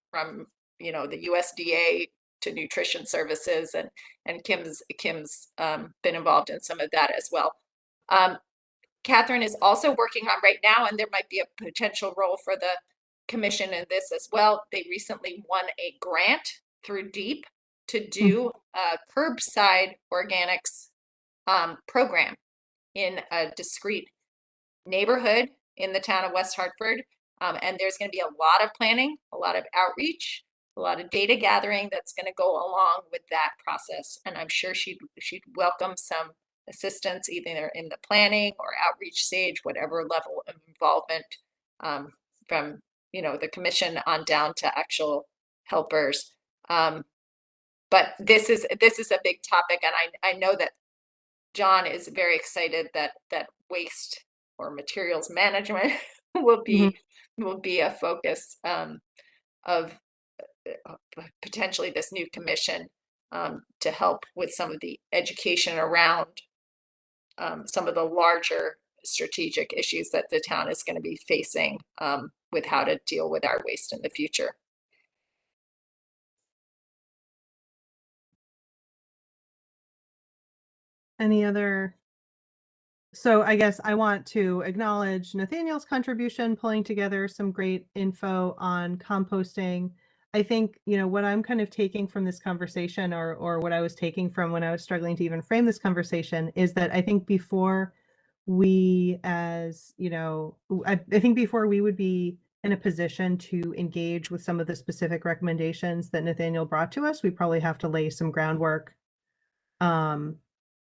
from the USDA to nutrition services, and Kim's been involved in some of that as well. Catherine is also working on right now, and there might be a potential role for the commission in this as well. They recently won a grant through DEEP to do a curbside organics program in a discrete neighborhood in the town of West Hartford. And there's going to be a lot of planning, a lot of outreach, a lot of data gathering that's going to go along with that process. And I'm sure she'd welcome some assistance either in the planning or outreach stage, whatever level of involvement from the commission on down to actual helpers. But this is a big topic, and I know that John is very excited that waste or materials management will be a focus of potentially this new commission to help with some of the education around some of the larger strategic issues that the town is going to be facing with how to deal with our waste in the future. Any other? So I guess I want to acknowledge Nathaniel's contribution, pulling together some great info on composting. I think, what I'm kind of taking from this conversation, or what I was taking from when I was struggling to even frame this conversation, is that I think before we I think before we would be in a position to engage with some of the specific recommendations that Nathaniel brought to us, we probably have to lay some groundwork,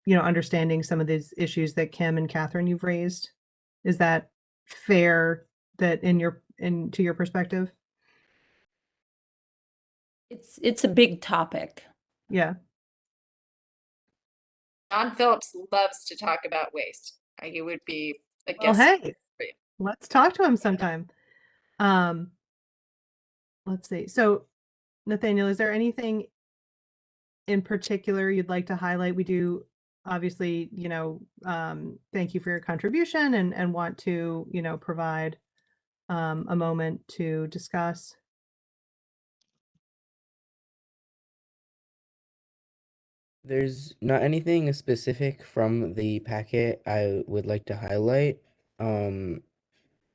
understanding some of these issues that Kim and Catherine you've raised. Is that fair, that to your perspective? It's a big topic. Yeah. John Phillips loves to talk about waste. He would be a guest. Well, hey, let's talk to him sometime. Let's see. So, Nathaniel, is there anything in particular you'd like to highlight? We do obviously, thank you for your contribution and want to, provide a moment to discuss. There's not anything specific from the packet I would like to highlight.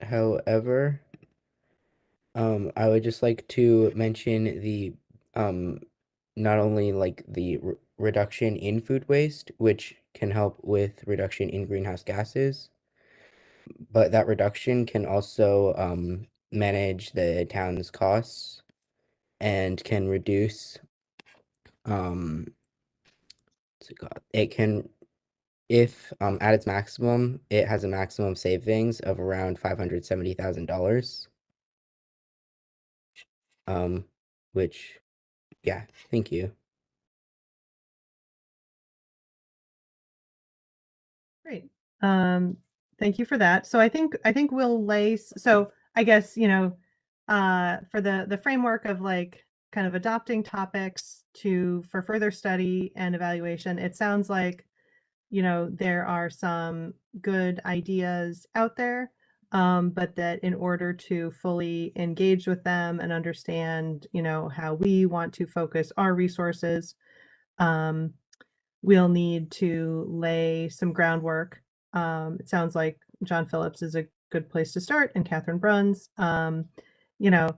However, I would just like to mention the not only like the reduction in food waste, which can help with reduction in greenhouse gases, but that reduction can also manage the town's costs and can reduce it can, if at its maximum, it has a maximum savings of around $570,000. Which, yeah, thank you. Great. Thank you for that. So I think we'll lay, so I guess, for the framework of like kind of adopting topics for further study and evaluation, it sounds like, there are some good ideas out there, but that in order to fully engage with them and understand, how we want to focus our resources, we'll need to lay some groundwork. It sounds like John Phillips is a good place to start, and Catherine Bruns. You know,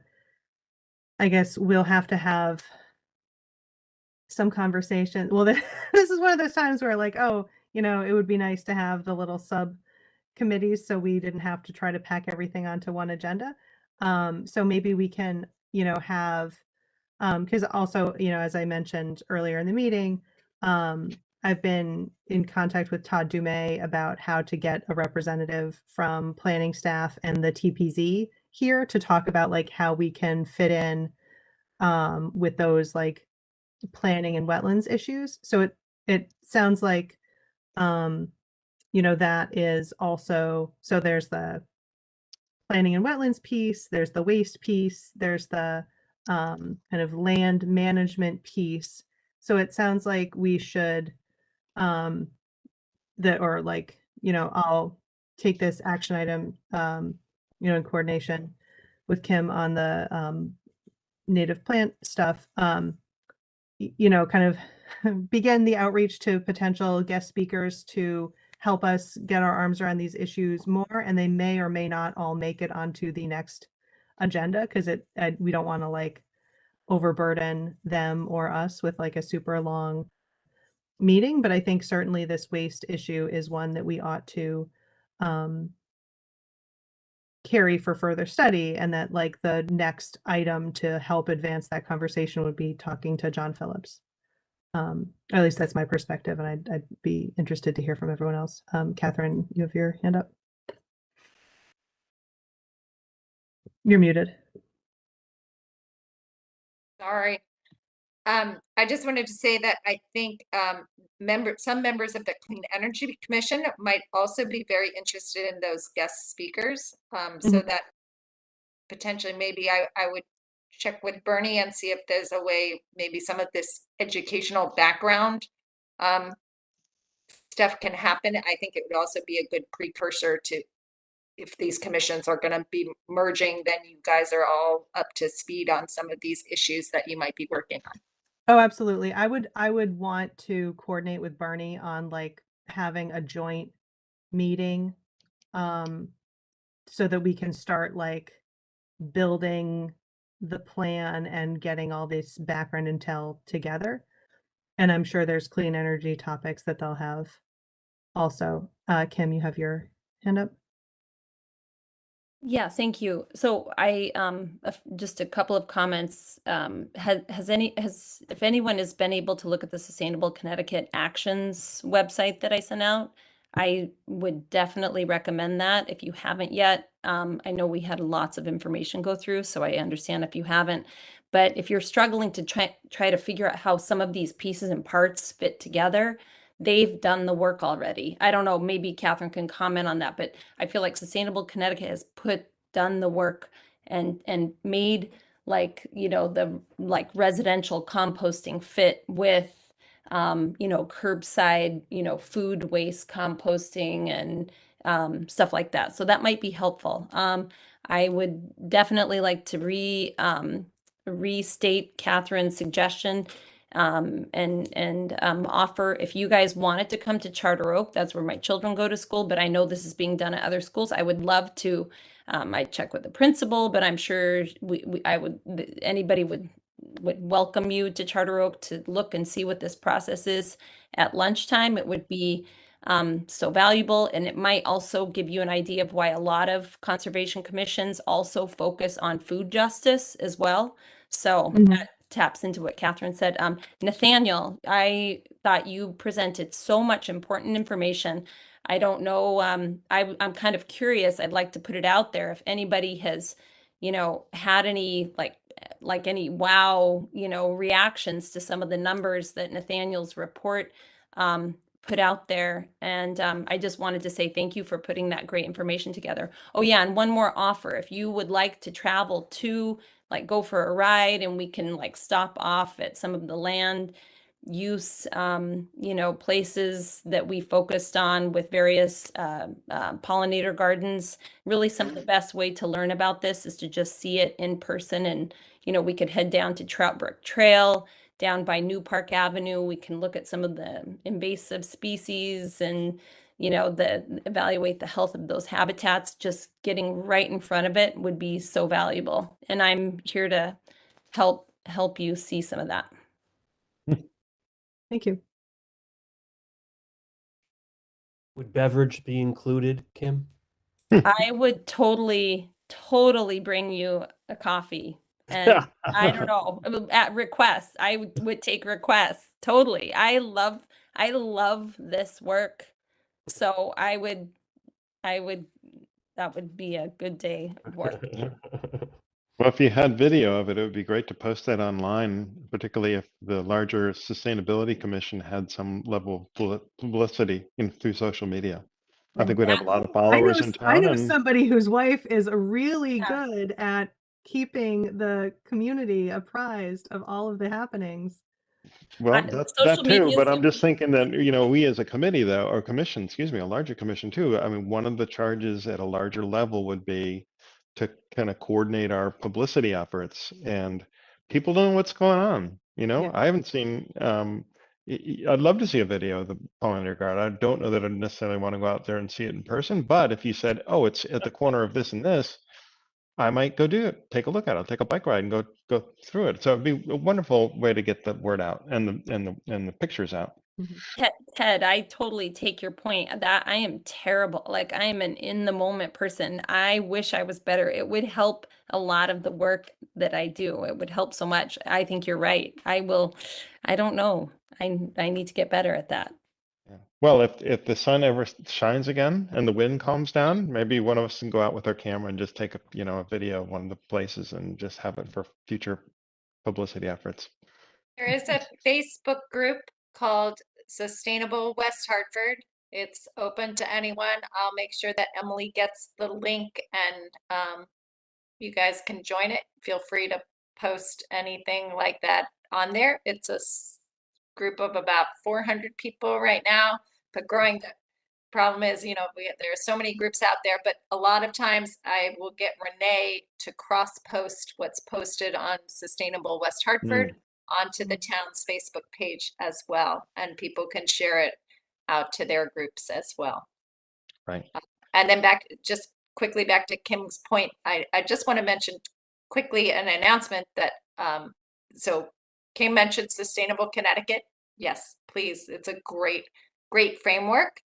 I guess we'll have to have some conversation. Well, this is one of those times where like, oh, you know, it would be nice to have the little subcommittees so we didn't have to try to pack everything onto one agenda. So maybe we can, you know, have, because also, you know, as I mentioned earlier in the meeting, I've been in contact with Todd Dumais about how to get a representative from planning staff and the TPZ here to talk about like how we can fit in with those like planning and wetlands issues. So it sounds like, you know, that is also, so there's the planning and wetlands piece, there's the waste piece, there's the kind of land management piece. So it sounds like we should, or like, you know, I'll take this action item, you know, in coordination with Kim on the native plant stuff, you know, kind of begin the outreach to potential guest speakers to help us get our arms around these issues more, and they may or may not all make it onto the next agenda because we don't want to like overburden them or us with like a super long meeting. But I think certainly this waste issue is one that we ought to carry for further study, and that like the next item to help advance that conversation would be talking to John Phillips. At least that's my perspective, and I'd be interested to hear from everyone else. Catherine, you have your hand up. You're muted. Sorry. I just wanted to say that I think some members of the Clean Energy Commission might also be very interested in those guest speakers. So that potentially maybe I would check with Bernie and see if there's a way, maybe some of this educational background stuff can happen. I think it would also be a good precursor to, if these commissions are going to be merging, then you guys are all up to speed on some of these issues that you might be working on. Oh, absolutely. I would want to coordinate with Bernie on like having a joint meeting, so that we can start like building the plan and getting all this background intel together. And I'm sure there's clean energy topics that they'll have also. Kim, you have your hand up. Yeah, thank you. So I just a couple of comments. If anyone has been able to look at the Sustainable Connecticut Actions website that I sent out, I would definitely recommend that. If you haven't yet, I know we had lots of information go through, so I understand if you haven't. But if you're struggling to try to figure out how some of these pieces and parts fit together, they've done the work already. I don't know, maybe Catherine can comment on that, but I feel like Sustainable Connecticut has done the work and made like, you know, the like residential composting fit with, you know, curbside, you know, food waste composting and stuff like that. So that might be helpful. I would definitely like to restate Catherine's suggestion and offer, if you guys wanted to come to Charter Oak, that's where my children go to school, but I know this is being done at other schools. I would love to, I check with the principal, but I'm sure anybody would welcome you to Charter Oak to look and see what this process is at lunchtime. It would be so valuable, and it might also give you an idea of why a lot of conservation commissions also focus on food justice as well. So that taps into what Catherine said. Nathaniel, I thought you presented so much important information. I don't know, I'm kind of curious. I'd like to put it out there. If anybody has, you know, had any like any wow, you know, reactions to some of the numbers that Nathaniel's report put out there. And I just wanted to say thank you for putting that great information together. Oh yeah, and one more offer. If you would like to travel to, like, go for a ride, and we can like stop off at some of the land use, you know, places that we focused on with various pollinator gardens. Really, some of the best way to learn about this is to just see it in person. And, you know, we could head down to Trout Brook Trail, down by New Park Avenue. We can look at some of the invasive species and evaluate the health of those habitats, just getting right in front of it would be so valuable. And I'm here to help you see some of that. Thank you. Would beverage be included, Kim? I would totally bring you a coffee. And I don't know, at requests, I would take requests. Totally. I love this work. So that would be a good day of work. Well, if you had video of it, it would be great to post that online, particularly if the larger Sustainability Commission had some level of publicity through social media. I think we'd have a lot of followers in I town. know And somebody whose wife is really Yeah. good at keeping the community apprised of all of the happenings. well, social that too, media but is I'm just thinking that, we as a committee though, or commission, excuse me, a larger commission too. I mean, one of the charges at a larger level would be to kind of coordinate our publicity efforts, and people don't know what's going on. Yeah. I haven't seen, I'd love to see a video of the pollinator garden. I don't know that I necessarily want to go out there and see it in person, but if you said, oh, it's at the corner of this and this, I might go do it, take a look at it, take a bike ride and go through it. So it'd be a wonderful way to get the word out and the pictures out. Ted, I totally take your point that I am terrible. Like, I am an in the moment person. I wish I was better. It would help a lot of the work that I do. It would help so much. I think you're right. I don't know. I need to get better at that. Yeah. Well, if the sun ever shines again and the wind calms down, maybe one of us can go out with our camera and just take a video of one of the places and just have it for future publicity efforts. There is a Facebook group called Sustainable West Hartford. It's open to anyone. I'll make sure that Emily gets the link and you guys can join it. Feel free to post anything like that on there. It's a group of about 400 people right now, but growing. The problem is, there are so many groups out there, but a lot of times I will get Renee to cross post what's posted on Sustainable West Hartford onto the town's Facebook page as well, and people can share it out to their groups as well. Right. And then just quickly back to Kim's point, I just want to mention quickly an announcement that so Kim mentioned Sustainable Connecticut. Yes, please. It's a great framework.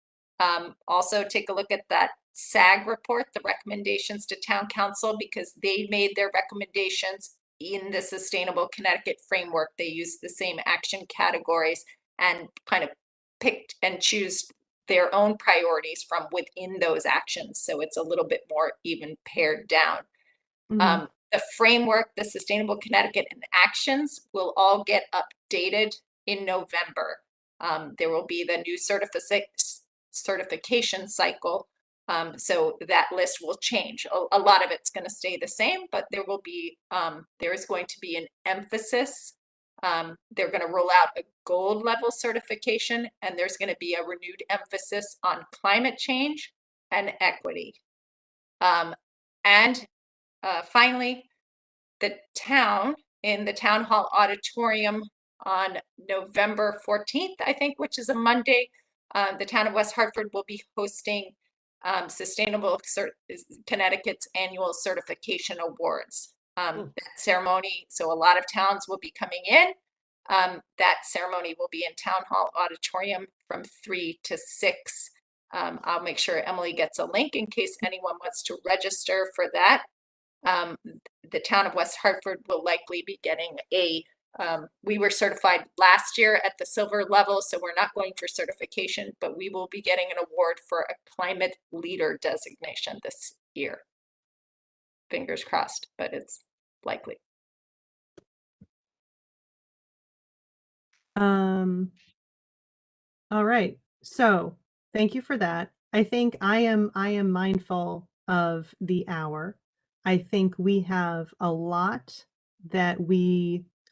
Also take a look at that SAG report, the recommendations to town council, because they made their recommendations in the Sustainable Connecticut framework. They used the same action categories and kind of picked and choose their own priorities from within those actions. So it's a little bit more even pared down. The framework, the Sustainable Connecticut and actions will all get updated in November. There will be the new certification cycle. So that list will change. A lot of it's going to stay the same, but there is going to be an emphasis. They're going to roll out a gold level certification, and there's going to be a renewed emphasis on climate change and equity. Finally, the town in the town hall auditorium on November 14th, I think, which is a Monday, the town of West Hartford will be hosting Sustainable Connecticut's annual certification awards. That ceremony, so a lot of towns will be coming in. That ceremony will be in town hall auditorium from 3 to 6. I'll make sure Emily gets a link in case anyone wants to register for that. The town of West Hartford will likely be getting we were certified last year at the silver level, so we're not going for certification, but we will be getting an award for a climate leader designation this year. Fingers crossed, but it's likely. All right. So thank you for that. I think I am mindful of the hour. I think we have a lot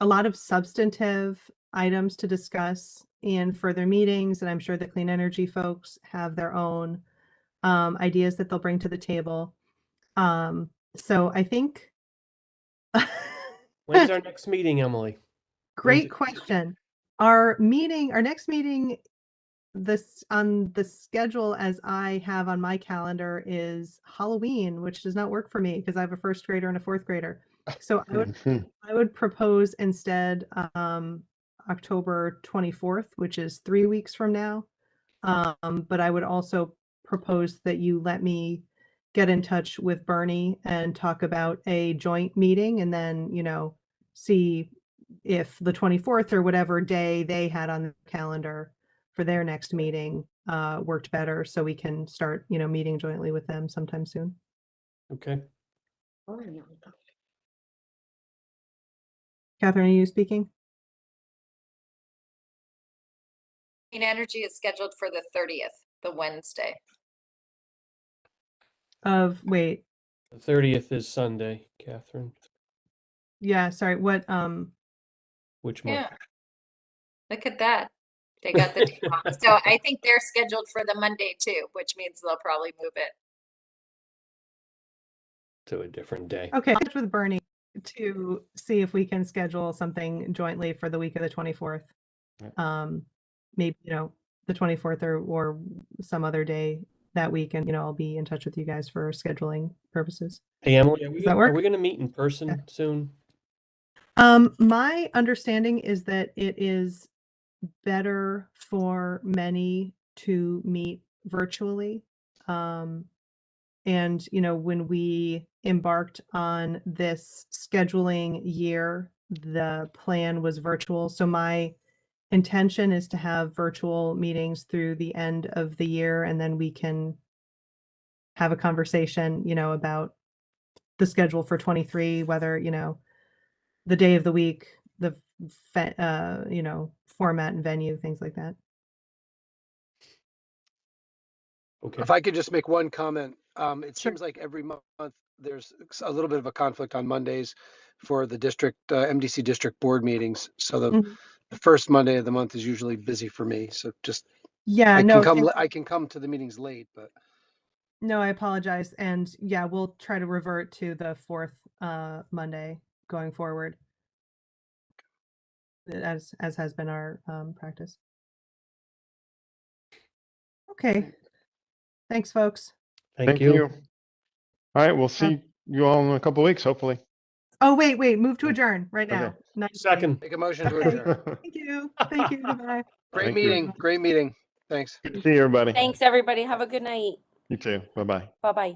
of substantive items to discuss in further meetings, and I'm sure the clean energy folks have their own ideas that they'll bring to the table. So I think When's our next meeting, Emily? Great question. Our next meeting this on the schedule as I have on my calendar is Halloween, which does not work for me because I have a first grader and a fourth grader. So I would propose instead October 24th, which is 3 weeks from now. But I would also propose that you let me get in touch with Bernie and talk about a joint meeting and then, you know, see if the 24th or whatever day they had on the calendar for their next meeting worked better so we can start, you know, meeting jointly with them sometime soon. Okay. Catherine, are you speaking? Clean energy is scheduled for the 30th, the Wednesday. Wait, The 30th is Sunday, Catherine. yeah, sorry, what, Which month? Yeah. Look at that. They got the date wrong. So I think they're scheduled for the Monday too, which means they'll probably move it. To a different day. okay, I'll touch with Bernie to see if we can schedule something jointly for the week of the 24th. Maybe, you know, the 24th or some other day that week, and, you know, I'll be in touch with you guys for scheduling purposes. Hey, Emily, Does that work? are we going to meet in person soon? My understanding is that it is better for many to meet virtually. And, you know, when we embarked on this scheduling year, the plan was virtual. So my intention is to have virtual meetings through the end of the year, and then we can have a conversation, you know, about the schedule for 23, whether, you know, the day of the week, the you know, format and venue, things like that. Okay. If I could just make one comment, it Sure. seems like every month there's a little bit of a conflict on Mondays for the district, MDC district board meetings. So Mhm. the first Monday of the month is usually busy for me. So just, Yeah, I no, can come to the meetings late, but no, I apologize. And yeah, we'll try to revert to the fourth Monday going forward, as has been our practice. Okay. Thanks, folks. Thank you. All right, we'll see you all in a couple of weeks, hopefully. Oh, wait, move to adjourn right Okay. now. Nice meeting. Second. make a motion to Okay. adjourn. Thank you. Thank you. Goodbye. Great Thank you. meeting, great meeting. Thanks. Good to see you, everybody. Thanks, everybody. Have a good night. You too. Bye-bye. Bye-bye.